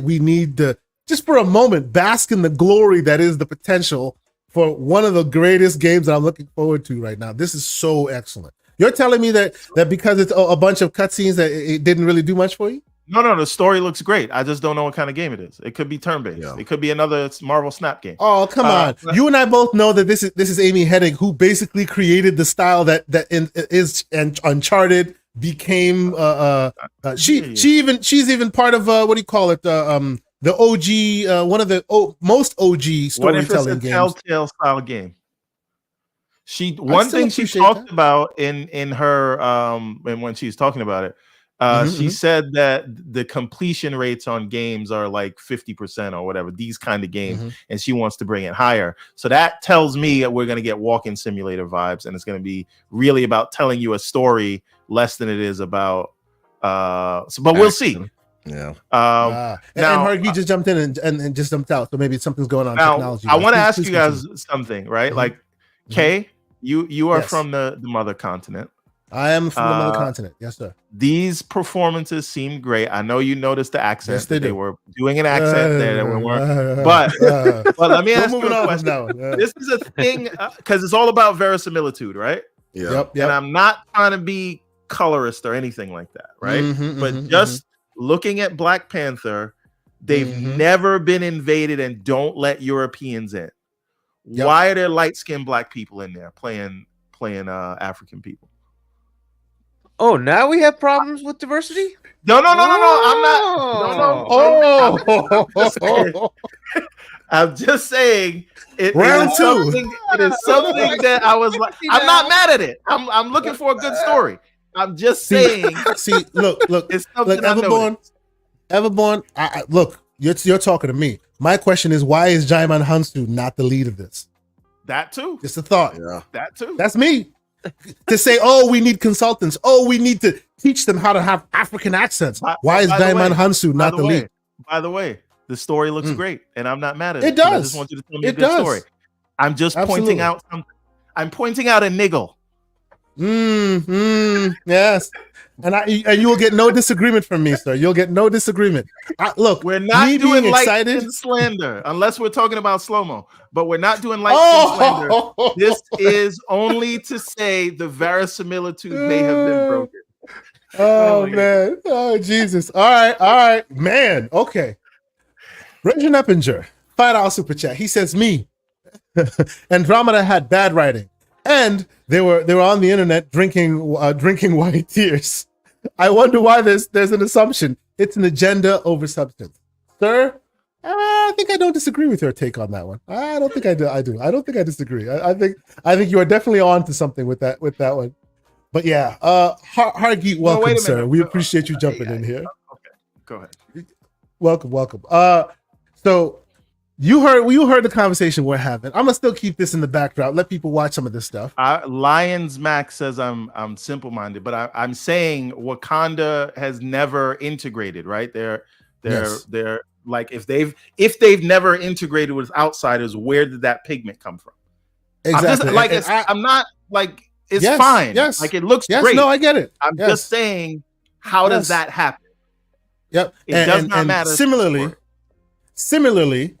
we need to just for a moment bask in the glory that is the potential for one of the greatest games that I'm looking forward to right now. This is so excellent. You're telling me that because it's a bunch of cutscenes that it didn't really do much for you? No, the story looks great. I just don't know what kind of game it is. It could be turn-based. Yeah. It could be another Marvel Snap game. Oh, come on. You and I both know that this is Amy Hennig, who basically created the style that is Uncharted became she's even part of what do you call it? The OG, one of the most OG storytelling games. Telltale style game. One thing she talked about in her and when she's talking about it, she said that the completion rates on games are like 50% or whatever, these kind of games, and she wants to bring it higher. So that tells me that we're going to get walking simulator vibes, and it's going to be really about telling you a story less than it is about but we'll see. Yeah. Now, and Hargy just jumped in and just jumped out, so maybe something's going on. Now, technology. I want to ask you guys something, right? Like, Kay, you are from the mother continent. I am from the mother continent. Yes, sir. These performances seemed great. I know you noticed the accent. Yes, they were doing an accent there that we weren't. But let me ask you a question. This is a thing because it's all about verisimilitude, right? Yeah. Yep. And I'm not trying to be colorist or anything like that, right? But just looking at Black Panther, they've never been invaded and don't let Europeans in. Yep. Why are there light-skinned Black people in there playing African people? Oh, now we have problems with diversity? No. I'm not. I'm just saying. It is something that I was like. I'm not mad at it. I'm looking for a good story. I'm just saying. See, look. It's something Everborn. Look. You're talking to me. My question is, why is Jaiman Hansu not the lead of this? That too. Just a thought. Yeah. That too. That's me. To say, we need consultants. We need to teach them how to have African accents. Why is Jaiman Hansu not the lead? By the way, the story looks great, and I'm not mad at it. It does. I just want you to tell me a good story. I'm just pointing out something. I'm pointing out a niggle. Yes. And you will get no disagreement from me, sir. You'll get no disagreement. Look, we're not doing light and slander unless we're talking about slow-mo, but we're not doing light and slander. This is only to say the verisimilitude may have been broken. Oh man. Oh Jesus. All right. Man. Okay. Regin Eppinger, $5 super chat. He says, me. Andromeda had bad writing. And they were on the internet drinking white tears. I wonder why there's an assumption. It's an agenda over substance. Sir, I think I don't disagree with your take on that one. I don't think I do. I don't think I disagree. I think you are definitely on to something with that one. But yeah, Hargeet, welcome, sir. We appreciate you jumping in here. Okay, go ahead. Welcome. So you heard the conversation we're having. I'm gonna still keep this in the backdrop. Let people watch some of this stuff. Lions Max says I'm simple-minded, but I'm saying Wakanda has never integrated, right? They're like if they've never integrated with outsiders, where did that pigment come from? Exactly. I'm not like it's yes, fine. Yes. Like it looks yes, great. No, I get it. I'm just saying, how does that happen? Yep. It does not matter. Similarly,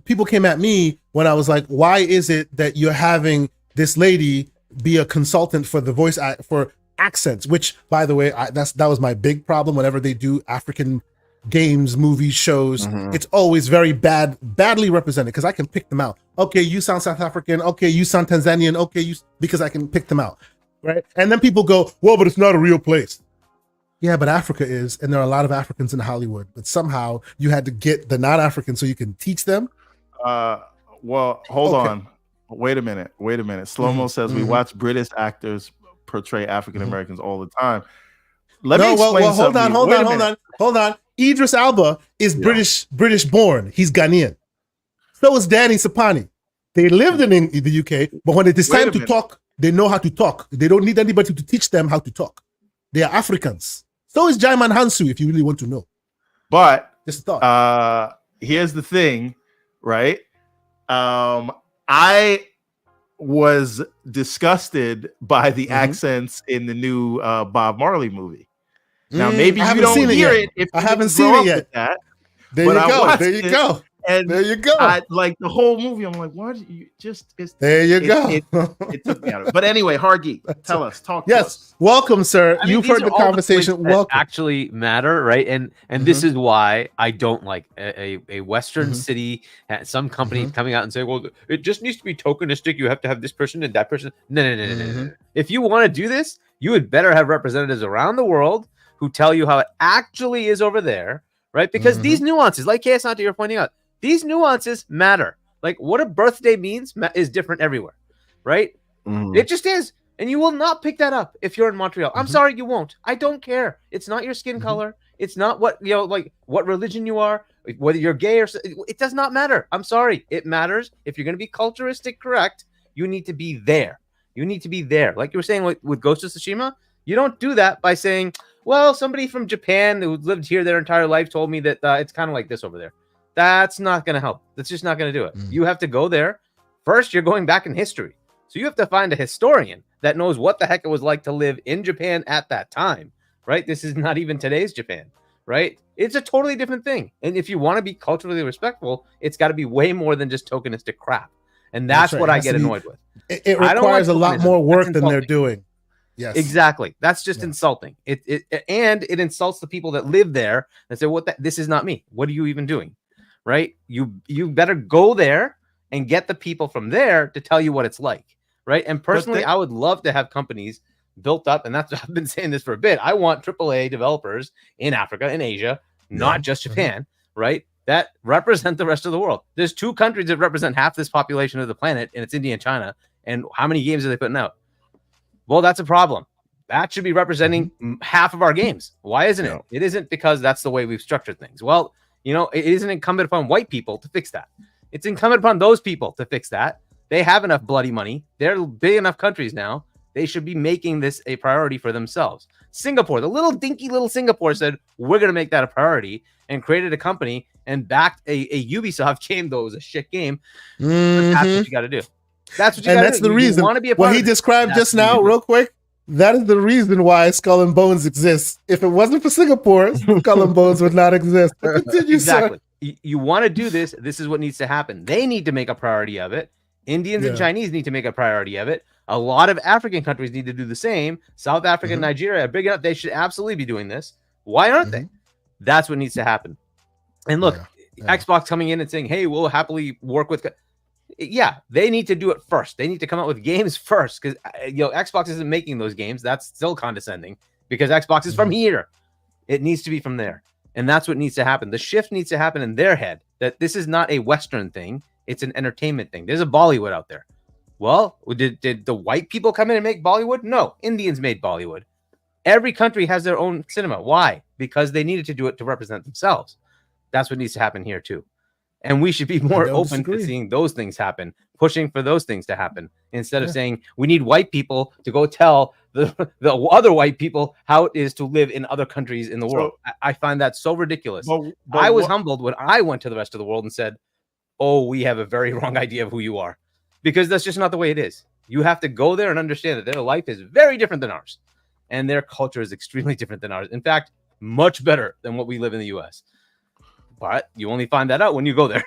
people came at me when I was like, why is it that you're having this lady be a consultant for the voice for accents? Which, by the way, that was my big problem. Whenever they do African games, movies, shows, it's always very badly represented because I can pick them out. Okay, you sound South African. Okay, you sound Tanzanian. Okay, because I can pick them out, right? And then people go, well, but it's not a real place. Yeah, but Africa is, and there are a lot of Africans in Hollywood, but somehow you had to get the non-Africans so you can teach them. Well, hold on. Wait a minute. Slow-mo says we watch British actors portray African Americans all the time. Let me explain something. Hold on. Idris Elba is British born. He's Ghanaian. So is Danny Sapani. They lived in the UK, but when it is time to talk, they know how to talk. They don't need anybody to teach them how to talk. They are Africans. So is Jaiman Hansu, if you really want to know. But just a thought. Here's the thing, right? I was disgusted by the accents in the new Bob Marley movie. Now, maybe you don't hear it if I haven't seen it yet. That, there you go. And there you go. Like the whole movie, I'm like, what? You just there you go. It took me out of it. But anyway, Hargeet, tell us, talk. Yes, to us. Welcome, sir. I mean, you've heard the conversation. Welcome. Actually matter, right? And this is why I don't like a Western city, some company coming out and say, well, it just needs to be tokenistic. You have to have this person and that person. No. If you want to do this, you would better have representatives around the world who tell you how it actually is over there, right? Because these nuances, like KS you're pointing out, these nuances matter. Like what a birthday means is different everywhere, right? It just is. And you will not pick that up if you're in Montreal. I'm sorry, you won't. I don't care. It's not your skin color. It's not what, like what religion you are, whether you're gay or it does not matter. I'm sorry. It matters. If you're going to be culturistic correct, you need to be there. You need to be there. Like you were saying with Ghost of Tsushima, you don't do that by saying, well, somebody from Japan who lived here their entire life told me that it's kind of like this over there. That's not going to help. That's just not going to do it. You have to go there. First, you're going back in history. So you have to find a historian that knows what the heck it was like to live in Japan at that time, right? This is not even today's Japan, right? It's a totally different thing. And if you want to be culturally respectful, it's got to be way more than just tokenistic crap. And that's what I get annoyed with. It requires a lot more work than they're doing. Yes, exactly. That's just insulting. It insults the people that live there and say, this is not me. What are you even doing? Right? You better go there and get the people from there to tell you what it's like. Right. And personally, I would love to have companies built up. And that's I've been saying this for a bit. I want AAA developers in Africa and Asia, not just Japan, right? That represent the rest of the world. There's two countries that represent half this population of the planet, and it's India and China. And how many games are they putting out? Well, that's a problem. That should be representing half of our games. Why isn't it? It isn't because that's the way we've structured things. Well, it isn't incumbent upon white people to fix that. It's incumbent upon those people to fix that. They have enough bloody money. They're big enough countries now. They should be making this a priority for themselves. Singapore, the little dinky little Singapore said, we're going to make that a priority and created a company and backed a Ubisoft game, though it was a shit game. But that's what you got to do. That's what you got to do. And that's the reason. Want to be a part what he described just now, real quick, that is the reason why Skull and Bones exists. If it wasn't for Singapore, Skull and Bones would not exist. But continue, exactly. You want to do this. This is what needs to happen. They need to make a priority of it. Indians and Chinese need to make a priority of it. A lot of African countries need to do the same. South Africa and Nigeria are big enough. They should absolutely be doing this. Why aren't they? That's what needs to happen. And look, Xbox coming in and saying, hey, we'll happily work with... Yeah, they need to do it first. They need to come out with games first because Xbox isn't making those games. That's still condescending because Xbox is from here. It needs to be from there. And that's what needs to happen. The shift needs to happen in their head that this is not a Western thing. It's an entertainment thing. There's a Bollywood out there. Well, did the white people come in and make Bollywood? No, Indians made Bollywood. Every country has their own cinema. Why? Because they needed to do it to represent themselves. That's what needs to happen here too. And we should be more open to seeing those things happen, pushing for those things to happen, instead of saying we need white people to go tell the other white people how it is to live in other countries in the world. I find that so ridiculous. But I was humbled when I went to the rest of the world and said, oh, we have a very wrong idea of who you are, because that's just not the way it is. You have to go there and understand that their life is very different than ours, and their culture is extremely different than ours. In fact, much better than what we live in the U.S. But you only find that out when you go there.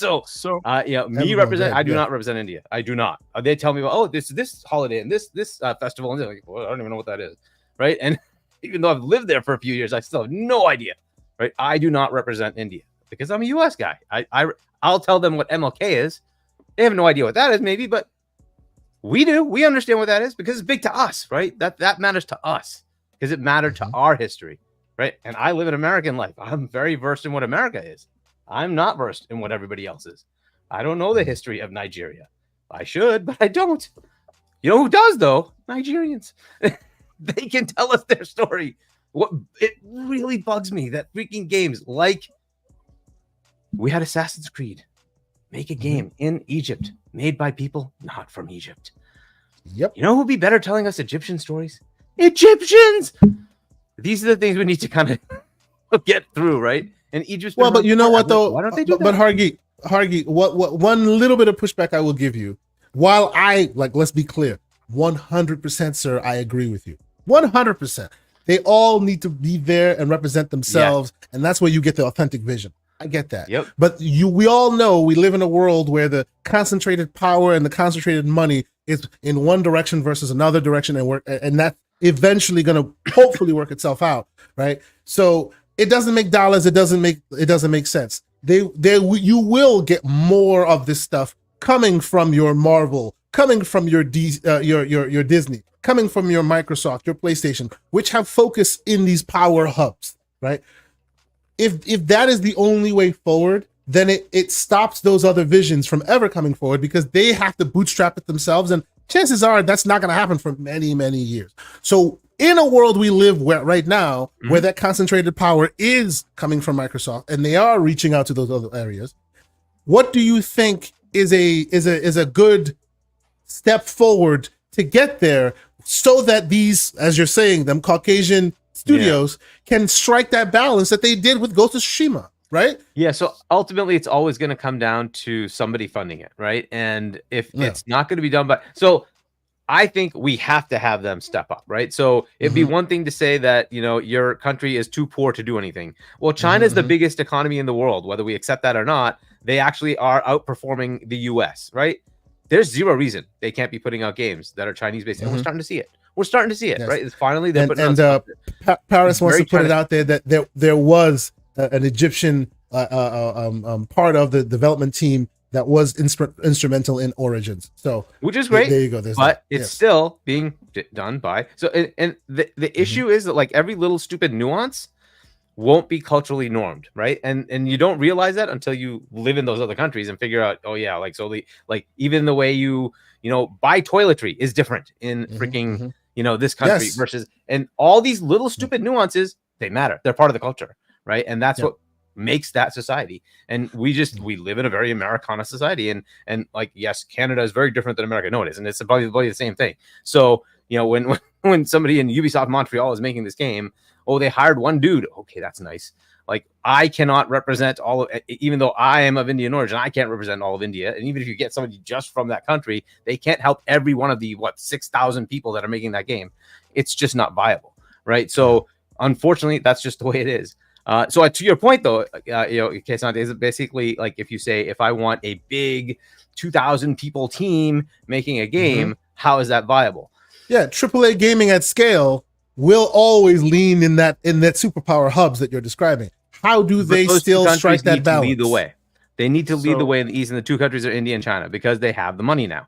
Me represent. I do not represent India. I do not. They tell me about this holiday and this festival, and they're like, well, I don't even know what that is, right? And even though I've lived there for a few years, I still have no idea, right? I do not represent India because I'm a U.S. guy. I'll tell them what MLK is. They have no idea what that is, maybe, but we do. We understand what that is because it's big to us, right? That matters to us because it mattered to our history, right? And I live an American life. I'm very versed in what America is. I'm not versed in what everybody else is. I don't know the history of Nigeria. I should, but I don't. You know who does, though? Nigerians. They can tell us their story. It really bugs me that freaking games like we had Assassin's Creed. make a game in Egypt, made by people not from Egypt. Yep. You know who'd be better telling us Egyptian stories? Egyptians. These are the things we need to kind of get through, right? And Egypt. Well, but you know what though? Why don't they do that? But Hargi, what one little bit of pushback I will give you. While I let's be clear, 100%, sir, I agree with you. 100%. They all need to be there and represent themselves, and that's where you get the authentic vision. I get that. Yep. But we all know we live in a world where the concentrated power and the concentrated money is in one direction versus another direction, and that's eventually going to hopefully work itself out, right? So it doesn't make dollars. It doesn't make sense. You will get more of this stuff coming from your Marvel, coming from your Disney, coming from your Microsoft, your PlayStation, which have focus in these power hubs, right? If that is the only way forward, then it stops those other visions from ever coming forward because they have to bootstrap it themselves, and chances are that's not going to happen for many, many years. So in a world we live right now, where that concentrated power is coming from Microsoft and they are reaching out to those other areas, what do you think is a good step forward to get there so that these, as you're saying, them Caucasian studios can strike that balance that they did with Ghost of Tsushima, right? Yeah, so ultimately it's always going to come down to somebody funding it, right? And if it's not going to be done by... So I think we have to have them step up, right? So it'd be one thing to say that, your country is too poor to do anything. Well, China is the biggest economy in the world, whether we accept that or not. They actually are outperforming the US, right? There's zero reason they can't be putting out games that are Chinese-based. And we're starting to see it. We're starting to see it, right? It's finally they're putting out Paris wants to put it out there that there was an Egyptian part of the development team that was instrumental in Origins. So, which is great. There you go. But it's still being done by. So, and the issue is that every little stupid nuance won't be culturally normed, right? And you don't realize that until you live in those other countries and figure out, even the way you buy toiletry is different in freaking this country versus, and all these little stupid nuances, they matter. They're part of the culture, right? And that's what makes that society. And we live in a very Americana society, and yes, Canada is very different than America. No, it isn't. It's probably the same thing. So when somebody in Ubisoft Montreal is making this game, they hired one dude. Okay, that's nice. I cannot represent all of, even though I am of Indian origin, I can't represent all of India. And even if you get somebody just from that country, they can't help every one of the 6,000 people that are making that game. It's just not viable, right? So unfortunately, that's just the way it is. So to your point, though, Kesante, is basically if you say, if I want a big 2,000 people team making a game, how is that viable? Yeah, AAA gaming at scale will always lean in that superpower hubs that you're describing. How do they still strike that balance? Lead the way. They need to lead the way in the East, and the two countries are India and China because they have the money now.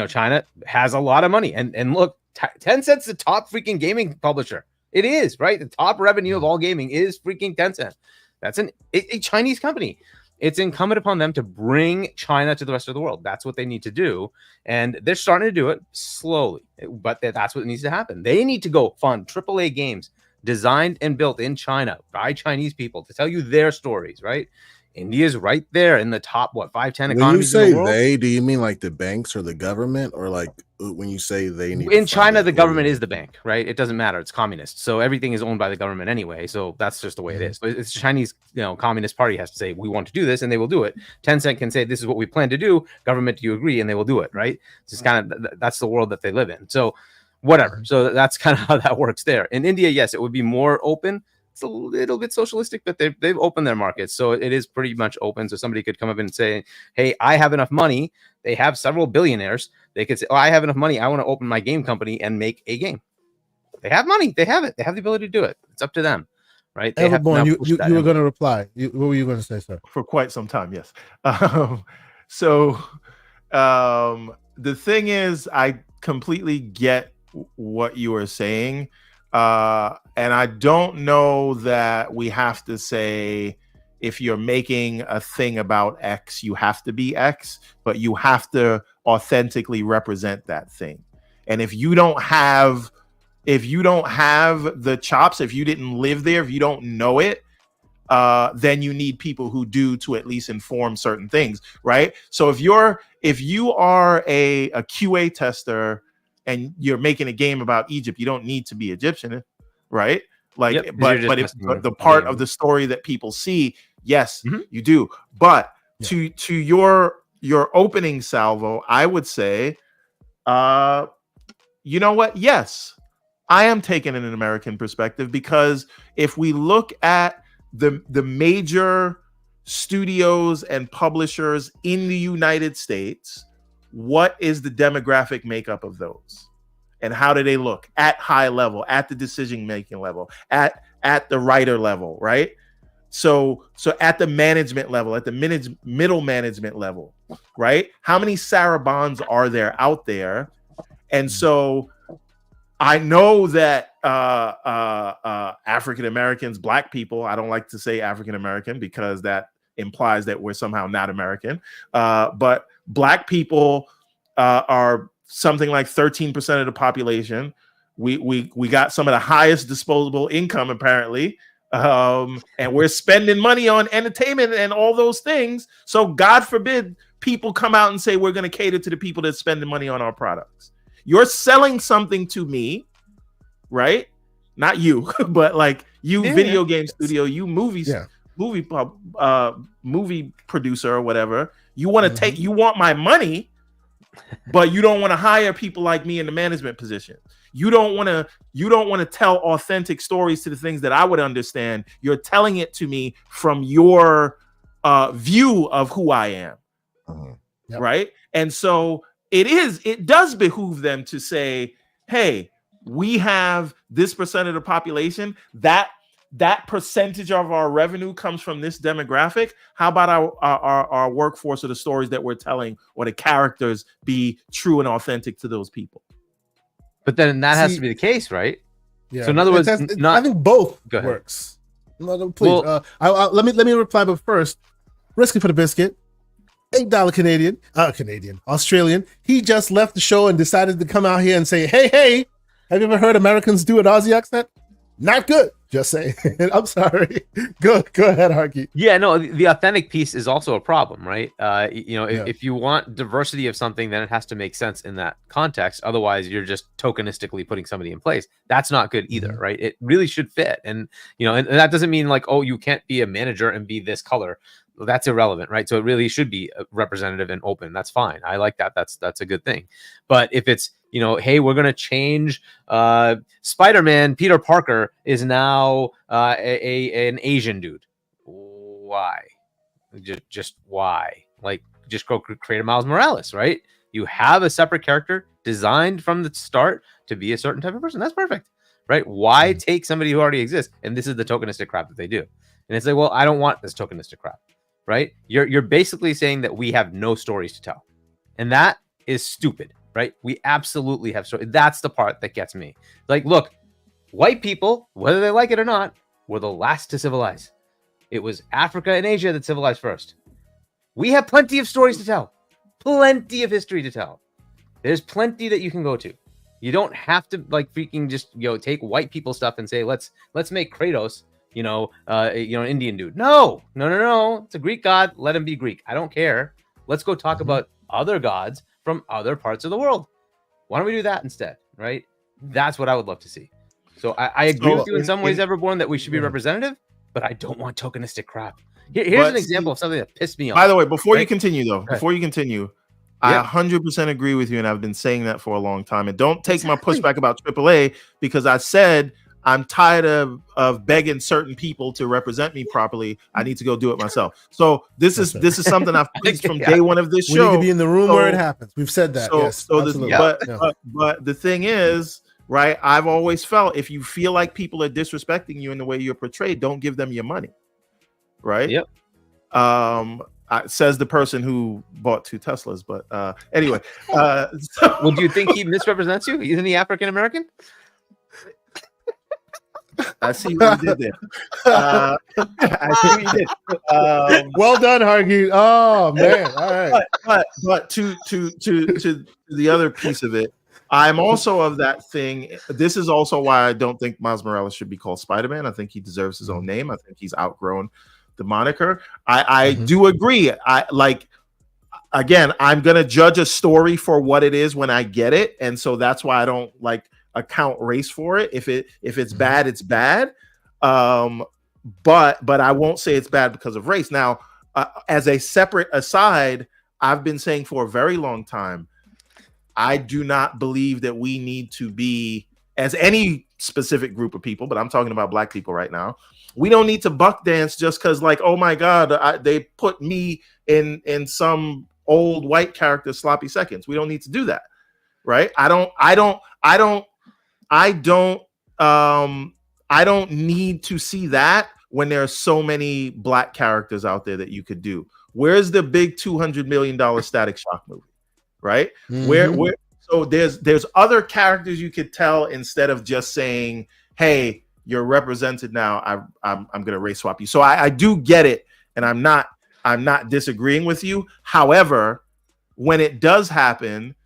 China has a lot of money, and look, Tencent's the top freaking gaming publisher. It is, right? The top revenue of all gaming is freaking Tencent. That's a Chinese company. It's incumbent upon them to bring China to the rest of the world. That's what they need to do. And they're starting to do it slowly, but that's what needs to happen. They need to go fund AAA games designed and built in China by Chinese people to tell you their stories, right? India's right there in the top, 5, 10 economies in the world. When you say they, do you mean the banks or the government, or when you say they need in China, the government is the bank, right? It doesn't matter. It's communist. So everything is owned by the government anyway. So that's just the way it is. But it's Chinese, Communist Party has to say, we want to do this, and they will do it. Tencent can say, this is what we plan to do. Government, do you agree? And they will do it, right? It's just kind of, that's the world that they live in. So whatever. So that's kind of how that works there. In India, yes, it would be more open. It's a little bit socialistic, but they've opened their markets. So it is pretty much open. So somebody could come up and say, hey, I have enough money. They have several billionaires. They could say, I have enough money. I want to open my game company and make a game. They have money. They have it. They have the ability to do it. It's up to them, right? Everborn, you were going to reply. What were you going to say, sir? For quite some time, yes. The thing is, I completely get what you are saying. And I don't know that we have to say, if you're making a thing about X, you have to be X, but you have to authentically represent that thing. And if you don't have the chops, if you didn't live there, if you don't know it, then you need people who do to at least inform certain things, right? So if you are a QA tester and you're making a game about Egypt, you don't need to be Egyptian, right? Like, Yep, but if the part of the story that people see, yes, you do. But to your opening salvo, I would say, you know what? Yes, I am taking an American perspective, because if we look at the major studios and publishers in the United States, what is the demographic makeup of those? And how do they look at high level, at the decision-making level, at the writer level, right? So at the management level, at the middle management level, right? How many Sarah Bonds are there out there? And so I know that African Americans, Black people, I don't like to say African American because that implies that we're somehow not American, but Black people are something like 13% of the population. We got some of the highest disposable income, apparently, and we're spending money on entertainment and all those things. So God forbid people come out and say we're going to cater to the people that's spending money on our products. You're selling something to me, right? Not you, but like you, video game studio, you movie producer or whatever. You want to you want my money, but you don't want to hire people like me in the management position. You don't want to tell authentic stories to the things that I would understand. You're telling it to me from your view of who I am, right? And so it does behoove them to say, hey, we have this percent of the population, that percentage of our revenue comes from this demographic. How about our workforce, or the stories that we're telling, or the characters be true and authentic to those people? But then that has to be the case, right? Yeah. So in other words, I think both works. No, please, let me reply. But first, Risky for the Biscuit, $8 Australian. He just left the show and decided to come out here and say, hey, have you ever heard Americans do an Aussie accent? Not good. Just saying. I'm sorry. Go ahead, Harky. Yeah, no, the authentic piece is also a problem, right? If you want diversity of something, then it has to make sense in that context. Otherwise, you're just tokenistically putting somebody in place. That's not good either, right? It really should fit. And, and that doesn't mean like, oh, you can't be a manager and be this color. Well, that's irrelevant, right? So it really should be representative and open. That's fine. I like that. That's a good thing. But if it's, hey, we're going to change Spider-Man, Peter Parker is now an Asian dude. Why? Just why? Like, just go create a Miles Morales, right? You have a separate character designed from the start to be a certain type of person. That's perfect, right? Why take somebody who already exists? And this is the tokenistic crap that they do. And it's like, well, I don't want this tokenistic crap, right? You're basically saying that we have no stories to tell. And that is stupid. Right? We absolutely have stories. That's the part that gets me. Like, look, white people, whether they like it or not, were the last to civilize. It was Africa and Asia that civilized first. We have plenty of stories to tell. Plenty of history to tell. There's plenty that you can go to. You don't have to like freaking just take white people stuff and say let's make Kratos an Indian dude. No. It's a Greek god. Let him be Greek. I don't care. Let's go talk about other gods from other parts of the world. Why don't we do that instead, right? That's what I would love to see. So I agree with you in some ways, Everborn, that we should be representative, but I don't want tokenistic crap. Here's an example of something that pissed me off. By the way, before you continue, I 100% agree with you, and I've been saying that for a long time. And don't take my pushback about AAA, because I said I'm tired of begging certain people to represent me properly. I need to go do it myself. So this is something I've preached from day one of this show. We need to be in the room where it happens. We've said that. But the thing is, right? I've always felt if you feel like people are disrespecting you in the way you're portrayed, don't give them your money, right? Yep. Says the person who bought 2 Teslas. But anyway, well, do you think he misrepresents you? Isn't he African American? I see what you did there. I see what you did. Well done, Hargy. Oh man! All right. But to the other piece of it, I'm also of that thing. This is also why I don't think Miles Morales should be called Spider-Man. I think he deserves his own name. I think he's outgrown the moniker. I do agree. Again, I'm gonna judge a story for what it is when I get it, and so that's why I don't like account race for it. If it's bad, it's bad. But I won't say it's bad because of race. Now, as a separate aside, I've been saying for a very long time, I do not believe that we need to be, as any specific group of people, but I'm talking about Black people right now. We don't need to buck dance just because, like, oh my God, they put me in some old white character sloppy seconds. We don't need to do that, right? I don't need to see that when there are so many Black characters out there that you could do. Where's the big $200 million Static Shock movie? Right? Where so there's other characters you could tell instead of just saying, hey, you're represented now. I'm gonna race swap you. So I do get it, and I'm not disagreeing with you. However, when it does happen,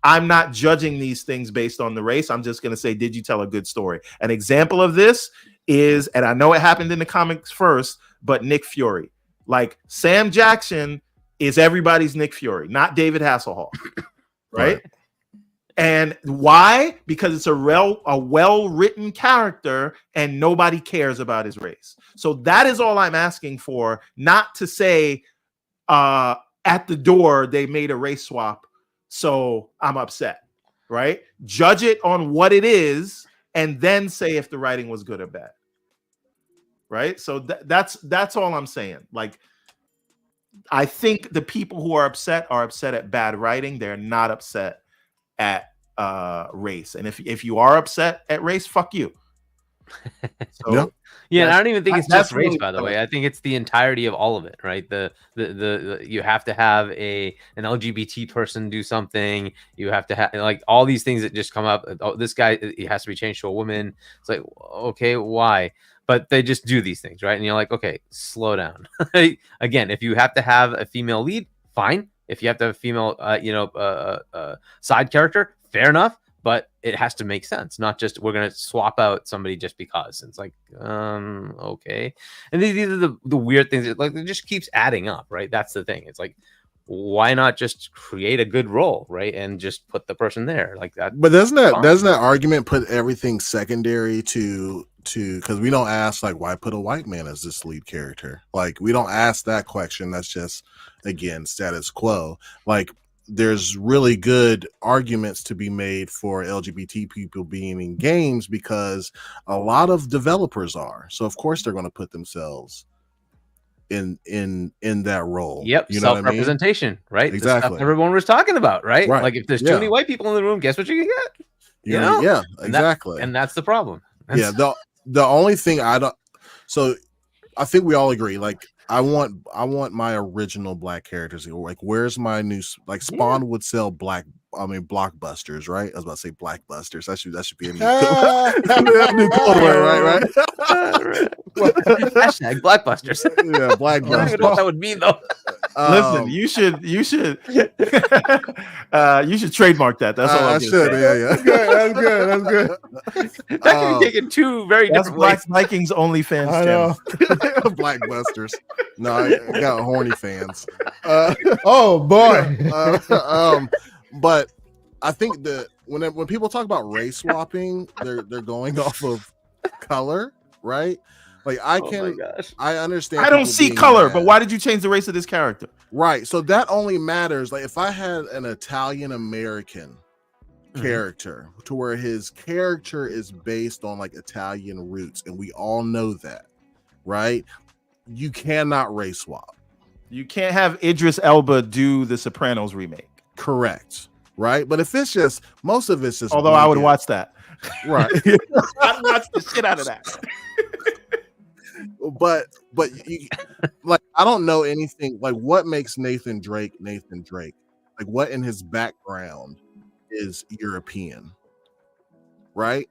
I'm not judging these things based on the race. I'm just gonna say, did you tell a good story? An example of this is, and I know it happened in the comics first, but Nick Fury. Like, Sam Jackson is everybody's Nick Fury, not David Hasselhoff, right? And why? Because it's a well-written character and nobody cares about his race. So that is all I'm asking for, not to say at the door they made a race swap, so I'm upset, right? Judge it on what it is and then say if the writing was good or bad, right? So that's all I'm saying. Like, I think the people who are upset at bad writing. They're not upset at race. And if you are upset at race, fuck you. So, yeah, I don't even think it's just race, by the way. I think it's the entirety of all of it, right? The you have to have an LGBT person do something. You have to have, like, all these things that just come up. Oh, this guy, he has to be changed to a woman. It's like, okay, why? But they just do these things, right? And you're like, okay, slow down. Again, if you have to have a female lead, fine. If you have to have a female, side character, fair enough. But it has to make sense, not just we're going to swap out somebody just because. It's like, okay. And these are the weird things. Like, it just keeps adding up, right? That's the thing. It's like, why not just create a good role, right? And just put the person there like that. But doesn't that argument put everything secondary to because we don't ask, like, why put a white man as this lead character? Like, we don't ask that question. That's just, again, status quo. Like, there's really good arguments to be made for LGBT people being in games because a lot of developers are. So of course they're going to put themselves in that role. Yep, you know self-representation, what I mean? Right? Exactly. The stuff everyone was talking about, right? Like, if there's too many white people in the room, guess what you can get? You know? Yeah, exactly. And that's the problem. The only thing so I think we all agree, like, I want my original Black characters. Like, where's my new, like, Spawn would sell blockbusters, right? I was about to say blackbusters. That should be a new code word, right? Hashtag blackbusters. Yeah, blackbusters. I don't even know what that would mean, though. Listen, you should trademark that. That's all I should. Yeah. That's good. That can be taken two very different Black ways. Vikings OnlyFans channel. Blackbusters. No, I got horny fans. Oh boy. But I think that when people talk about race swapping, they're going off of color, right? Like, I understand. I don't see color, but why did you change the race of this character? Right. So that only matters. Like, if I had an Italian American character to where his character is based on, like, Italian roots, and we all know that, right? You cannot race swap. You can't have Idris Elba do the Sopranos remake. Correct. Right. But if it's just, most of it's just, although I would watch that. Right. I'd watch the shit out of that. But like, I don't know anything, like, what makes Nathan Drake? Like, what in his background is European, right?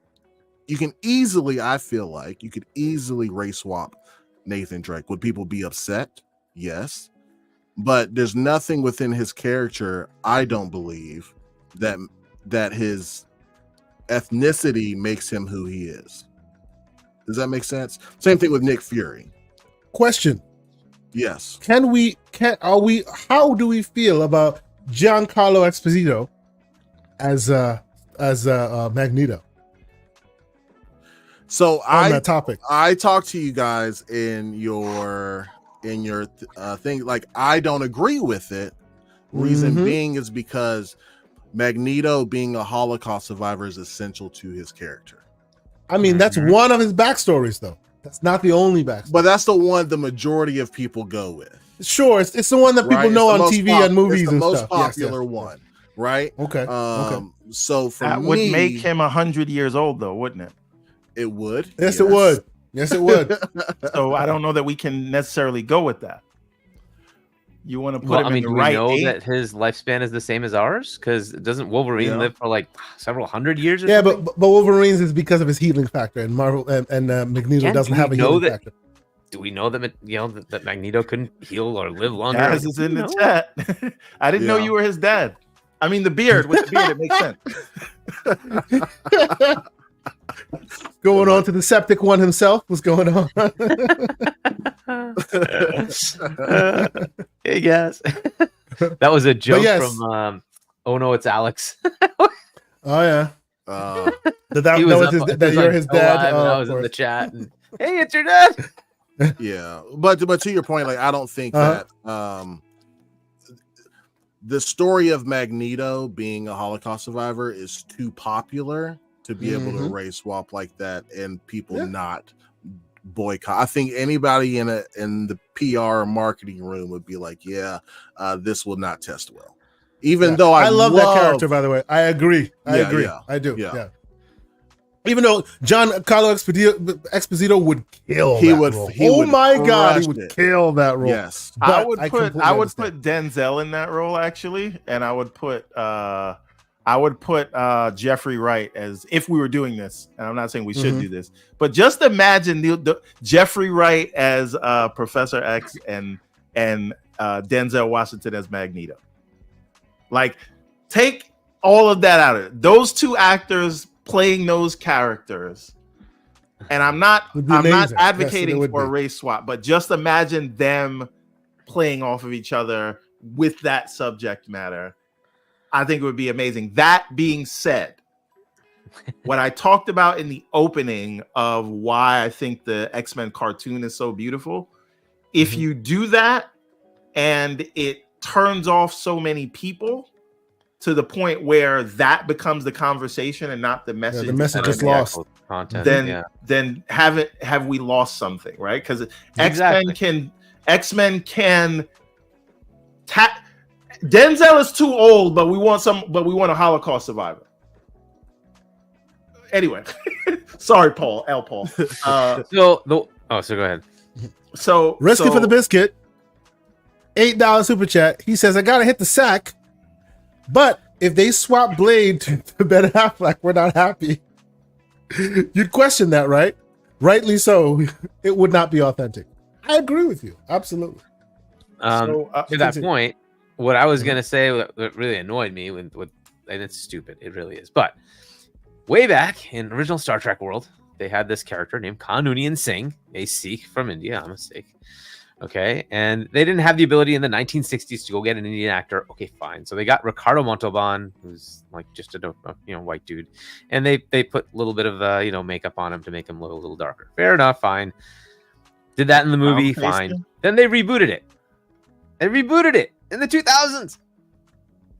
You can easily, I feel like you could easily race swap Nathan Drake. Would people be upset? Yes. But there's nothing within his character, I don't believe, that that his ethnicity makes him who he is. Does that make sense? Same thing with Nick Fury. Question. Yes. How do we feel about Giancarlo Esposito as Magneto? So on that topic, I talked to you guys in your thing. Like, I don't agree with it. Reason being is because Magneto being a Holocaust survivor is essential to his character. I mean, that's one of his backstories, though. That's not the only backstory. But that's the one the majority of people go with. Sure, it's the one that people know on TV and movies and stuff. It's the most popular one, right? Okay. So for that me, would make him 100 years old, though, wouldn't it? It would. Yes, it would. Yes, it would. So I don't know that we can necessarily go with that. You want to put him in the right know age? that his lifespan is the same as ours? Because doesn't Wolverine live for like several hundred years? Or something? but Wolverine's is because of his healing factor, and Marvel and Magneto doesn't have a healing factor. Do we know that that Magneto couldn't heal or live longer? As is in the chat. I didn't know you were his dad. I mean, the beard. With the beard, it makes sense. Going on to the septic one himself. What's going on? Hey guys, that was a joke from Oh No, It's Alex. Oh yeah. That you're his dad. I was in the chat. And, hey, it's your dad. Yeah, but to your point, like, I don't think that the story of Magneto being a Holocaust survivor is too popular to be able to race swap like that and people not boycott. I think anybody in the PR or marketing room would be like, this will not test well. Even though I love that character, by the way. I agree. I agree. Yeah, I do. Yeah. Even though Giancarlo Esposito would kill he that would, role. He oh would my God, he would it. kill that role. Yes. But I would put Denzel in that role, actually, and I would put Jeffrey Wright as, if we were doing this, and I'm not saying we should do this, but just imagine the Jeffrey Wright as Professor X and Denzel Washington as Magneto. Like, take all of that out of it. Those two actors playing those characters, and I'm not advocating for a race swap, but just imagine them playing off of each other with that subject matter. I think it would be amazing. That being said, what I talked about in the opening of why I think the X-Men cartoon is so beautiful, if you do that and it turns off so many people to the point where that becomes the conversation and not the message. The message is lost. Content, then have we lost something, right? Because X-Men can Denzel is too old, but we want a Holocaust survivor. Anyway, sorry, Paul. So go ahead. So Risky for the biscuit. $8 super chat. He says, I gotta hit the sack, but if they swap Blade to Ben Affleck, we're not happy. You'd question that, right? Rightly so. It would not be authentic. I agree with you. Absolutely. To that point, what I was gonna say that really annoyed me and it's stupid, it really is. But way back in original Star Trek world, they had this character named Khan Noonien Singh, a Sikh from India. I'm a Sikh. Okay, and they didn't have the ability in the 1960s to go get an Indian actor. Okay, fine. So they got Ricardo Montalban, who's like just a white dude, and they put a little bit of makeup on him to make him look a little darker. Fair enough, fine. Did that in the movie, fine. Then they rebooted it. They rebooted it in the 2000s,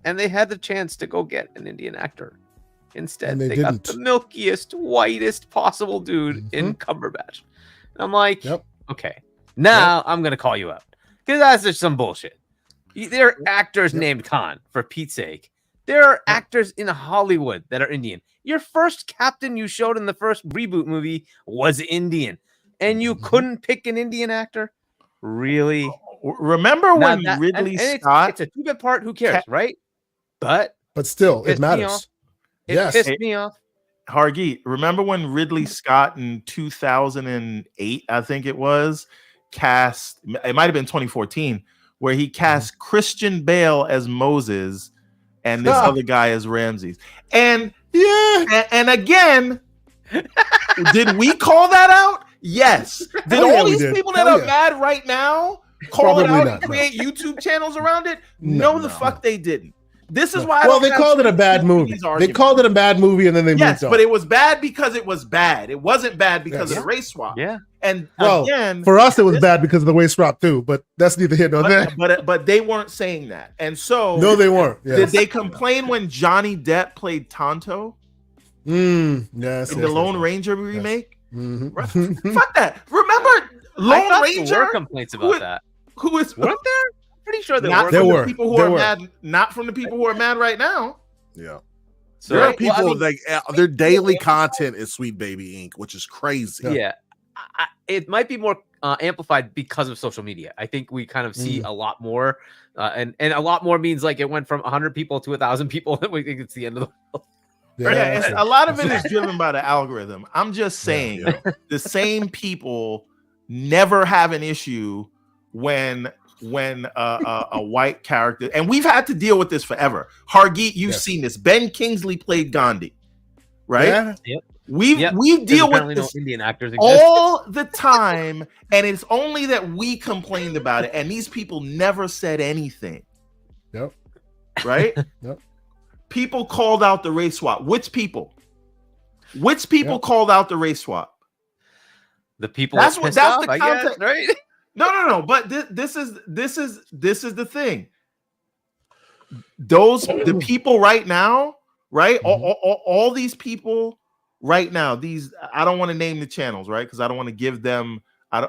and they had the chance to go get an Indian actor. Instead, they got the milkiest, whitest possible dude in Cumberbatch. And I'm like, okay. Now I'm going to call you out because that's just some bullshit. There are actors named Khan, for Pete's sake. There are actors in Hollywood that are Indian. Your first captain you showed in the first reboot movie was Indian, and you couldn't pick an Indian actor? Really? Remember when Ridley Scott... It's a 2-bit part. Who cares, right? But still, it matters. It pissed me off. Hargeet, remember when Ridley Scott in 2008, I think it was, cast, it might have been 2014, where he cast Christian Bale as Moses and this other guy is Ramses. And and again, did we call that out? Yes. Did all these people that are mad right now call it out and create YouTube channels around it? No, the fuck they didn't. This is why. Well, they called it a bad movie. They called it a bad movie, and then they moved on. But it was bad because it was bad. It wasn't bad because of the race swap. Yeah. And again, for us, it was bad because of the race swap too. But that's neither here nor there. But they weren't saying that, and so no, they weren't. Did they complain when Johnny Depp played Tonto? Yes. In the Lone Ranger remake. Mm-hmm. Fuck that. Remember Lone Ranger? There were complaints about that. Who is? Weren't there? Pretty sure there were people who are mad, not from the people who are mad right now. Yeah. So there are people their daily content is Sweet Baby Inc., which is crazy. Yeah. It might be more amplified because of social media. I think we kind of see a lot more, and a lot more means like it went from 100 people to 1,000 people, and we think it's the end of the world. Yeah, a lot of it is driven by the algorithm. I'm just saying the same people never have an issue when a white character, and we've had to deal with this forever. Hargeet, you've seen this. Ben Kingsley played Gandhi, right? Yeah. Yep. We deal with this Indian actors all the time, and it's only that we complained about it, and these people never said anything. Yep. Right? Yep. People called out the race swap. Which people? Which people called out the race swap? The people. That's the context, right? No. But this is the thing. The people right now, right? All these people right now. These I don't want to name the channels, right? Because I don't want to give them. We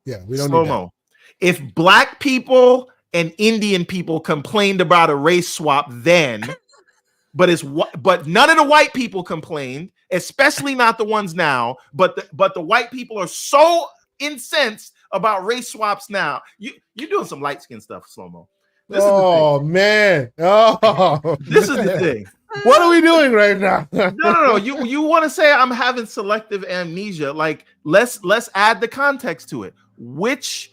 don't slow-mo. If black people and Indian people complained about a race swap then, but none of the white people complained, especially not the ones now. But the white people are so incensed about race swaps now. You're doing some light skin stuff, slow-mo. This is the thing. What are we doing right now? No. You want to say I'm having selective amnesia? Like let's add the context to it. Which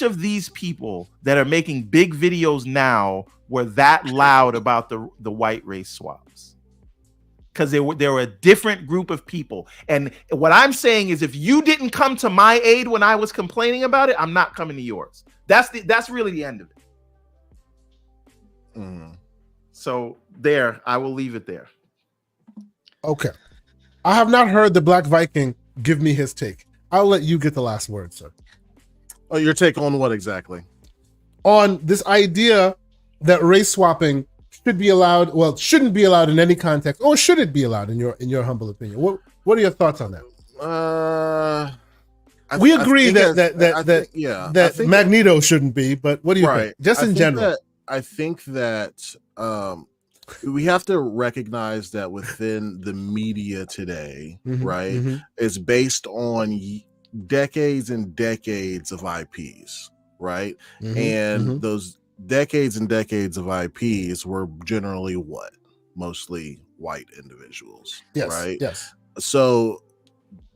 of these people that are making big videos now were that loud about the white race swaps? Because they were a different group of people. And what I'm saying is, if you didn't come to my aid when I was complaining about it, I'm not coming to yours. That's really the end of it. So there, I will leave it there. Okay. I have not heard the Black Viking give me his take. I'll let you get the last word, sir. Oh, your take on what exactly? On this idea that race swapping should be allowed, well, shouldn't be allowed in any context, or should it be allowed in your humble opinion? What are your thoughts on that? We agree that Magneto shouldn't be, but what do you think? Just in general. I think that we have to recognize that within the media today, is based on decades and decades of IPs, right? And those decades and decades of IPs were generally mostly white individuals, right? Yes. So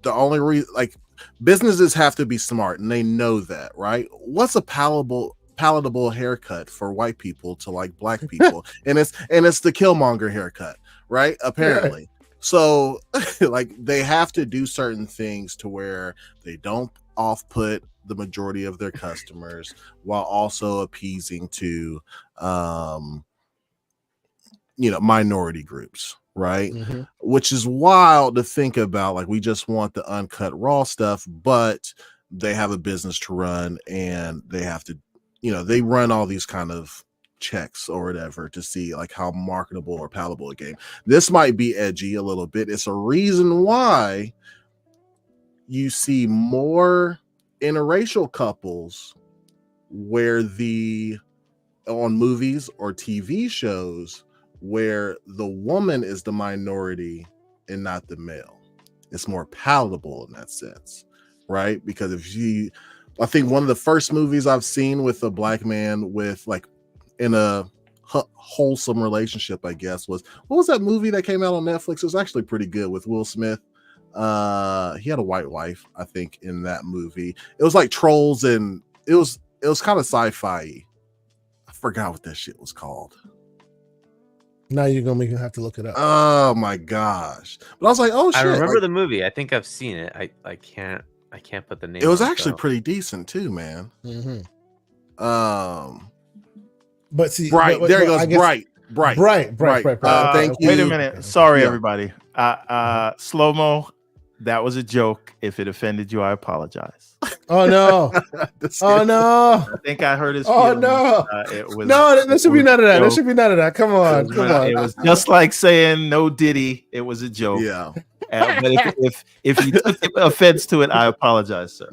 the only reason, businesses have to be smart, and they know that, right? What's a palatable haircut for white people to like black people? and it's the Killmonger haircut, right? Apparently. So they have to do certain things to where they don't off-put the majority of their customers while also appeasing to minority groups, right? Which is wild to think about. We just want the uncut raw stuff, but they have a business to run, and they have to, they run all these kind of checks or whatever to see how marketable or palatable a game. This might be edgy a little bit. It's a reason why you see more interracial couples where on movies or TV shows where the woman is the minority and not the male. It's more palatable in that sense, right? Because I think one of the first movies I've seen with a black man with in a wholesome relationship, I guess, what was that movie that came out on Netflix? It was actually pretty good with Will Smith. He had a white wife, I think, in that movie. It was like Trolls, and it was kind of sci-fi. forgot what that shit was called. Now you're gonna make me have to look it up. Oh my gosh! But I was like, oh shit! I remember like, the movie. I think I've seen it. I can't put the name. it was on, actually so. pretty decent too, man. Mm-hmm. But see, Bright. There he goes. Bright. Thank you. Wait a minute. Sorry, Yeah. everybody. Slow-mo. That was a joke. If it offended you, I apologize. Oh no! Oh no! I think I hurt his Oh feelings. no! It was, There should be none of that. There should be none of that. Come on, come on. It was just like saying no Diddy. It was a joke. Yeah. But if you took offense to it, I apologize, sir.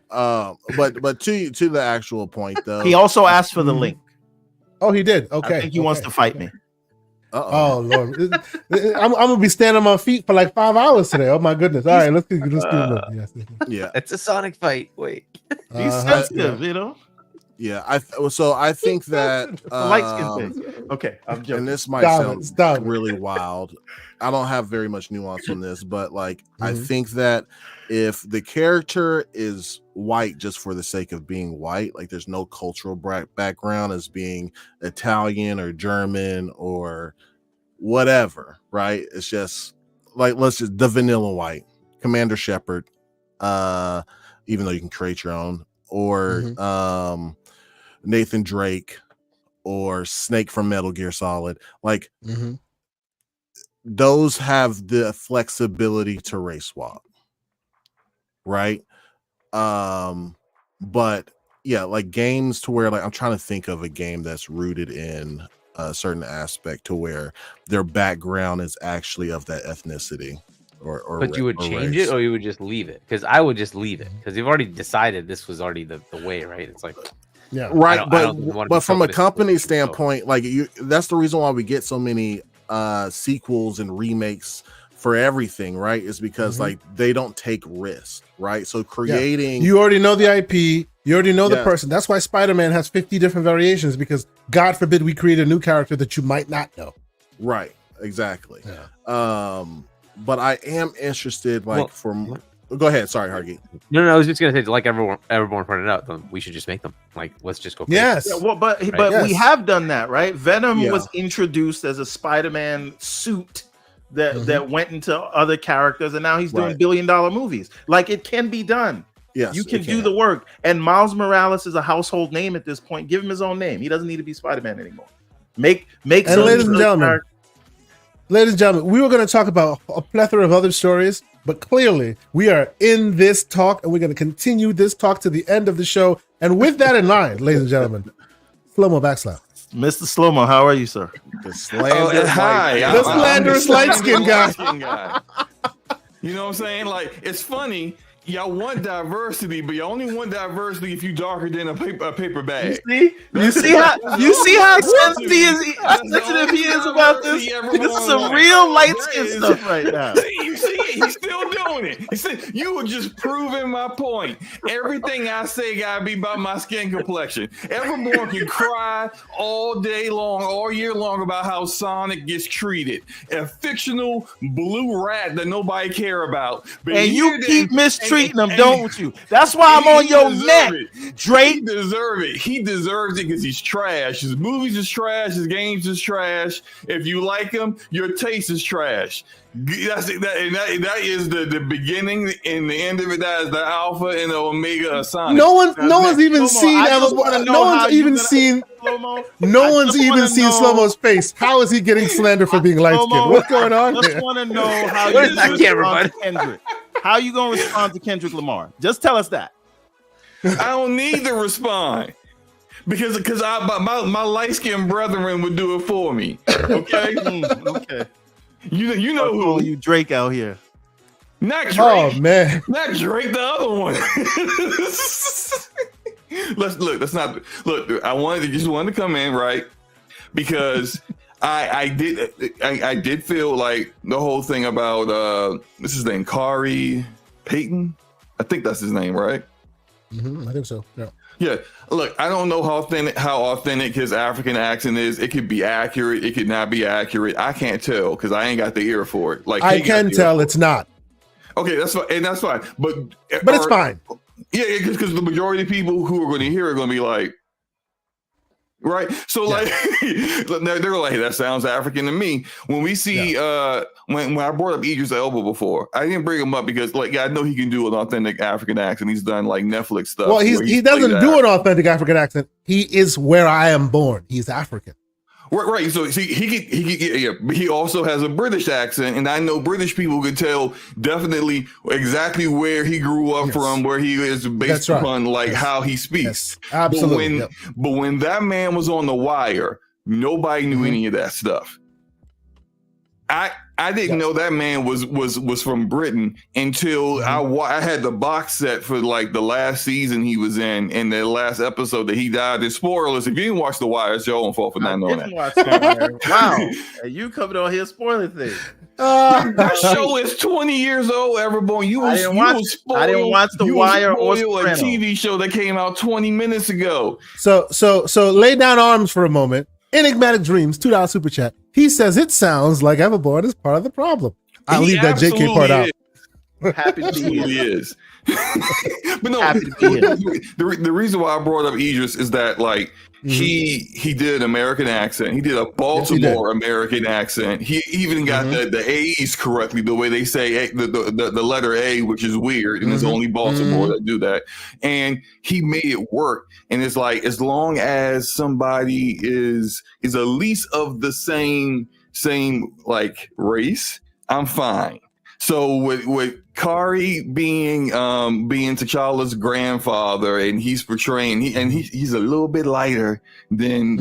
But to the actual point though, He also asked for the link. Oh, he did. Okay. I think he wants to fight me. Oh Lord, I'm gonna be standing on my feet for like 5 hours today. Oh my goodness! All right, let's keep moving. Yes. Yeah, It's a Sonic fight. Wait, He's sensitive, you know. Yeah, I think that Light skin thing. Okay, I'm joking. And this might sound really wild. I don't have very much nuance on this, but like I think that if the character is white just for the sake of being white, like there's no cultural background as being Italian or German or whatever, right? It's just like let's just the vanilla white Commander Shepard, even though you can create your own, or Nathan Drake or Snake from Metal Gear Solid, like those have the flexibility to race swap, right? But yeah, like games to where like I'm trying to think of a game that's rooted in a certain aspect to where their background is actually of that ethnicity. But you would change it, or you would just leave it? Because I would just leave it, because you've already decided this was already the way, right? It's like, yeah, right. But from a company standpoint, like that's the reason why we get so many sequels and remakes for everything, right? Is because like they don't take risks, right? So creating, you already know the IP, you already know the person. That's why Spider-Man has 50 different variations, because God forbid we create a new character that you might not know. Right. Exactly. Yeah. But I am interested, like, go ahead. Sorry, Hargy. No, I was just gonna say, like everyone pointed out, we should just make them. Like, let's just go. Yes. Yeah, well, but we have done that, right? Venom was introduced as a Spider-Man suit that went into other characters, and now he's doing billion-dollar movies. Like, it can be done. Yes, you can do the work. And Miles Morales is a household name at this point. Give him his own name. He doesn't need to be Spider-Man anymore. Make. And ladies and gentlemen, we were going to talk about a plethora of other stories, but clearly we are in this talk, and we're going to continue this talk to the end of the show. And with that in mind, ladies and gentlemen, Slow-mo backslap. Mr. Slow-mo, how are you, sir? The slanderous light-skinned guy. You know what I'm saying? Like, it's funny. Y'all want diversity, but you only want diversity if you darker than a paper bag. You see how sensitive he is about this? This is some real light skin stuff right now. You see, he's still doing it. He said, "You were just proving my point. Everything I say gotta be about my skin complexion." Everyone can cry all day long, all year long about how Sonic gets treated, a fictional blue rat that nobody care about. But and you keep mistreating them, don't you? That's why I'm on your neck, Drake. He deserves it. He deserves it because he's trash. His movies is trash. His games is trash. If you like him, your taste is trash. That is the beginning and the end of it. That is the alpha and the omega of Sonic. No one's even seen Slow-mo's face. How is he getting slander for being light skinned? What's going on? I just want to know how you respond to Kendrick. How you gonna respond to Kendrick Lamar? Just tell us that. I don't need to respond because my light skinned brethren would do it for me. Okay. Okay. You know who? You Drake out here. Not Drake. Oh man. Not Drake, the other one. Let's not look. I just wanted to come in, right? Because I did feel like the whole thing about this is his name, Kari Payton. I think that's his name, right? I think so. Yeah. Yeah. Look, I don't know how authentic his African accent is. It could be accurate. It could not be accurate. I can't tell because I ain't got the ear for it. Like I can tell it's not. Okay, that's fine, and that's fine. But it's fine. Yeah, because the majority of people who are going to hear are going to be like, Right. So like they're like, hey, that sounds African to me. When we see when I brought up Idris Elba before, I didn't bring him up because like I know he can do an authentic African accent. He's done like Netflix stuff. Well, he doesn't do an authentic African accent. He is where I am born. He's African. Right. So see, he also has a British accent, and I know British people could tell definitely exactly where he grew up from, where he is based upon like how he speaks. Yes, absolutely. But when that man was on The Wire, nobody knew any of that stuff. I didn't know that man was from Britain until I had the box set for like the last season he was in, and the last episode that he died. There's spoilers. If you didn't watch The Wire, it's your own fault for not knowing that. Wow, you coming on here spoiling things. That show is 20 years old, Everborn. I didn't watch The Wire or a TV show that came out 20 minutes ago. So lay down arms for a moment. Enigmatic Dreams, $2 super chat. He says it sounds like Everborn is part of the problem. I'll leave that JK part out. Happy to be here. But no, the reason why I brought up Idris is that like he did an American accent. He did a Baltimore American accent. He even got the A's correctly, the way they say the letter A, which is weird, and it's only Baltimore that do that. And he made it work. And it's like, as long as somebody is at least of the same like race, I'm fine. So with Kari being T'Challa's grandfather, and he's portraying he's a little bit lighter than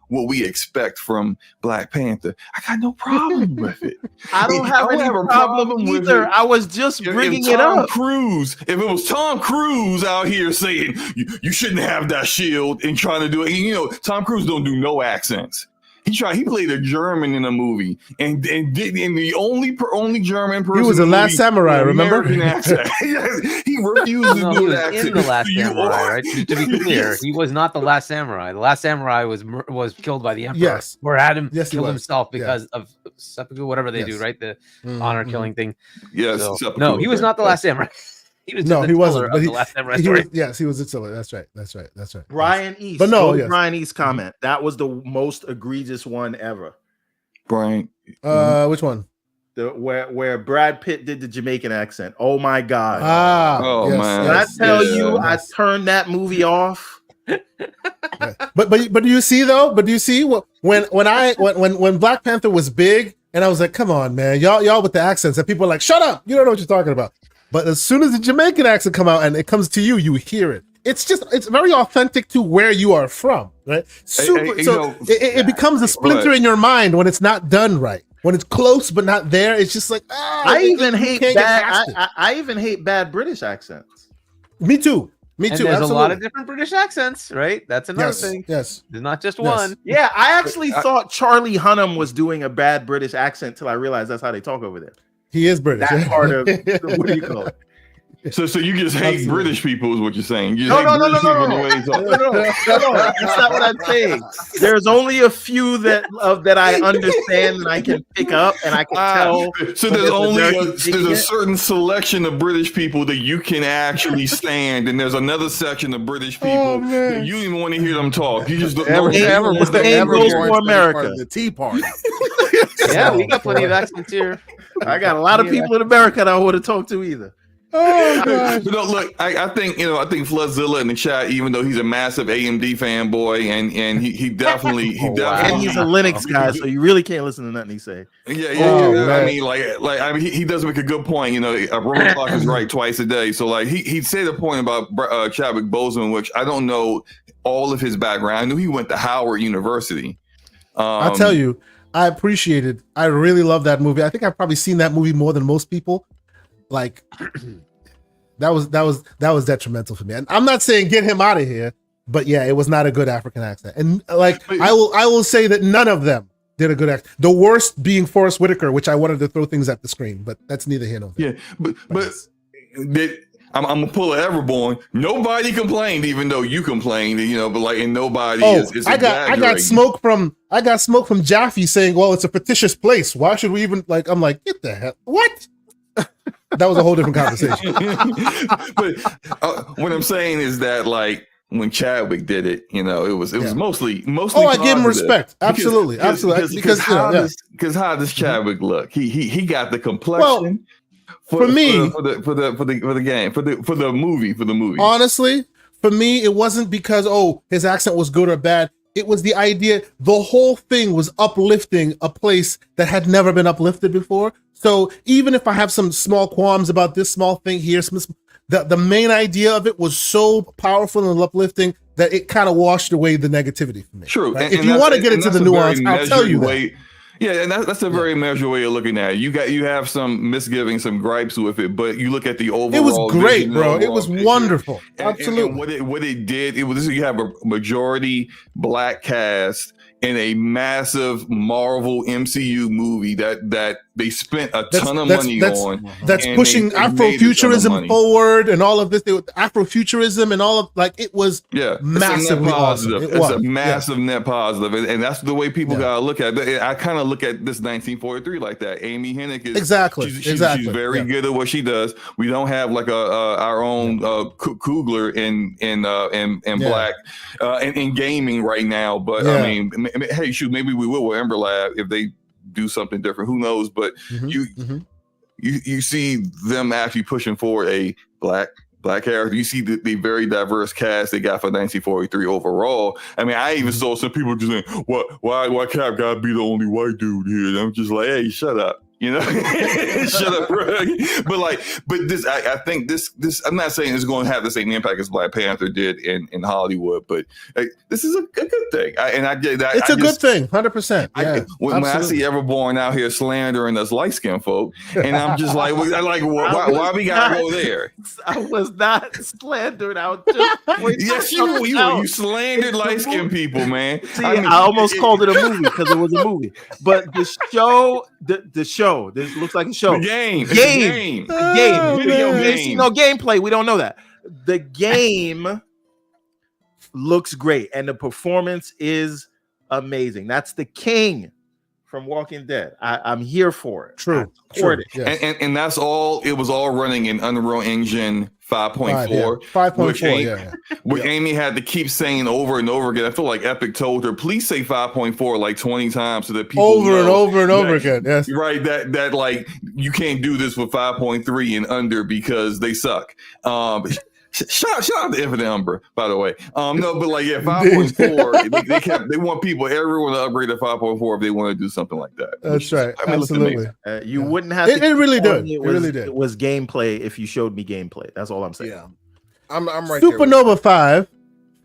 what we expect from Black Panther. I got no problem with it. I don't have a problem either. I was just bringing it up. If it was Tom Cruise out here saying you shouldn't have that shield and trying to do it, Tom Cruise don't do no accents. He played a German in a movie, and the only German person. He was the Last Samurai, remember? He refused to do that accent. In the Last Samurai, right? To be clear, he was not the Last Samurai. The Last Samurai was killed by the Emperor. Yes, or had him kill himself because of seppuku, whatever they do, right? The honor killing thing. Yes. So, no, he was not the Last Samurai. He wasn't. He was. He was Attila. That's right. Brian East. But no, Brian East comment. That was the most egregious one ever. Brian. Which one? Where Brad Pitt did the Jamaican accent. Oh my God. Man. When I tell you, I turned that movie off. But do you see though? But do you see when Black Panther was big, and I was like, come on, man, y'all with the accents, and people are like, shut up, you don't know what you're talking about. But as soon as the Jamaican accent come out and it comes to you, you hear it. It's very authentic to where you are from, right? It becomes a splinter in your mind when it's not done right. When it's close but not there, it's just like I even hate bad British accents. Me too. There's a lot of different British accents, right? That's another thing. Yes. There's not just one. Yeah, I actually thought Charlie Hunnam was doing a bad British accent till I realized that's how they talk over there. He is British. That part of what do you call it? So you just hate British people is what you're saying. No. That's not what I'm saying. There's only a few that I understand and I can pick up and I can tell. So there's a certain selection of British people that you can actually stand, and there's another section of British people that you don't even want to hear them talk. You just don't know. For America, the Tea Party. Yeah, we got plenty of accents here. I got a lot of people in America that I want to talk to either. Oh gosh. But no, look, I think Floodzilla in the chat, even though he's a massive AMD fanboy, and he definitely and he's a Linux guy, so you really can't listen to nothing he say. Yeah. I mean, he does make a good point. Roman Clock is right twice a day. So like he said a point about Chadwick Boseman, which I don't know all of his background. I knew he went to Howard University. I'll tell you, I really love that movie. I think I've probably seen that movie more than most people. Like that was detrimental for me. And I'm not saying get him out of here, but yeah, it was not a good African accent. And like I will say that none of them did a good accent. The worst being Forrest Whitaker, which I wanted to throw things at the screen, but that's neither here nor there. Yeah, but I'm gonna pull an Everborn. Nobody complained, even though you complained, but and nobody is I got smoke from Jaffe saying, well, it's a fictitious place. Why should we even I'm like, get the hell what? That was a whole different conversation. But what I'm saying is that when Chadwick did it, it was mostly. Oh, I give him respect. Absolutely, absolutely. Because how does Chadwick look? He got the complexion. For me, for the game, for the movie. Honestly, for me, it wasn't because his accent was good or bad. It was the idea. The whole thing was uplifting a place that had never been uplifted before. So even if I have some small qualms about this small thing here, the main idea of it was so powerful and uplifting that it kind of washed away the negativity for me. True. Right? If you want to get into the nuance, I'll tell you that. Yeah, and that's a very measured way of looking at it. You have some misgivings, some gripes with it, but you look at the overall. It was great, bro. It was picture. wonderful. Absolutely. And what it did, you have a majority black cast in a massive Marvel MCU movie that they spent a ton of money on. That's pushing Afrofuturism forward and all of this. Afrofuturism and all of it was massively awesome. It's a massive net positive, and that's the way people gotta look at it. I kind of look at this 1943 like that. Amy Hennig is she's very good at what she does. We don't have like our own Coogler in black in gaming right now, but I mean, hey, shoot, maybe we will with Ember Lab if they do something different. Who knows? But you see them actually pushing for a black character. You see the very diverse cast they got for 1943 overall. I mean, I even saw some people just saying, why Cap gotta be the only white dude here? And I'm just like, hey, shut up. Shut up, bro. But this, I think this, I'm not saying it's going to have the same impact as Black Panther did in Hollywood, but this is a good thing. It's a good thing, 100%. When I see Everborn out here slandering us light skinned folk, and I'm just like, why we gotta go there? I was not slandered. I was just yes, you slandered light skinned people, man. See, I almost called it a movie because it was a movie, but the show. This looks like a show. The game. Video game. No gameplay. We don't know that. The game looks great, and the performance is amazing. That's the King from Walking Dead. I'm here for it. True. Yes. And that's all. It was all running in Unreal Engine 5.4. 5.4. Which Amy had to keep saying over and over again. I feel like Epic told her, please say 5.4 like 20 times so that people over and over again. Yes. Right. That like you can't do this with 5.3 and under because they suck. Shout out to Infinite Umbra, by the way. No, but 5.4, they want everyone to upgrade to 5.4 if they want to do something like that. That's right. Absolutely. You wouldn't have to. It really did. It really did. It was gameplay if you showed me gameplay. That's all I'm saying. Yeah. I'm right Supernova there.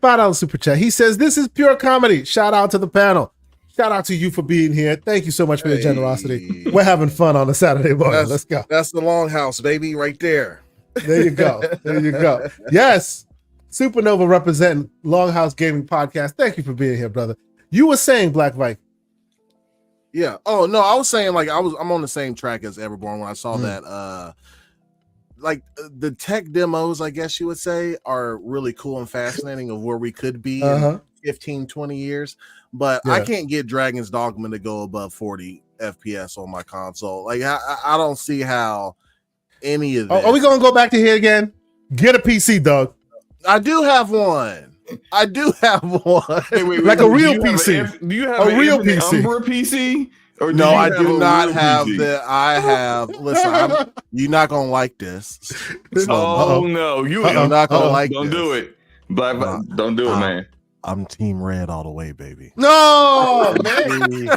$5 super chat. He says, this is pure comedy. Shout out to the panel. Shout out to you for being here. Thank you so much for your generosity. We're having fun on a Saturday morning. Let's go. That's the Longhouse, baby, right there. There you go. Yes. Supernova representing Longhouse Gaming Podcast. Thank you for being here, brother. You were saying Black Viking. Yeah. Oh no, I was saying I'm on the same track as Everborn when I saw that. The tech demos, I guess you would say, are really cool and fascinating of where we could be in 15, 20 years. But I can't get Dragon's Dogma to go above 40 FPS on my console. I don't see how any of this. Are we gonna go back to here again? Get a PC, dog. I do have one. Wait, like a real PC. Do you have a real PC? Umbra PC? Or no, I do not have that. I have. Listen, you're not gonna like this. So, no, you're not gonna like. Don't do it, Black. Don't do it, man. I'm Team Red all the way, baby. No, man.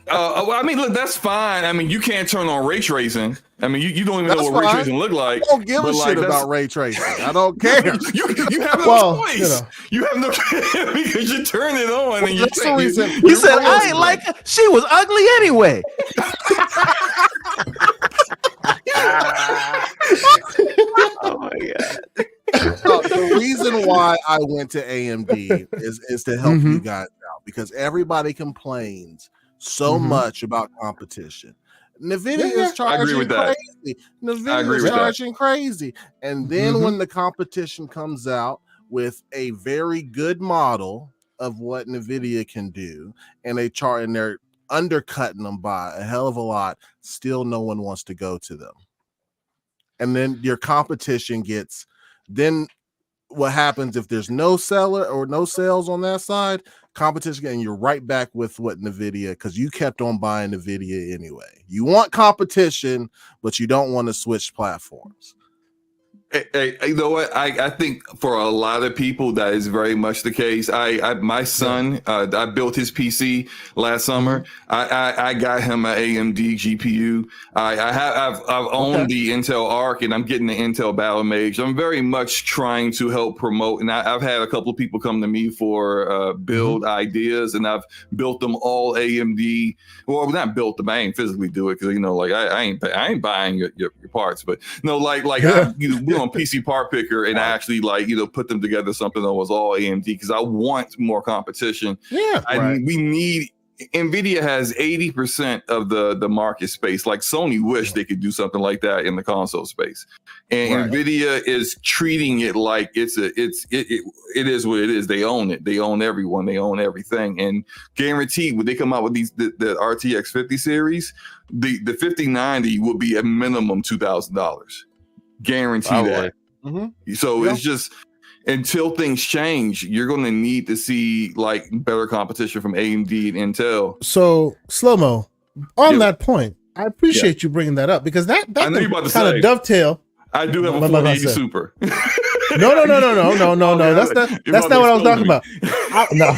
I mean, look, that's fine. I mean, you can't turn on ray tracing. I mean, you don't even know what ray tracing look like. I don't give a shit about ray tracing. I don't care. you have no choice. You have no because you turn it on and you said, I ain't like her. She was ugly anyway. Oh my god. The reason why I went to AMD is to help you guys out because everybody complains so much about competition. NVIDIA is charging crazy. NVIDIA is charging crazy. And then when the competition comes out with a very good model of what NVIDIA can do, and they're undercutting them by a hell of a lot, still no one wants to go to them. And then your competition gets then what happens if there's no seller or no sales on that side, competition, and you're right back with what NVIDIA, because you kept on buying NVIDIA anyway. You want competition, but you don't want to switch platforms. Hey, you know what? I think for a lot of people that is very much the case. My son, I built his PC last summer. I got him an AMD GPU. I've owned the Intel Arc, and I'm getting the Intel Battle Mage. I'm very much trying to help promote, and I've had a couple of people come to me for build ideas, and I've built them all AMD. Well, not built them. I ain't physically do it because like I ain't buying your parts, but I on PC Part Picker and actually put them together something that was all AMD because I want more competition. We need. NVIDIA has 80% of the market space. Like Sony wish they could do something like that in the console space, and NVIDIA is treating it like it is what it is. They own it. They own everyone. They own everything. And guaranteed, when they come out with the RTX 50 series, the 5090 will be a minimum $2,000. Guarantee that. So it's just. Until things change, you're going to need to see better competition from AMD and Intel. So Slow-Mo, on that point, I appreciate you bringing that up because that kind of dovetail. I do have a 4080 Super. No. That's not what I was talking about. No,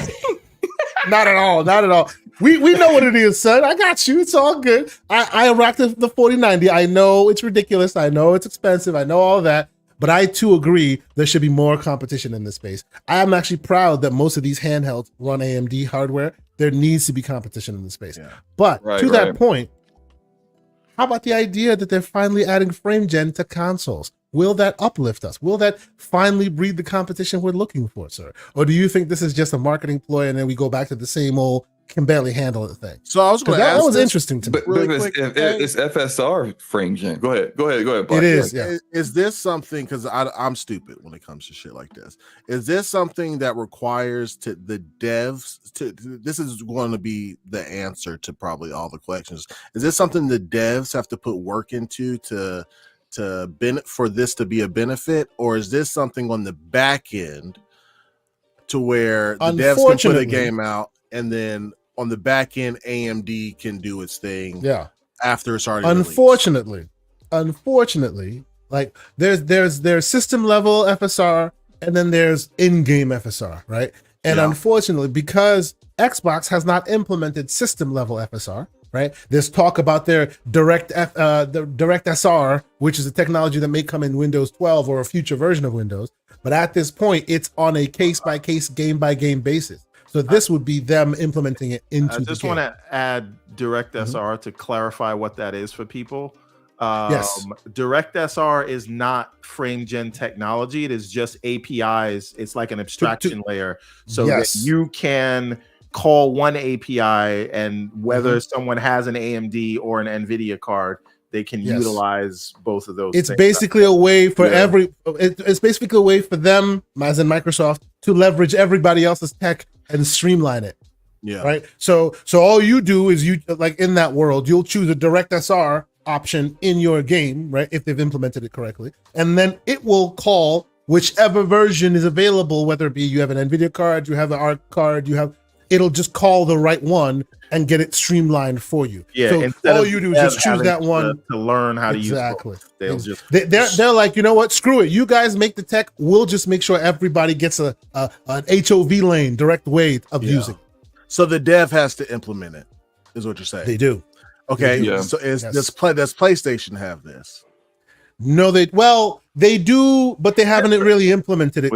not at all. Not at all. We know what it is, son. I got you. It's all good. I rocked the 4090. I know it's ridiculous. I know it's expensive. I know all that. But I too agree there should be more competition in this space. I am actually proud that most of these handhelds run AMD hardware. There needs to be competition in the space. Yeah. But to that point, how about the idea that they're finally adding frame gen to consoles? Will that uplift us? Will that finally breed the competition we're looking for, sir? Or do you think this is just a marketing ploy and then we go back to the same old can barely handle it thing? So I was going to ask, that was interesting to me. But it's FSR frame gen. Go ahead. Black. It is. Yeah. Is this something? Because I'm stupid when it comes to shit like this. Is this something that requires the devs to? This is going to be the answer to probably all the questions. Is this something the devs have to put work into to for this to be a benefit, or is this something on the back end to where the devs can put a game out and then on the back end, AMD can do its thing. Yeah. After it's already Unfortunately, like there's system level FSR and then there's in-game FSR, right? And unfortunately, because Xbox has not implemented system level FSR, right? There's talk about their DirectSR, which is a technology that may come in Windows 12 or a future version of Windows. But at this point, it's on a case-by-case, game-by-game basis. So this would be them implementing it into the game. I just want to add DirectSR to clarify what that is for people. Yes. DirectSR is not frame gen technology. It is just APIs. It's like an abstraction layer so that you can call one API and whether someone has an AMD or an NVIDIA card, they can utilize both of those. It's basically a way for it's basically a way for them, as in Microsoft, to leverage everybody else's tech and streamline it. Yeah. Right. So all you do is you in that world, you'll choose a DirectSR option in your game, right? If they've implemented it correctly. And then it will call whichever version is available, whether it be you have an NVIDIA card, you have an ARC card, it'll just call the right one and get it streamlined for you. Yeah. So all you do is just choose that one to learn how to use it. They're like, you know what? Screw it. You guys make the tech. We'll just make sure everybody gets an HOV lane, direct way of using. So the dev has to implement it, is what you're saying. They do. Okay. So does PlayStation have this? No, they do, but they haven't really implemented it.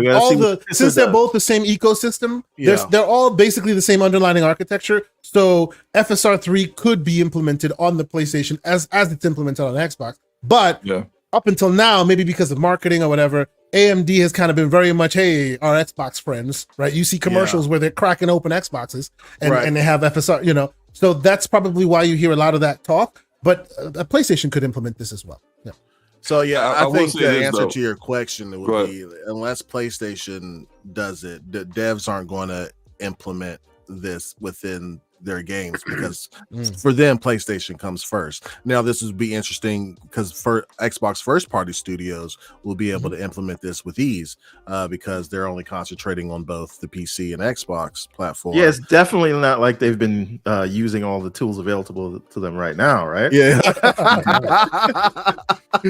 Since they're both the same ecosystem, they're all basically the same underlying architecture. So FSR 3 could be implemented on the PlayStation as it's implemented on Xbox. But up until now, maybe because of marketing or whatever, AMD has kind of been very much, hey, our Xbox friends, right? You see commercials where they're cracking open Xboxes and they have FSR, So that's probably why you hear a lot of that talk. But a PlayStation could implement this as well. Yeah. So I think the answer to your question would be unless PlayStation does it, the devs aren't going to implement this within their games because for them PlayStation comes first. Now this would be interesting because for Xbox first party studios will be able to implement this with ease because they're only concentrating on both the PC and Xbox platform. Yeah, it's definitely not like they've been using all the tools available to them right now, right? Yeah.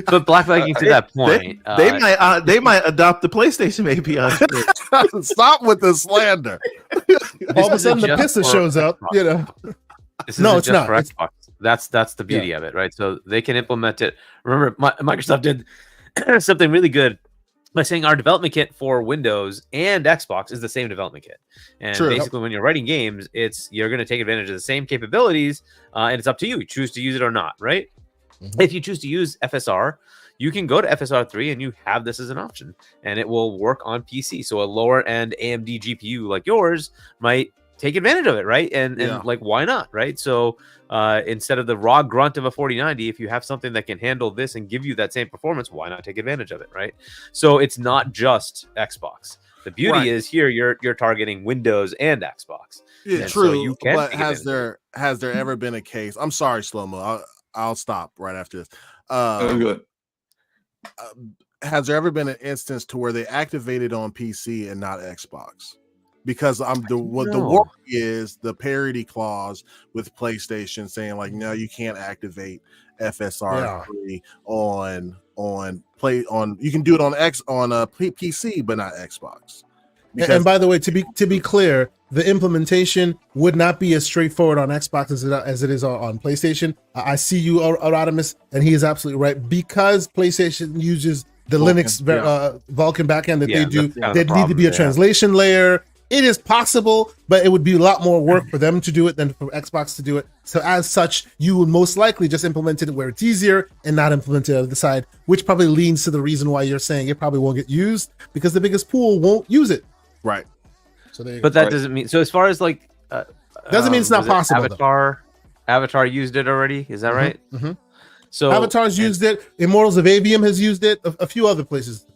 But Black Viking, to that point, they might adopt the PlayStation API. Stop with the slander. All of a sudden, the pissa shows up. You know, this isn't just for Xbox. That's the beauty of it, right? So they can implement it. Remember, Microsoft did something really good by saying our development kit for Windows and Xbox is the same development kit. And basically, when you're writing games, you're going to take advantage of the same capabilities, and it's up to you. You choose to use it or not, right? If you choose to use FSR, you can go to FSR 3 and you have this as an option, and it will work on PC. So a lower end AMD GPU like yours might take advantage of it, right? And like, why not, right? So instead of the raw grunt of a 4090, if you have something that can handle this and give you that same performance, why not take advantage of it, right? So it's not just Xbox. The beauty is here you're targeting Windows and Xbox. Yeah, and true. So you can but has there ever been a case? I'm sorry, Slow-Mo. I'll stop right after this. Good. Has there ever been an instance to where they activated on PC and not Xbox? Because the worry is the parity clause with PlayStation saying like, no, you can't activate FSR 3 on you can do it on PC but not Xbox. And by the way, to be clear, the implementation would not be as straightforward on Xbox as it is on PlayStation. I see you, Rodimus, and he is absolutely right. Because PlayStation uses the Linux Vulkan backend that they do, there need to be a translation layer. It is possible, but it would be a lot more work for them to do it than for Xbox to do it. So as such, you would most likely just implement it where it's easier and not implement it on the side, which probably leans to the reason why you're saying it probably won't get used because the biggest pool won't use it. Right. So but that doesn't mean so. As far as like, doesn't mean it's not possible. Avatar used it already. Is that right? So Avatar's used it. Immortals of Avium has used it. A few other places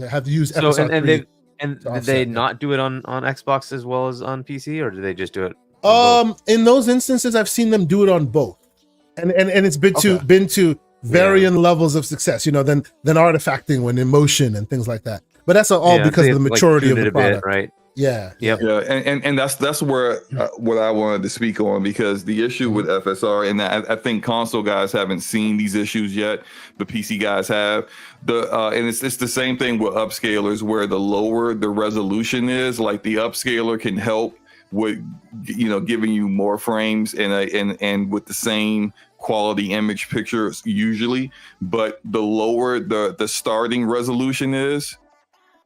have used. So did they not do it on Xbox as well as on PC, or did they just do it? In those instances, I've seen them do it on both, and it's been to varying levels of success. You know, than artifacting when in motion and things like that. But that's all because of the maturity of the product, right? Yeah. And that's where what I wanted to speak on, because the issue with FSR, and I think console guys haven't seen these issues yet, but PC guys have. And it's the same thing with upscalers, where the lower the resolution is, like the upscaler can help with giving you more frames and with the same quality image pictures usually, but the lower the starting resolution is,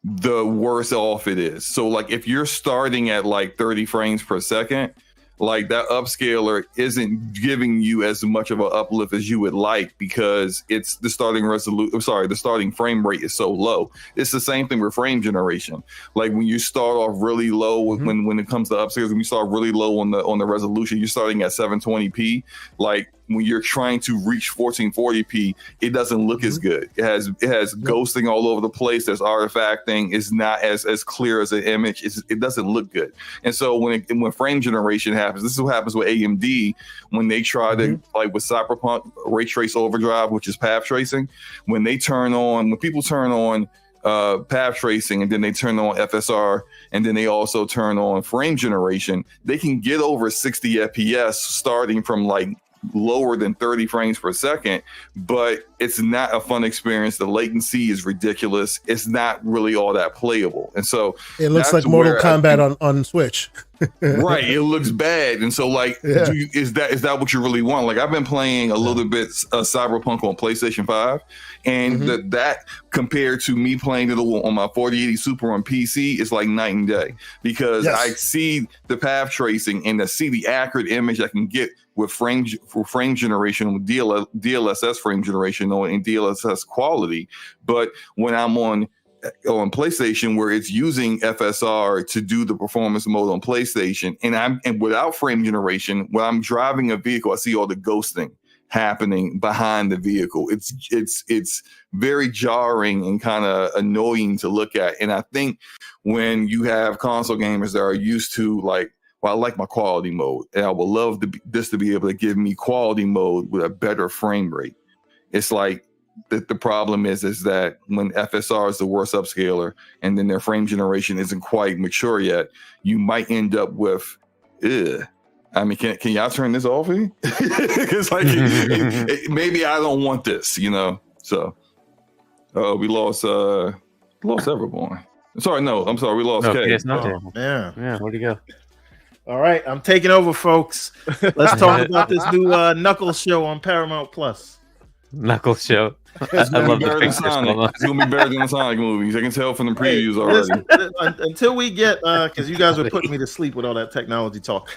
the worse off it is. So like if you're starting at like 30 frames per second, like that upscaler isn't giving you as much of an uplift as you would like, because it's the starting the starting frame rate is so low. It's the same thing with frame generation. Like when you start off really low when it comes to upscalers, when you start really low on the resolution, you're starting at 720p. Like when you're trying to reach 1440p, it doesn't look as good. It has ghosting all over the place. There's artifacting. It's not as clear as an image. It doesn't look good. And so when frame generation happens, this is what happens with AMD when they try to, like with Cyberpunk Ray Trace Overdrive, which is path tracing. When people turn on path tracing and then they turn on FSR and then they also turn on frame generation, they can get over 60 FPS starting from like lower than 30 frames per second, but it's not a fun experience. The latency is ridiculous. It's not really all that playable. And so it looks like Mortal Kombat on Switch. Right. It looks bad. And so like, is that what you really want? Like I've been playing a little bit Cyberpunk on PlayStation 5, and that compared to me playing it on my 4080 Super on PC is like night and day, because I see the path tracing and I see the accurate image I can get with frame generation, with DLSS frame generation and DLSS quality. But when I'm on PlayStation, where it's using FSR to do the performance mode on PlayStation, and without frame generation, when I'm driving a vehicle, I see all the ghosting happening behind the vehicle. It's very jarring and kind of annoying to look at. And I think when you have console gamers that are used to like well, I like my quality mode, and I would love this to be able to give me quality mode with a better frame rate. It's like the problem is that when FSR is the worst upscaler, and then their frame generation isn't quite mature yet, you might end up with, I mean, can y'all turn this off? It's like maybe I don't want this, you know. So, we lost Everborn. Sorry, no, I'm sorry, we lost K. Yeah, where'd he go? All right, I'm taking over, folks. Let's talk about this new Knuckles show on Paramount Plus. Knuckles show. It's gonna be better than Sonic. It's gonna be better than the Sonic movies. I can tell from the previews already. Until we get, because you guys were putting me to sleep with all that technology talk.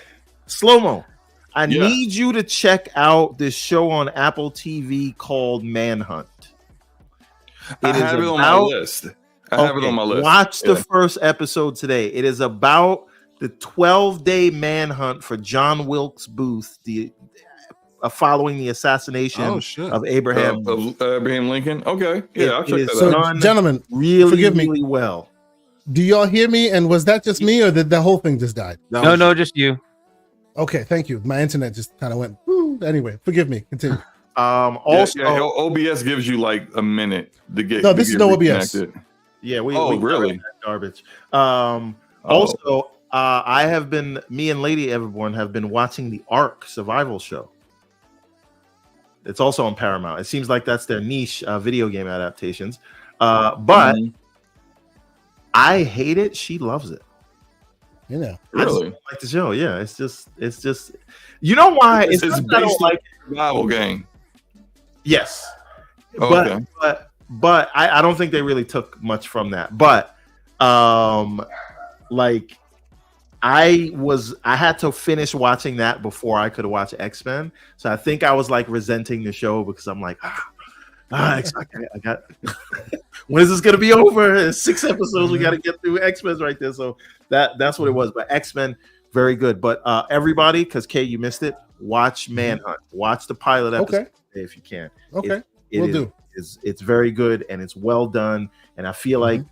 Slow-mo, I need you to check out this show on Apple TV called Manhunt. I have it on my list. Watch the first episode today. It is about the 12-day manhunt for John Wilkes Booth, following the assassination of Abraham Lincoln. Okay, yeah, I'll check that out. So, gentlemen, forgive me. Really well. Do y'all hear me? And was that just me, or did the whole thing just die? No, just you. Okay, thank you. My internet just kind of went. Anyway, forgive me. Continue. Also, OBS gives you like a minute to get. No, this is no OBS. Yeah, we really garbage. Also, me and Lady Everborn have been watching the Ark survival show. It's also on Paramount. It seems like that's their niche video game adaptations. But I hate it. She loves it. You know, really like the show. Yeah, it's just. You know why? It's based on a survival game. Yes, okay. but I don't think they really took much from that. But like I had to finish watching that before I could watch X-Men. So I think I was like resenting the show because I'm like, I got when is this gonna be over? 6 episodes, we gotta get through X-Men right there. So that's what it was. But X-Men, very good. But everybody, because Kay, you missed it, watch Manhunt. Watch the pilot episode if you can. Okay. It's very good and it's well done. And I feel like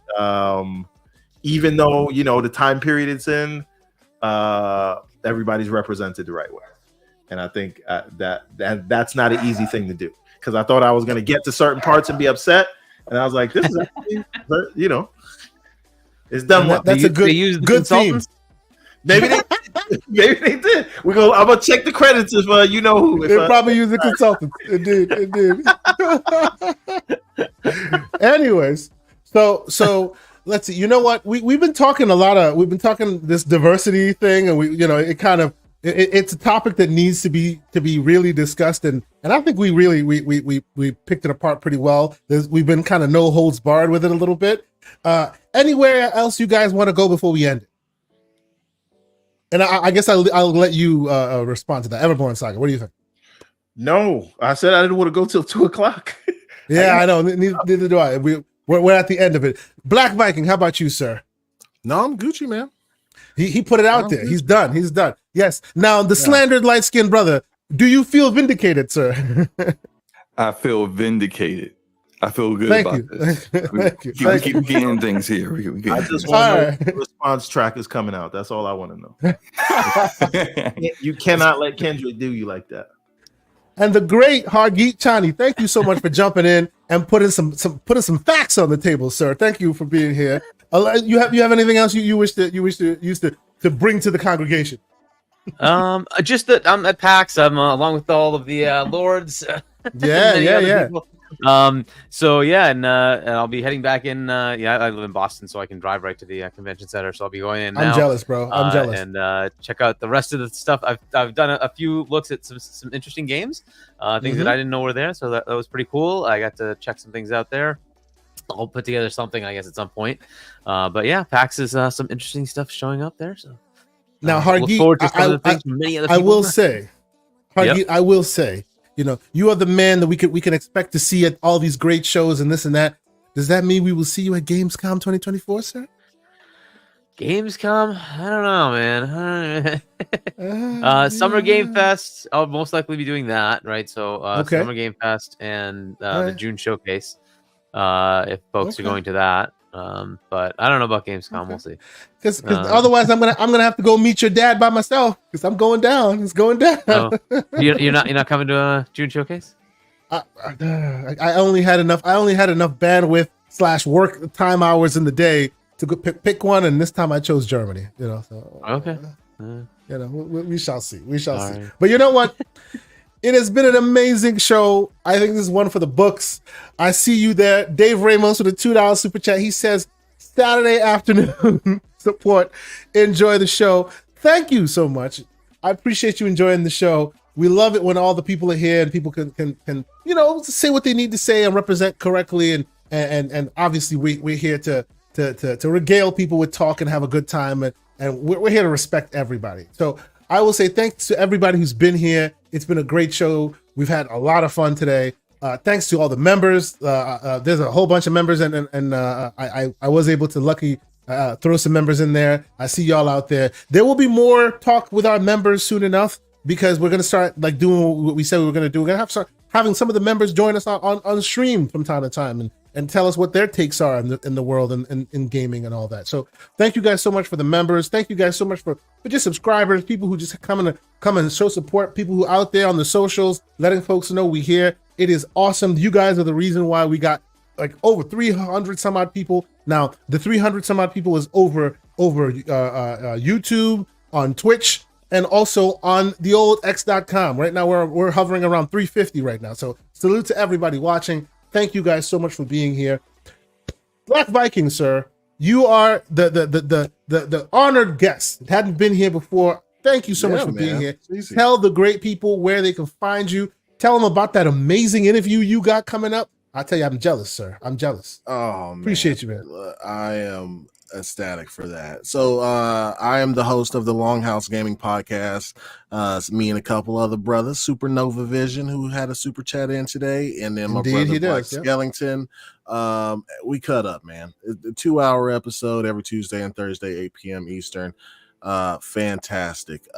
even though the time period it's in, everybody's represented the right way. And I think that's not an easy thing to do, because I thought I was going to get to certain parts and be upset, and I was like, this is actually, it's done well. That's a good theme. Maybe they did. I'm gonna check the credits if you know who. They probably use the consultants. It did. Anyways, so let's see. You know what? We've been talking this diversity thing, and it's a topic that needs to be really discussed, and I think we picked it apart pretty well. We've been kind of no holds barred with it a little bit. Anywhere else you guys want to go before we end it? And I guess I'll let you respond to that. Everborn Saga, what do you think? No, I said I didn't want to go till 2:00. Yeah, I know. Neither do I. We're at the end of it. Black Viking, how about you, sir? No, I'm Gucci, man. He put it out there. He's done. Yes. Now, the slandered light-skinned brother, do you feel vindicated, sir? I feel vindicated. I feel good about this. We keep getting things here. I just want to know the response track is coming out. That's all I want to know. You cannot let Kendrick do you like that. And the great Hargeet Chani, thank you so much for jumping in and putting some facts on the table, sir. Thank you for being here. You have anything else you wish to bring to the congregation? Just that I'm at PAX. I'm along with all of the lords. Yeah. So yeah, and I'll be heading back in. I live in Boston, so I can drive right to the convention center. So I'll be going in now. I'm jealous, bro. I'm jealous. And check out the rest of the stuff. I've done a few looks at some interesting games, things that I didn't know were there. So that was pretty cool. I got to check some things out there. I'll put together something, I guess, at some point. But yeah, PAX is some interesting stuff showing up there. So now, Hargeet, I will say, Hargeet, I will say. You are the man that we can expect to see at all these great shows and this and that. Does that mean we will see you at Gamescom 2024, sir? Gamescom? I don't know, man. Summer Game Fest. I'll most likely be doing that, right? So Summer Game Fest and the June Showcase. If folks are going to that, But I don't know about Gamescom. We'll see. Because otherwise, I'm gonna have to go meet your dad by myself. Because I'm going down. It's going down. You're not coming to a June showcase? I only had enough bandwidth / work time hours in the day to go pick one, and this time I chose Germany. So okay. We shall see. We shall see. Right. But you know what? It has been an amazing show. I think this is one for the books. I see you there. Dave Ramos with a $2 super chat. He says, Saturday afternoon support. Enjoy the show. Thank you so much. I appreciate you enjoying the show. We love it when all the people are here and people can say what they need to say and represent correctly. And obviously we're here to regale people with talk and have a good time. And we're here to respect everybody. So I will say thanks to everybody who's been here. It's been a great show. We've had a lot of fun today. Thanks to all the members. There's a whole bunch of members, and I was able to lucky throw some members in there. I see y'all out there. There will be more talk with our members soon enough because we're gonna start doing what we said we were gonna do. We're gonna start having some of the members join us on stream from time to time and tell us what their takes are in the world and in gaming and all that. So thank you guys so much for the members. Thank you guys so much for just subscribers, people who just come and show support, people who out there on the socials, letting folks know we here. It is awesome. You guys are the reason why we got over 300 some odd people. Now the 300 some odd people is over YouTube, on Twitch, and also on the old x.com. Right now we're hovering around 350 right now. So salute to everybody watching. Thank you guys so much for being here. Black Viking, sir, you are the honored guest. Hadn't been here before. Thank you so much for being here. Tell the great people where they can find you. Tell them about that amazing interview you got coming up. I tell you, I'm jealous, sir. I'm jealous. Oh, man. Appreciate you, man. I am ecstatic for that. So I am the host of the Longhouse Gaming Podcast. It's me and a couple other brothers, Supernova Vision, who had a super chat in today, and then my brother Black Skellington. We cut up, man. It's a 2-hour episode every Tuesday and Thursday, 8 p.m. Eastern. Fantastic.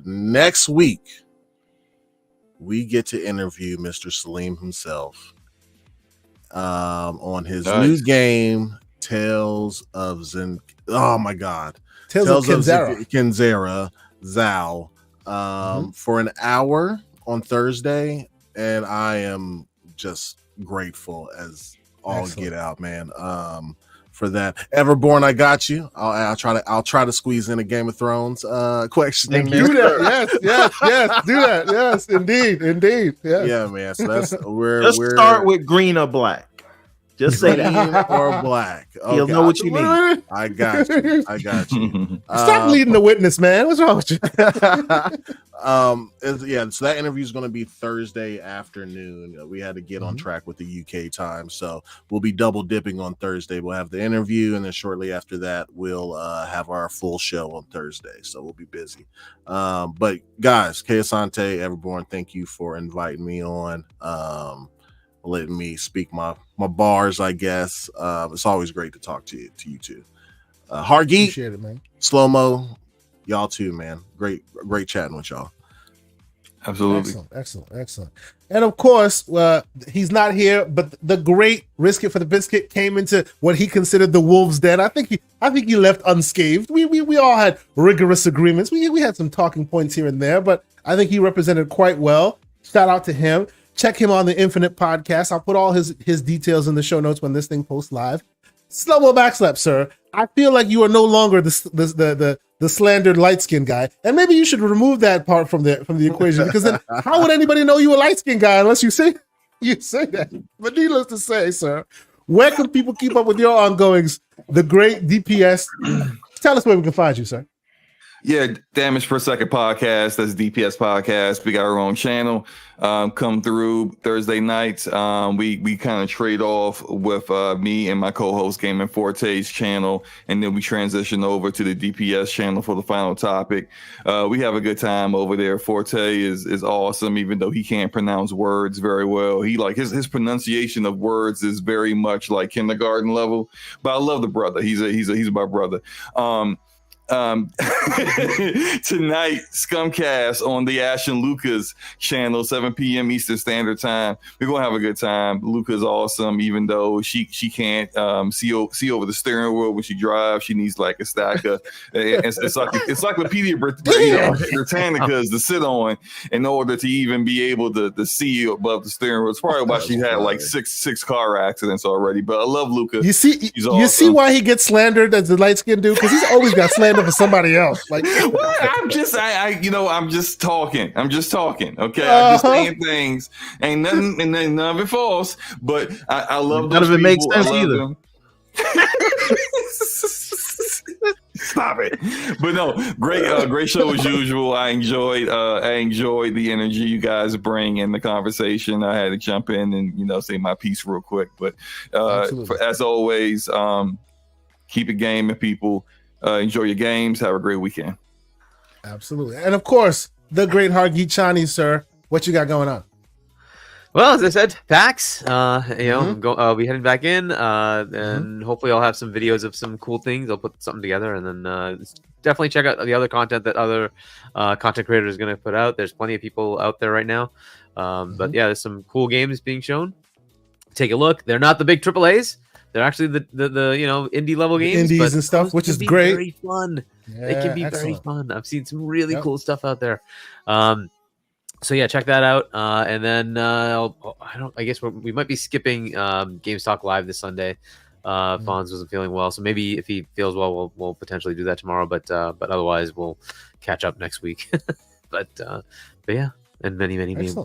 Next week, we get to interview Mr. Salim himself on his new game, Tales of oh my God, Tales of Kenzera Zao, for an hour on Thursday, and I am just grateful as all get out, man. For that, Everborn, I got you. I'll try to squeeze in a Game of Thrones question. Do that, yes, do that, yes, indeed, yes. Yeah, man. So that's start with green or black. Just say that. Or black. Okay. He'll know what you mean. I got you. Stop leading the witness, man. What's wrong with you? So that interview is going to be Thursday afternoon. We had to get on track with the UK time, so we'll be double dipping on Thursday. We'll have the interview, and then shortly after that, we'll have our full show on Thursday. So we'll be busy. But guys, K Asante, Everborn, thank you for inviting me on. Letting me speak my bars, I guess. It's always great to talk to you two. Hargeet, appreciate it, man. Slow Mo, y'all too, man. Great chatting with y'all. Absolutely. Excellent. And of course, he's not here, but the great Risk It for the Biscuit came into what he considered the wolf's den. I think he left unscathed. We all had rigorous agreements. We had some talking points here and there, but I think he represented quite well. Shout out to him. Check him on the Infinite Podcast. I'll put all his details in the show notes when this thing posts live. Slow-mo backslap, sir. I feel like you are no longer the slandered light-skinned guy, and maybe you should remove that part from the equation, because then how would anybody know you a light-skinned guy unless you say that? But needless to say, sir, where can people keep up with your ongoings? The great DPS. Tell us where we can find you, sir. Yeah, Damage Per Second Podcast. That's DPS Podcast. We got our own channel. Come through Thursday nights. We kind of trade off with me and my co-host Gaming Forte's channel, and then we transition over to the DPS channel for the final topic. We have a good time over there. Forte is awesome, even though he can't pronounce words very well. He his pronunciation of words is very much like kindergarten level. But I love the brother. He's my brother. tonight, Scumcast on the Ash and Lucas channel, 7 p.m. Eastern Standard Time. We're gonna have a good time. Luca's awesome, even though she can't see over the steering wheel when she drives. She needs like a stack of it's like Encyclopedia Britannicas to sit on in order to even be able to see above the steering wheel. It's probably why she had like six car accidents already. But I love Luca. You see why he gets slandered as the light skinned dude? Because he's always got slandered for somebody else. Like what? I'm just talking. I'm just talking. Okay, I'm just saying things. Ain't nothing, and none of it false. But I love none those of it makes people. sense either. Stop it. But no, great show as usual. I enjoyed the energy you guys bring in the conversation. I had to jump in and say my piece real quick. But as always, keep it gaming, people. Enjoy your games. Have a great weekend. Absolutely. And of course, the great Hargeet Chani, sir. What you got going on? Well, as I said, PAX, I'll be heading back in, and hopefully I'll have some videos of some cool things. I'll put something together, and then definitely check out the other content that other content creators are going to put out. There's plenty of people out there right now. But yeah, there's some cool games being shown. Take a look. They're not the big AAAs. They're actually the indie level games, indies and stuff, which is great. Very fun. Yeah, they can be very fun. I've seen some really cool stuff out there. So yeah, check that out. And then I guess we might be skipping Games Talk Live this Sunday. Fonz wasn't feeling well, so maybe if he feels well, we'll potentially do that tomorrow. But otherwise, we'll catch up next week. but yeah, and many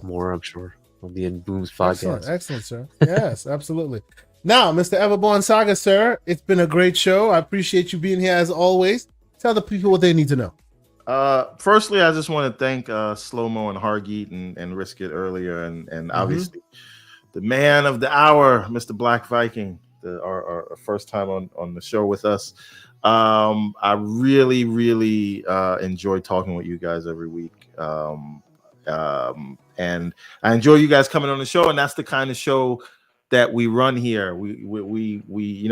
more, I'm sure, will be in Boom's podcast. Excellent, sir. Yes, absolutely. Now, Mr. Everborn Saga, sir, it's been a great show. I appreciate you being here as always. Tell the people what they need to know. Firstly, I just want to thank Slow-Mo and Hargeet and Risk It earlier, and obviously the man of the hour, Mr. Black Viking, our first time on the show with us. I really, really enjoy talking with you guys every week. And I enjoy you guys coming on the show, and that's the kind of show that we run here. We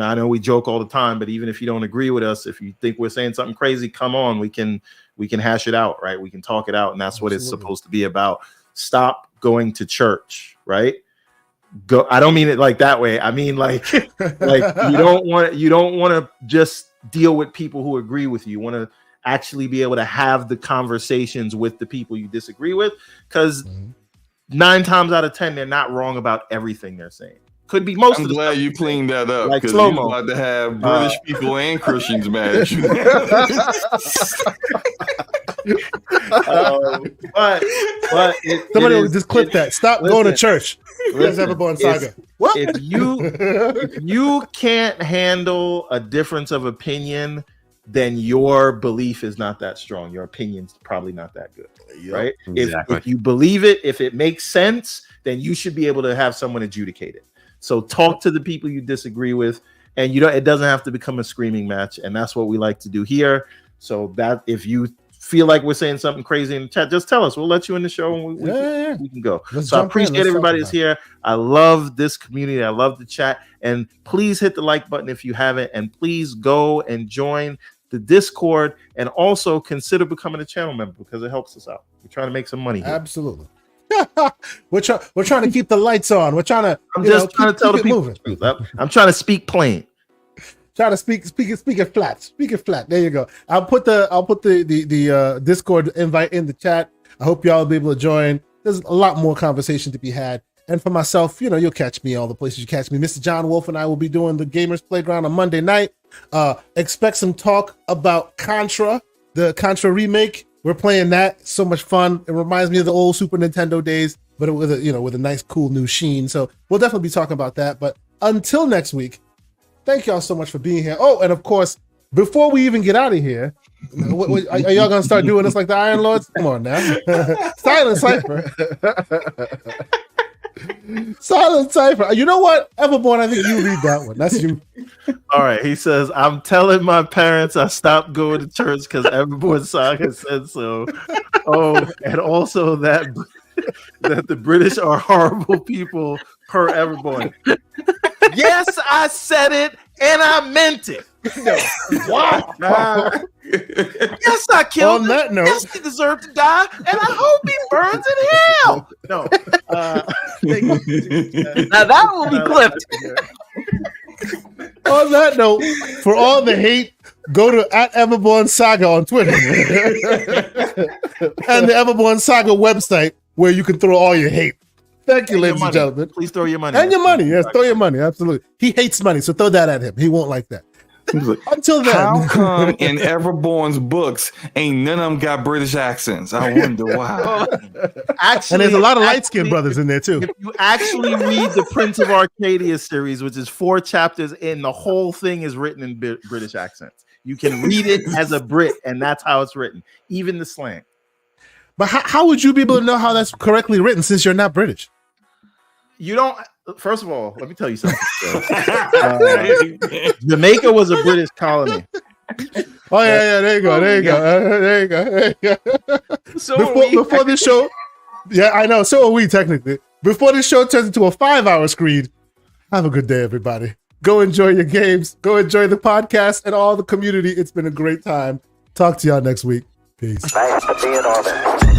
I know we joke all the time, but even if you don't agree with us, if you think we're saying something crazy, come on, we can hash it out, right? We can talk it out, and that's what it's supposed to be about. Stop going to church, right? Go. I don't mean it like that way. I mean like you don't want to just deal with people who agree with you. You want to actually be able to have the conversations with the people you disagree with, because 9 times out of 10 they're not wrong about everything they're saying. Could be most. I'm of the glad stuff you cleaned that up, like because you're Slow-Mo. about to have British people and Christians mad at you. But Somebody will just clip that. Stop going to church. Everborn Saga. What? If you can't handle a difference of opinion, then your belief is not that strong. Your opinion's probably not that good, right? Exactly. If you believe it, if it makes sense, then you should be able to have someone adjudicate it. So talk to the people you disagree with, and it doesn't have to become a screaming match, and that's what we like to do here. So that if you feel like we're saying something crazy in the chat, just tell us. We'll let you in the show, and we can go. So I appreciate everybody that's here. I love this community. I love the chat, and please hit the like button if you haven't, and please go and join the Discord, and also consider becoming a channel member, because it helps us out. We're trying to make some money here. Absolutely. we're trying to keep the lights on. We're trying to. I'm just trying to tell the people the truth. I'm trying to speak plain. Try to speak it flat. Speak it flat. There you go. I'll put the Discord invite in the chat. I hope y'all will be able to join. There's a lot more conversation to be had. And for myself, you'll catch me all the places you catch me. Mr. John Wolf and I will be doing the Gamers Playground on Monday night. Expect some talk about Contra, the Contra remake. We're playing that. So much fun. It reminds me of the old Super Nintendo days, but with a nice, cool new sheen. So we'll definitely be talking about that. But until next week, thank y'all so much for being here. Oh, and of course, before we even get out of here, are y'all gonna start doing this like the Iron Lords? Come on now. Silent Cypher. Silent Cypher. You know what? Everborn, I think you read that one. That's you. All right. He says, I'm telling my parents I stopped going to church because Everborn Saga said so. Oh, and also that the British are horrible people per Everborn. Yes, I said it and I meant it. Wow. Yes, I killed On him. that note, Yes, he deserved to die, and I hope he burns in hell. No. Now that will be clipped. on that note, for all the hate, go to @Everborn Saga on Twitter and the Everborn Saga website where you can throw all your hate. Thank you, ladies and gentlemen. Please throw your money. And your money. Yes, throw your money. Absolutely. He hates money, so throw that at him. He won't like that. Until then. How come in Everborn's books ain't none of them got British accents? I wonder why. Actually, and there's a lot of light-skinned brothers in there, too. If you actually read the Prince of Arcadia series, which is 4 chapters in, the whole thing is written in British accents. You can read it as a Brit, and that's how it's written, even the slang. But how would you be able to know how that's correctly written since you're not British? You don't. First of all, let me tell you something. Jamaica was a British colony. Oh yeah, there you go, there you go. So before this show, yeah, I know. So are we technically. Before this show turns into a 5-hour screen. Have a good day, everybody. Go enjoy your games. Go enjoy the podcast and all the community. It's been a great time. Talk to y'all next week. Peace. Nice to be in orbit.